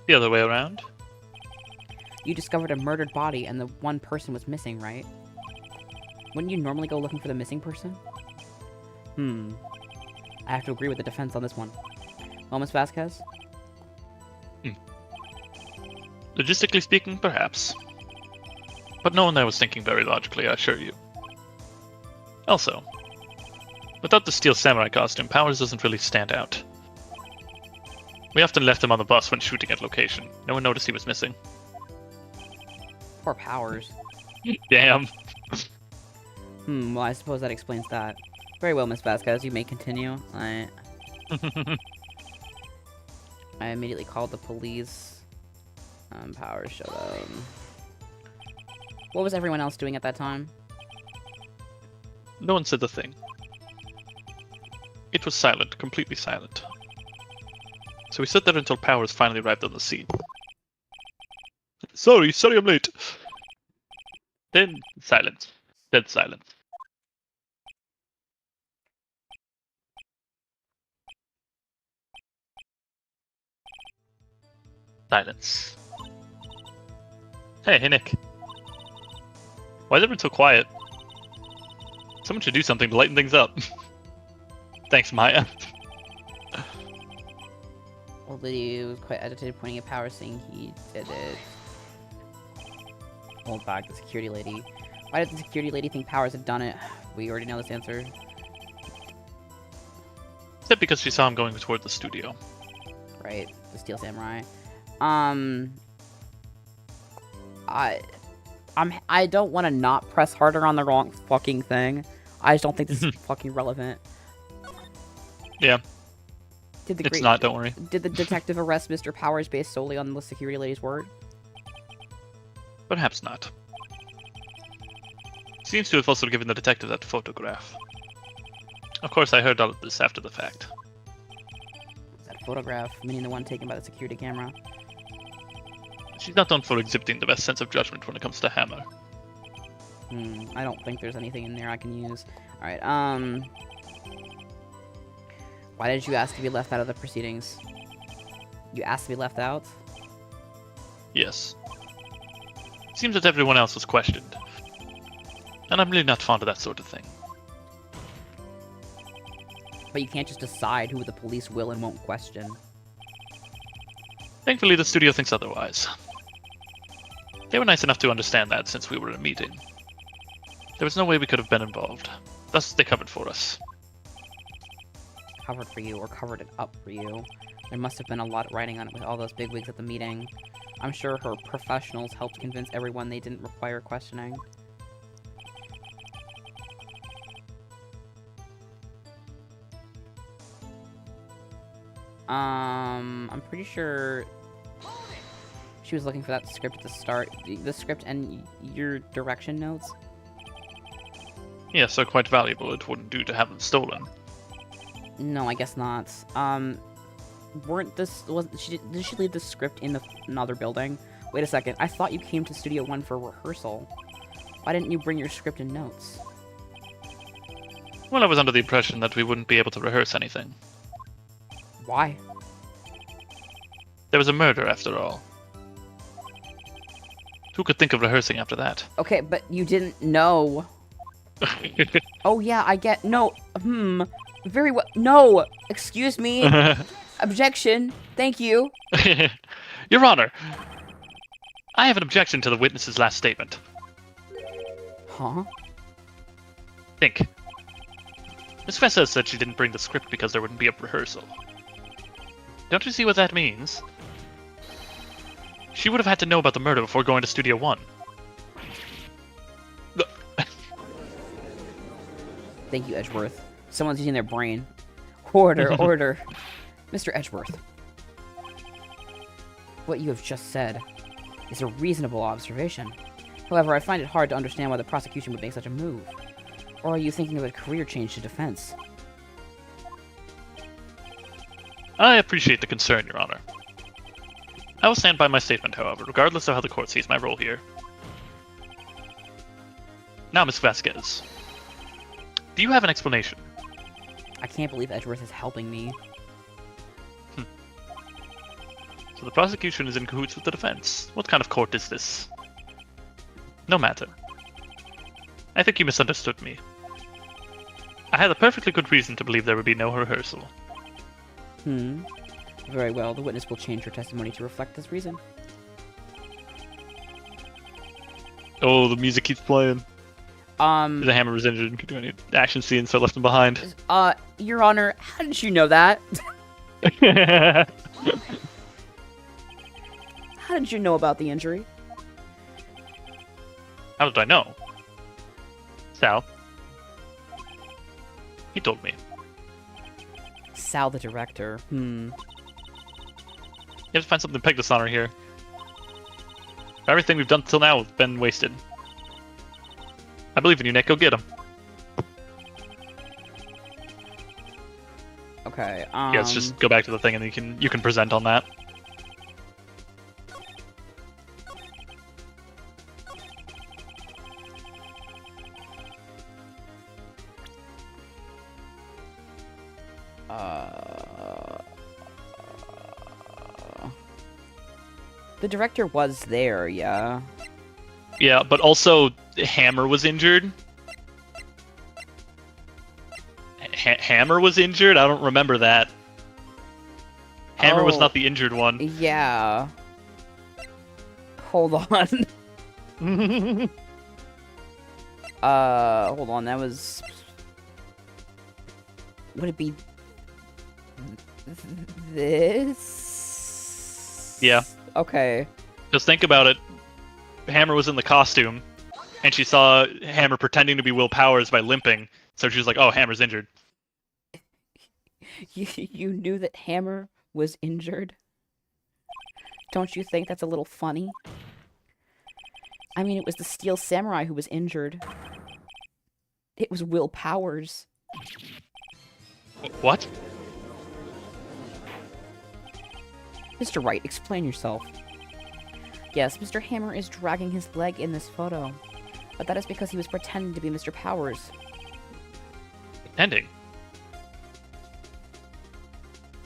The other way around? You discovered a murdered body and the one person was missing, right? Wouldn't you normally go looking for the missing person? I have to agree with the defense on this one. Well, Miss Vasquez? Logistically speaking, perhaps. But no one there was thinking very logically, I assure you. Also, without the steel samurai costume, Powers doesn't really stand out. We often left him on the bus when shooting at location. No one noticed he was missing. Poor Powers. Damn. Well, I suppose that explains that. Very well, Miss Vasquez, you may continue. I immediately called the police. Powers showed up. What was everyone else doing at that time? No one said a thing. It was silent, completely silent. So we sat there until Powers finally arrived on the scene. Sorry I'm late. Then silence. Dead silence. Silence. Hey, Nick. Why is everyone so quiet? Someone should do something to lighten things up. Thanks, Maya. Old lady was quite agitated, pointing at Powers, saying he did it. Hold back, the security lady. Why did the security lady think Powers had done it? We already know this answer. Except because she saw him going toward the studio. Right, the Steel Samurai. I don't want to not press harder on the wrong fucking thing. I just don't think this is fucking relevant. Yeah. It's not, don't worry. Did the detective arrest Mr. Powers based solely on the security lady's word? Perhaps not. Seems to have also given the detective that photograph. Of course, I heard all of this after the fact. That photograph, meaning the one taken by the security camera. She's not known for exhibiting the best sense of judgment when it comes to Hammer. I don't think there's anything in there I can use. Alright, why did you ask to be left out of the proceedings? You asked to be left out? Yes. It seems that everyone else was questioned. And I'm really not fond of that sort of thing. But you can't just decide who the police will and won't question. Thankfully, the studio thinks otherwise. They were nice enough to understand that since we were in a meeting. There was no way we could have been involved. Thus, they covered for us. Covered for you, or covered it up for you. There must have been a lot of writing on it with all those bigwigs at the meeting. I'm sure her professionals helped convince everyone they didn't require questioning. I'm pretty sure she was looking for that script at the start. The script and your direction notes? Yes, they're quite valuable. It wouldn't do to have them stolen. No, I guess not. Did she leave the script in another building? Wait a second, I thought you came to Studio 1 for rehearsal. Why didn't you bring your script and notes? Well, I was under the impression that we wouldn't be able to rehearse anything. Why? There was a murder, after all. Who could think of rehearsing after that? Okay, but you didn't know. Oh yeah, I get... No, very well... No! Excuse me! Objection! Thank you! Your Honor! I have an objection to the witness's last statement. Huh? Think. Miss Fessa said she didn't bring the script because there wouldn't be a rehearsal. Don't you see what that means? She would have had to know about the murder before going to Studio 1. Thank you, Edgeworth. Someone's using their brain. Order, order. Mr. Edgeworth. What you have just said is a reasonable observation. However, I find it hard to understand why the prosecution would make such a move. Or are you thinking of a career change to defense? I appreciate the concern, Your Honor. I will stand by my statement, however, regardless of how the court sees my role here. Now, Miss Vasquez. Do you have an explanation? I can't believe Edgeworth is helping me. So the prosecution is in cahoots with the defense. What kind of court is this? No matter. I think you misunderstood me. I had a perfectly good reason to believe there would be no rehearsal. Very well, the witness will change her testimony to reflect this reason. Oh, the music keeps playing. The Hammer was injured and could do any action scenes, so I left him behind. Your Honor, how did you know that? How did you know about the injury? How did I know? Sal. He told me. Sal, the director. You have to find something to peg this honor here. Everything we've done till now has been wasted. I believe in you, Nick. Go get him. Okay. Yeah, let's just go back to the thing, and you can present on that. The director was there, yeah. Yeah, but also Hammer was injured. Hammer was injured? I don't remember that. Hammer was not the injured one. Yeah. Hold on. Hold on, that was... Would it be... this? Yeah. Okay. Just think about it. Hammer was in the costume, and she saw Hammer pretending to be Will Powers by limping, so she was like, oh, Hammer's injured. You knew that Hammer was injured? Don't you think that's a little funny? I mean, it was the Steel Samurai who was injured. It was Will Powers. What? Mr. Wright, explain yourself. Yes, Mr. Hammer is dragging his leg in this photo. But that is because he was pretending to be Mr. Powers. Pretending?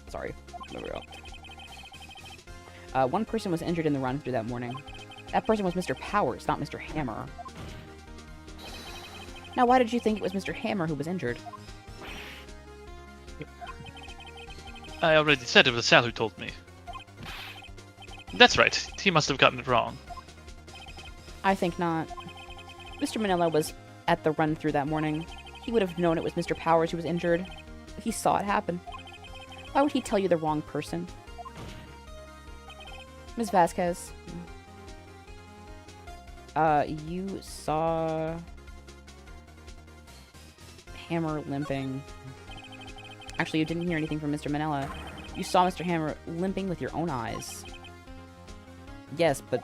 Sorry. There we go. One person was injured in the run-through that morning. That person was Mr. Powers, not Mr. Hammer. Now, why did you think it was Mr. Hammer who was injured? I already said it was Sal who told me. That's right. He must have gotten it wrong. I think not. Mr. Manila was at the run-through that morning. He would have known it was Mr. Powers who was injured. He saw it happen. Why would he tell you the wrong person? Ms. Vasquez. You saw Hammer limping. Actually, you didn't hear anything from Mr. Manila. You saw Mr. Hammer limping with your own eyes. Yes, but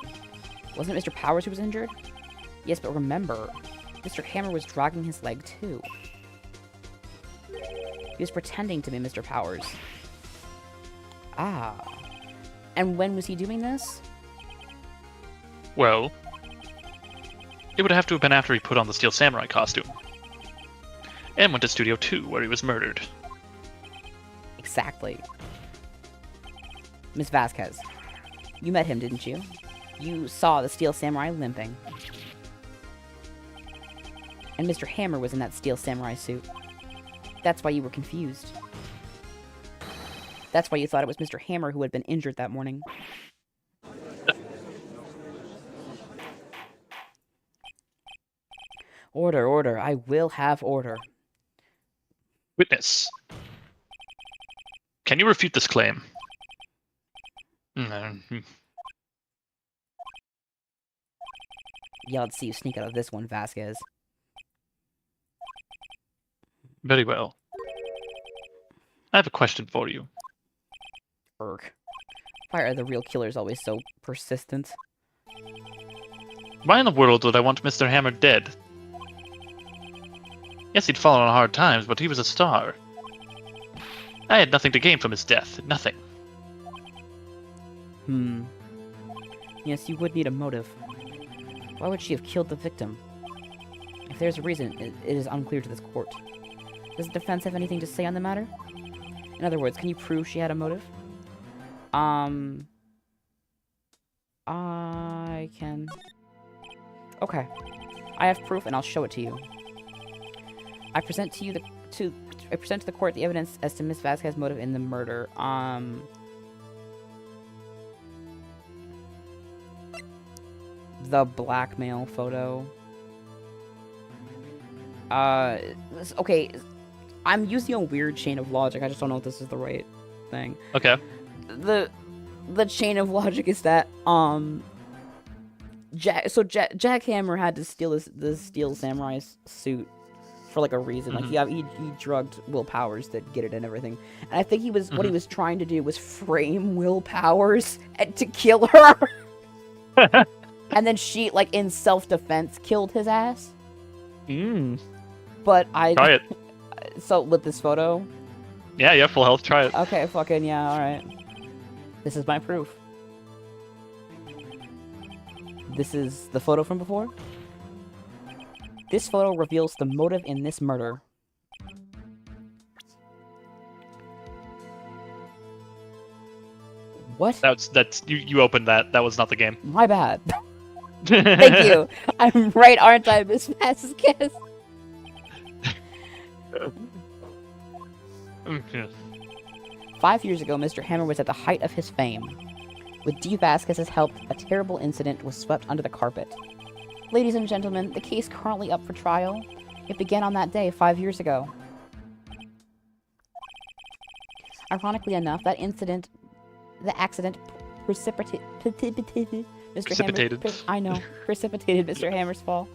wasn't it Mr. Powers who was injured? Yes, but remember, Mr. Hammer was dragging his leg too. He was pretending to be Mr. Powers. Ah. And when was he doing this? Well, it would have to have been after he put on the Steel Samurai costume. And went to Studio 2, where he was murdered. Exactly. Miss Vasquez, you met him, didn't you? You saw the Steel Samurai limping. And Mr. Hammer was in that Steel Samurai suit. That's why you were confused. That's why you thought it was Mr. Hammer who had been injured that morning. Order, order. I will have order. Witness. Can you refute this claim? Yeah, let's see you sneak out of this one, Vasquez. Very well. I have a question for you. Urgh. Why are the real killers always so persistent? Why in the world would I want Mr. Hammer dead? Yes, he'd fallen on hard times, but he was a star. I had nothing to gain from his death. Nothing. Yes, you would need a motive. Why would she have killed the victim? If there's a reason, it is unclear to this court. Does the defense have anything to say on the matter? In other words, can you prove she had a motive? I can... Okay. I have proof, and I'll show it to you. I present to you I present to the court the evidence as to Miss Vasquez's motive in the murder. The blackmail photo. Okay. I'm using a weird chain of logic. I just don't know if this is the right thing. Okay. The chain of logic is that Jack Hammer had to steal the Steel Samurai suit for like a reason. Like he drugged Will Powers to get it and everything. And I think what he was trying to do was frame Will Powers and to kill her. And then she, like, in self-defense, killed his ass. But Try it. So, with this photo? Yeah, full health, try it. Okay, fucking, yeah, alright. This is my proof. This is the photo from before? This photo reveals the motive in this murder. What? That's you opened that. That was not the game. My bad. Thank you. I'm right, aren't I, Miss Vasquez? Okay. 5 years ago, Mr. Hammer was at the height of his fame. With D. Vasquez's help, a terrible incident was swept under the carpet. Ladies and gentlemen, the case currently up for trial. It began on that day 5 years ago. Ironically enough, the accident precipitated Mr. Hammer's fall.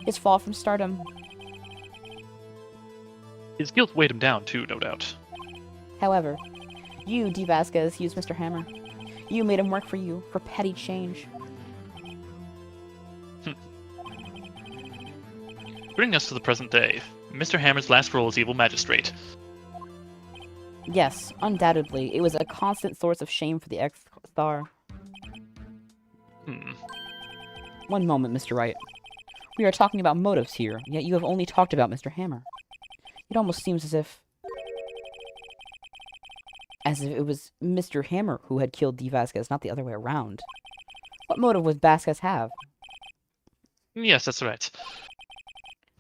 His fall from stardom. His guilt weighed him down too, no doubt. However, you, D. Vasquez, used Mr. Hammer. You made him work for you, for petty change. Bringing us to the present day, Mr. Hammer's last role as evil magistrate. Yes, undoubtedly. It was a constant source of shame for the X-Star. Hmm. One moment, Mr. Wright. We are talking about motives here, yet you have only talked about Mr. Hammer. It almost seems as if it was Mr. Hammer who had killed D. Vasquez, not the other way around. What motive would Vasquez have? Yes, that's right.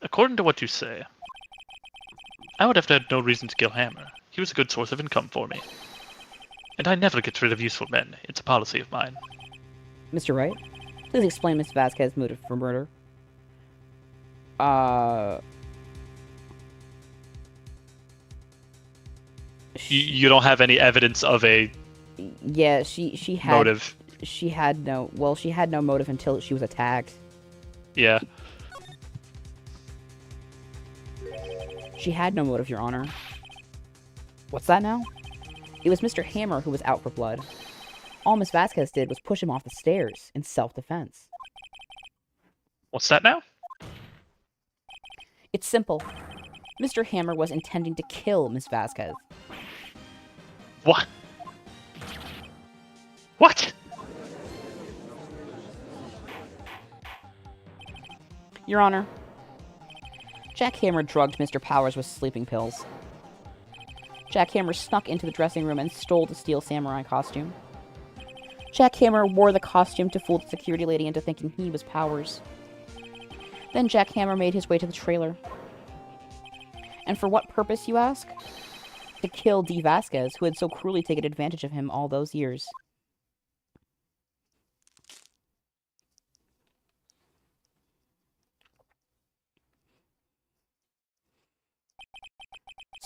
According to what you say, I would have had no reason to kill Hammer. He was a good source of income for me. And I never get rid of useful men. It's a policy of mine. Mr. Wright, please explain Miss Vasquez's motive for murder. You don't have any evidence of a Yeah, she had motive. She had no motive until she was attacked. Yeah. She had no motive, Your Honor. What's that now? It was Mr. Hammer who was out for blood. All Miss Vasquez did was push him off the stairs in self-defense. What's that now? It's simple. Mr. Hammer was intending to kill Miss Vasquez. What? What? Your Honor, Jack Hammer drugged Mr. Powers with sleeping pills. Jack Hammer snuck into the dressing room and stole the steel samurai costume. Jack Hammer wore the costume to fool the security lady into thinking he was Powers. Then Jack Hammer made his way to the trailer. And for what purpose, you ask? To kill D. Vasquez, who had so cruelly taken advantage of him all those years.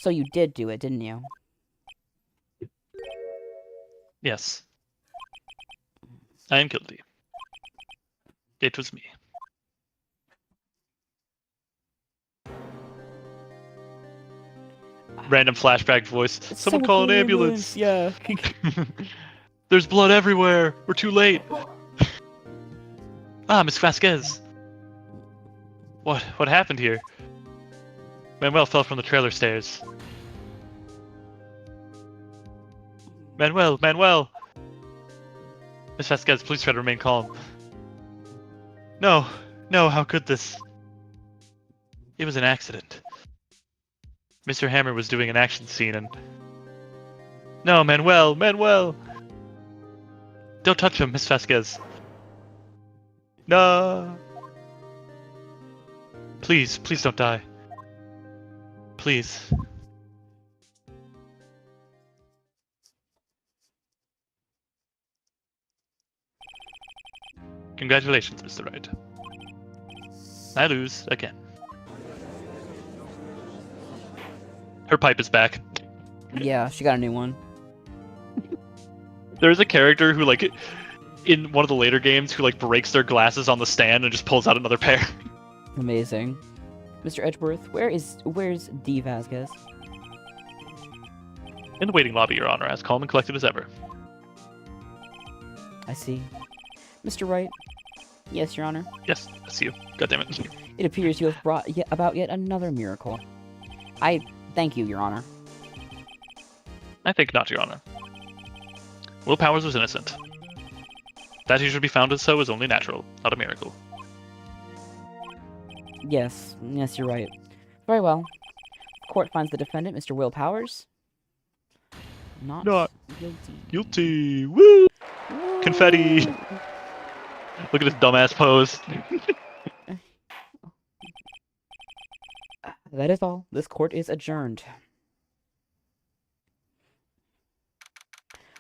So you did do it, didn't you? Yes. I am guilty. It was me. Random flashback voice. Someone call an ambulance. Yeah. There's blood everywhere. We're too late. Ah, Miss Vasquez. What happened here? Manuel fell from the trailer stairs. Manuel! Miss Vasquez, please try to remain calm. No, how could this? It was an accident. Mr. Hammer was doing an action scene and... No, Manuel! Don't touch him, Miss Vasquez. No! Please don't die. Please. Congratulations, Mr. Wright. I lose again. Her pipe is back. Yeah, she got a new one. There's a character who, like, in one of the later games, who, like, breaks their glasses on the stand and just pulls out another pair. Amazing. Mr. Edgeworth, where's D. Vasquez? In the waiting lobby, Your Honor, as calm and collected as ever. I see. Mr. Wright? Yes, Your Honor. Yes, I see you. God damn it. It appears you have brought about yet another miracle. I thank you, Your Honor. I think not, Your Honor. Will Powers was innocent. That he should be found as so is only natural, not a miracle. Yes, you're right. Very well. The court finds the defendant, Mr. Will Powers, not guilty. Guilty! Woo! Confetti! Look at his dumbass pose. That is all. This court is adjourned.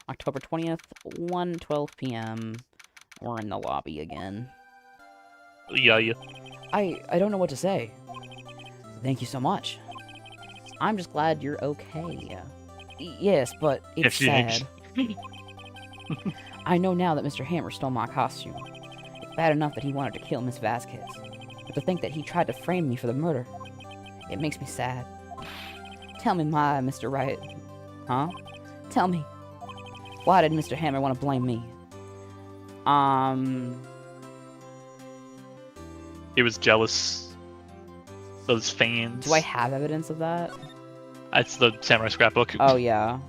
October 20th, 1:12 p.m. We're in the lobby again. Yeah. I don't know what to say. Thank you so much. I'm just glad you're okay. Yes, but it's sad. I know now that Mr. Hammer stole my costume. It's bad enough that he wanted to kill Miss Vasquez, but to think that he tried to frame me for the murder, it makes me sad. Tell me why, Mr. Wright. Huh? Tell me. Why did Mr. Hammer want to blame me? He was jealous of his fans. Do I have evidence of that? It's the samurai scrapbook. Oh, yeah.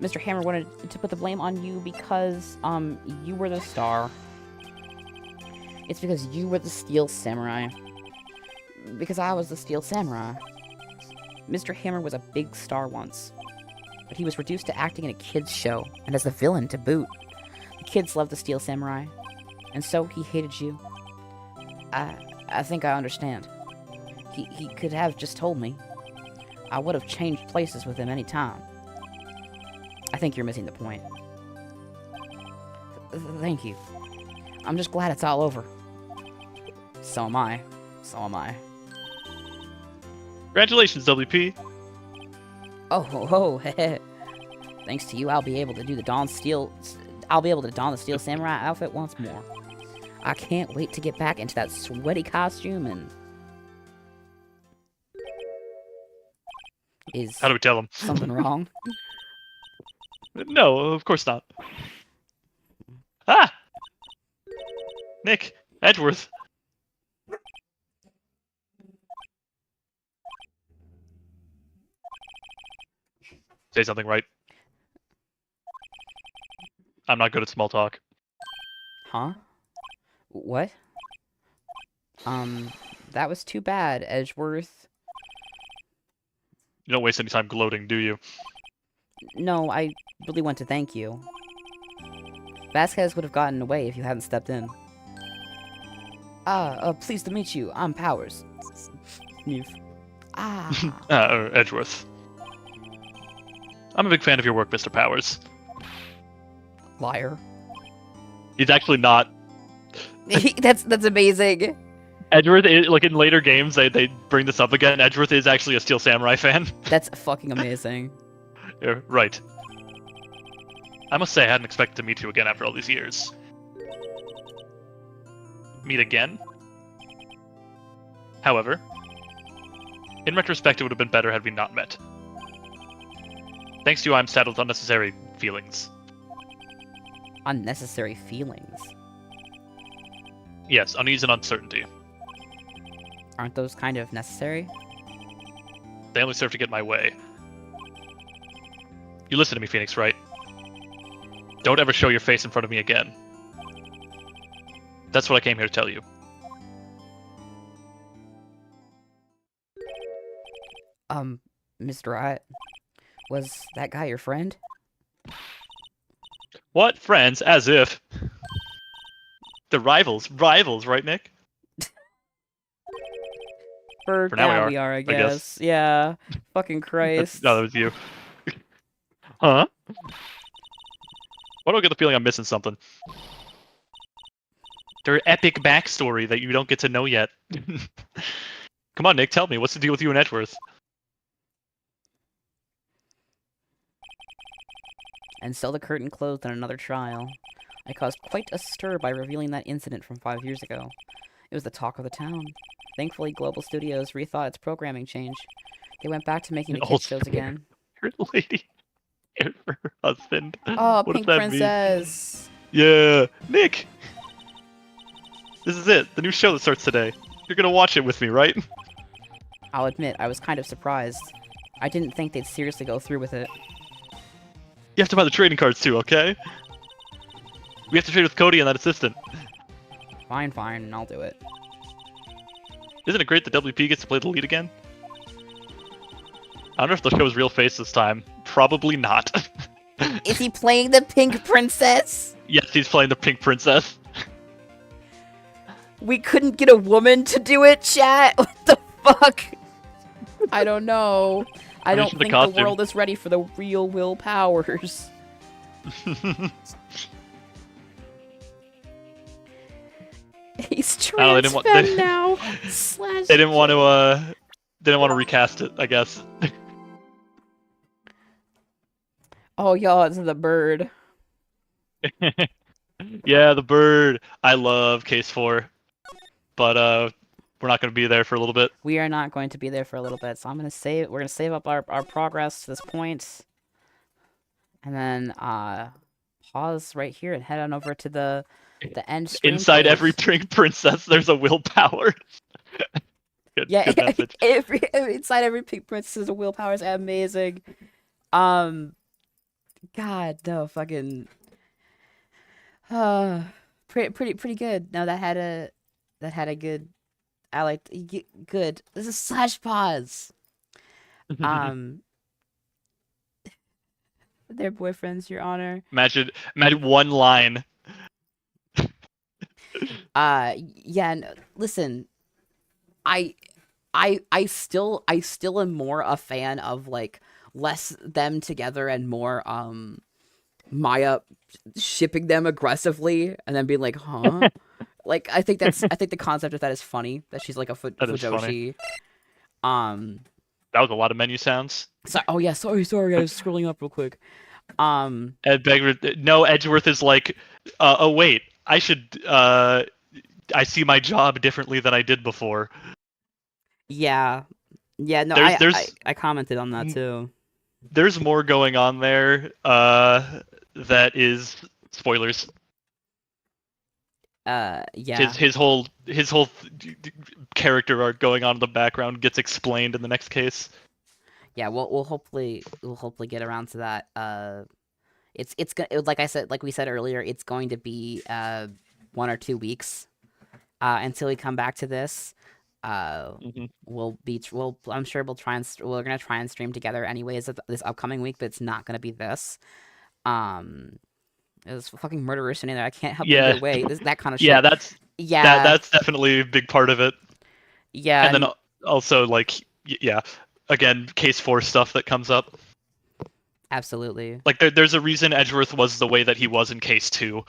Mr. Hammer wanted to put the blame on you because, you were the star. It's because you were the Steel Samurai. Because I was the Steel Samurai. Mr. Hammer was a big star once, but he was reduced to acting in a kid's show, and as the villain to boot. The kids loved the Steel Samurai, and so he hated you. I think I understand. He could have just told me. I would have changed places with him any time. I think you're missing the point. Thank you. I'm just glad it's all over. So am I. So am I. Congratulations, WP. Oh, thanks to you, I'll be able to don the Steel Samurai outfit once more. I can't wait to get back into that sweaty costume and... How do we tell him? Something wrong? No, of course not. Ah! Nick, Edgeworth. Say something right. I'm not good at small talk. Huh? What? That was too bad, Edgeworth. You don't waste any time gloating, do you? No, I really want to thank you. Vasquez would have gotten away if you hadn't stepped in. Pleased to meet you. I'm Powers. Edgeworth. I'm a big fan of your work, Mr. Powers. Liar. He's actually not. That's amazing. Edgeworth, like in later games, they bring this up again. Edgeworth is actually a Steel Samurai fan. That's fucking amazing. You're right. I must say, I hadn't expected to meet you again after all these years. Meet again? However, in retrospect, it would have been better had we not met. Thanks to you, I'm saddled with unnecessary feelings. Unnecessary feelings? Yes, unease and uncertainty. Aren't those kind of necessary? They only serve to get in my way. You listen to me, Phoenix, right? Don't ever show your face in front of me again. That's what I came here to tell you. Mr. Riot, was that guy your friend? What? Friends? As if. The rivals, right, Nick? For now we are, I guess. Yeah. Fucking Christ. No, that was you. Huh? Why do I get the feeling I'm missing something? Their epic backstory that you don't get to know yet. Come on, Nick, tell me. What's the deal with you and Edgeworth? And so the curtain closed on another trial. I caused quite a stir by revealing that incident from 5 years ago. It was the talk of the town. Thankfully, Global Studios rethought its programming change. They went back to making the kids shows again. Lady, her husband. Oh, what Pink Princess. Mean? Yeah, Nick. This is it. The new show that starts today. You're gonna watch it with me, right? I'll admit, I was kind of surprised. I didn't think they'd seriously go through with it. You have to buy the trading cards too, okay? We have to trade with Cody and that assistant. Fine, I'll do it. Isn't it great that WP gets to play the lead again? I wonder if they'll show his real face this time. Probably not. Is he playing the Pink Princess? Yes, he's playing the Pink Princess. We couldn't get a woman to do it, chat? What the fuck? I don't know. I don't think the world is ready for the real Will Powers. He's trans now. They didn't want to recast it, I guess. Oh, y'all, it's the bird. Yeah, the bird. I love Case 4. But we're not going to be there for a little bit. We are not going to be there for a little bit, so we're going to save up our progress to this point. And then pause right here and head on over to the end screen. Inside every Pink Princess, there's a willpower. Yeah, good message. inside every pink princess is a willpower is amazing. Um, God, no, fucking, uh, pretty good. No, that had a good. I liked good. This is slash pause. Um, their boyfriends, Your Honor. Imagine one line. Yeah. No, listen, I, I still am more a fan of like less them together and more Maya shipping them aggressively and then being like, huh? Like I think the concept of that is funny that she's like a That is funny. Fujoshi. Um, That was a lot of menu sounds. so oh yeah, sorry, I was scrolling up real quick. Um, Ed Beggar, no, Edgeworth is like, oh wait, I see my job differently than I did before. yeah, yeah, no, There's there's I commented on that too. there's more going on there. That is spoilers. Yeah, His whole character arc going on in the background gets explained in the next case. yeah, we'll hopefully get around to that. It's gonna like I said, like we said earlier, it's going to be 1 or 2 weeks until we come back to this. Hmm. I'm sure we're gonna try and stream together anyways this upcoming week, but it's not gonna be this. Um, it's fucking murderous in there. I can't help you Yeah, either way. That kind of yeah, shit. Yeah, that's definitely a big part of it. yeah, And then also like yeah, again, case 4 stuff that comes up. absolutely. Like there's a reason Edgeworth was the way that he was in case 2,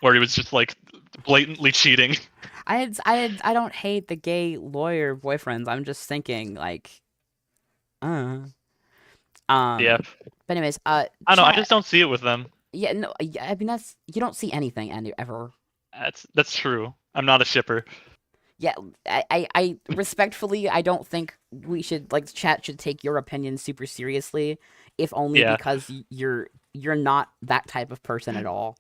where he was just like blatantly cheating. I don't hate the gay lawyer boyfriends. I'm just thinking like, uh, Yeah, but anyways, I don't know. I chat. just don't see it with them. Yeah, no, yeah, I mean that's you don't see anything any ever. That's true. I'm not a shipper. Yeah, I respectfully, I don't think we should like chat should take your opinion super seriously, if only Yeah. because you're not that type of person at all.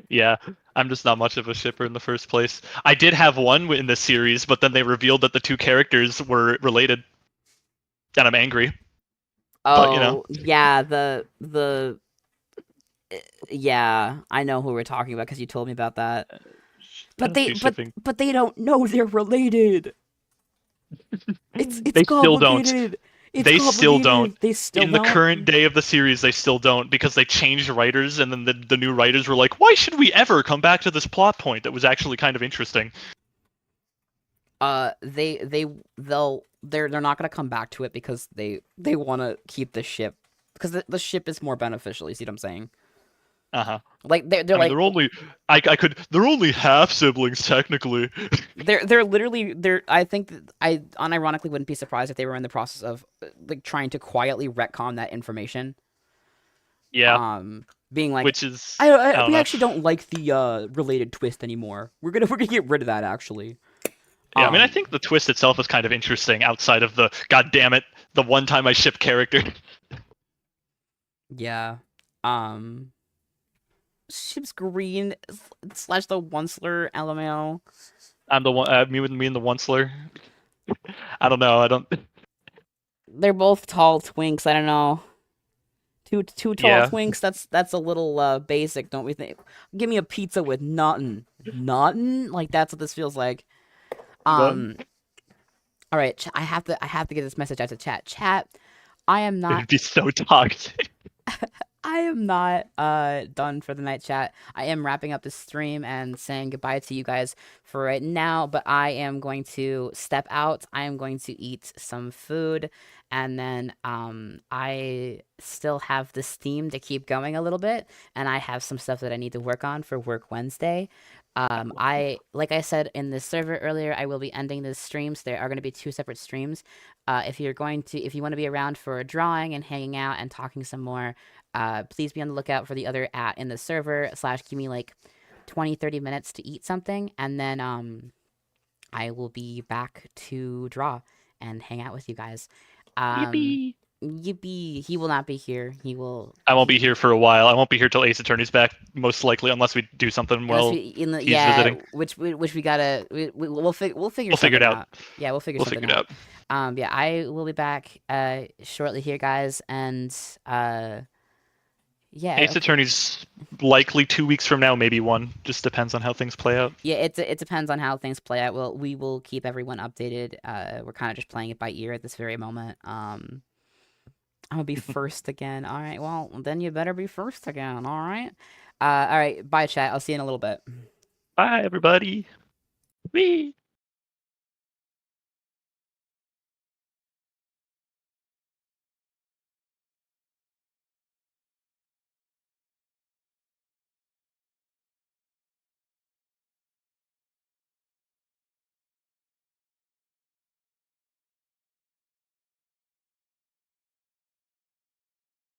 Yeah, I'm just not much of a shipper in the first place. I did have one in this series, but then they revealed that the two characters were related, and I'm angry. But you know, Oh yeah, the yeah, I know who we're talking about because you told me about that. I But don't do shipping. they don't know they're related. It's They still don't. complicated. It's They still don't. complicated. They still In the don't. current day of the series, they still don't because they changed writers, and then the new writers were like, "Why should we ever come back to this plot point that was actually kind of interesting?" They're not gonna come back to it because they want to keep the ship because the ship is more beneficial. You see what I'm saying? Uh huh. Like they're I mean, like they're only half siblings technically. they're literally I think that I unironically wouldn't be surprised if they were in the process of like trying to quietly retcon that information. Yeah, Being like which is I don't we know. actually don't like the related twist anymore. We're gonna get rid of that actually. Yeah, I mean, I Um, think the twist itself is kind of interesting outside of the God damn it, the one time I ship character. yeah. Um, ship's green slash the Onceler LMAO. I'm the one, me and the Onceler. I don't know. I don't. They're both tall twinks. I don't know. Two tall Yeah. twinks. That's a little basic, don't we think? Give me a pizza with nothing. Nothing? Like that's what this feels like. But Um. All right. I have to get this message out to chat. Chat. I am not it'd be so toxic. I am not done for the night chat. I am wrapping up the stream and saying goodbye to you guys for right now, but I am going to step out. I am going to eat some food and then I still have this theme to keep going a little bit and I have some stuff that I need to work on for work Wednesday. I like I said in the server earlier, I will be ending the streams. There are going to be 2 separate streams. If you want to be around for drawing and hanging out and talking some more, please be on the lookout for the other at in the server / give me like 20-30 minutes to eat something and then I will be back to draw and hang out with you guys. Yippee! Yippee! He will not be here. He will. I won't be here for a while. I won't be here till Ace Attorney's back, most likely, unless we do something Unless while we in the he's visiting. which we gotta we'll figure We'll figure something it out. out. Yeah, we'll figure We'll something figure it out. Yeah, I will be back shortly here, guys, and yeah, Ace okay. Attorney's likely 2 weeks from now, maybe one. Just depends on how things play out. Yeah, it depends on how things play out. We will keep everyone updated. We're kind of just playing it by ear at this very moment. I'm gonna be first again. All right, well then you better be first again. All right. All right. Bye, chat. I'll see you in a little bit. Bye, everybody. Whee!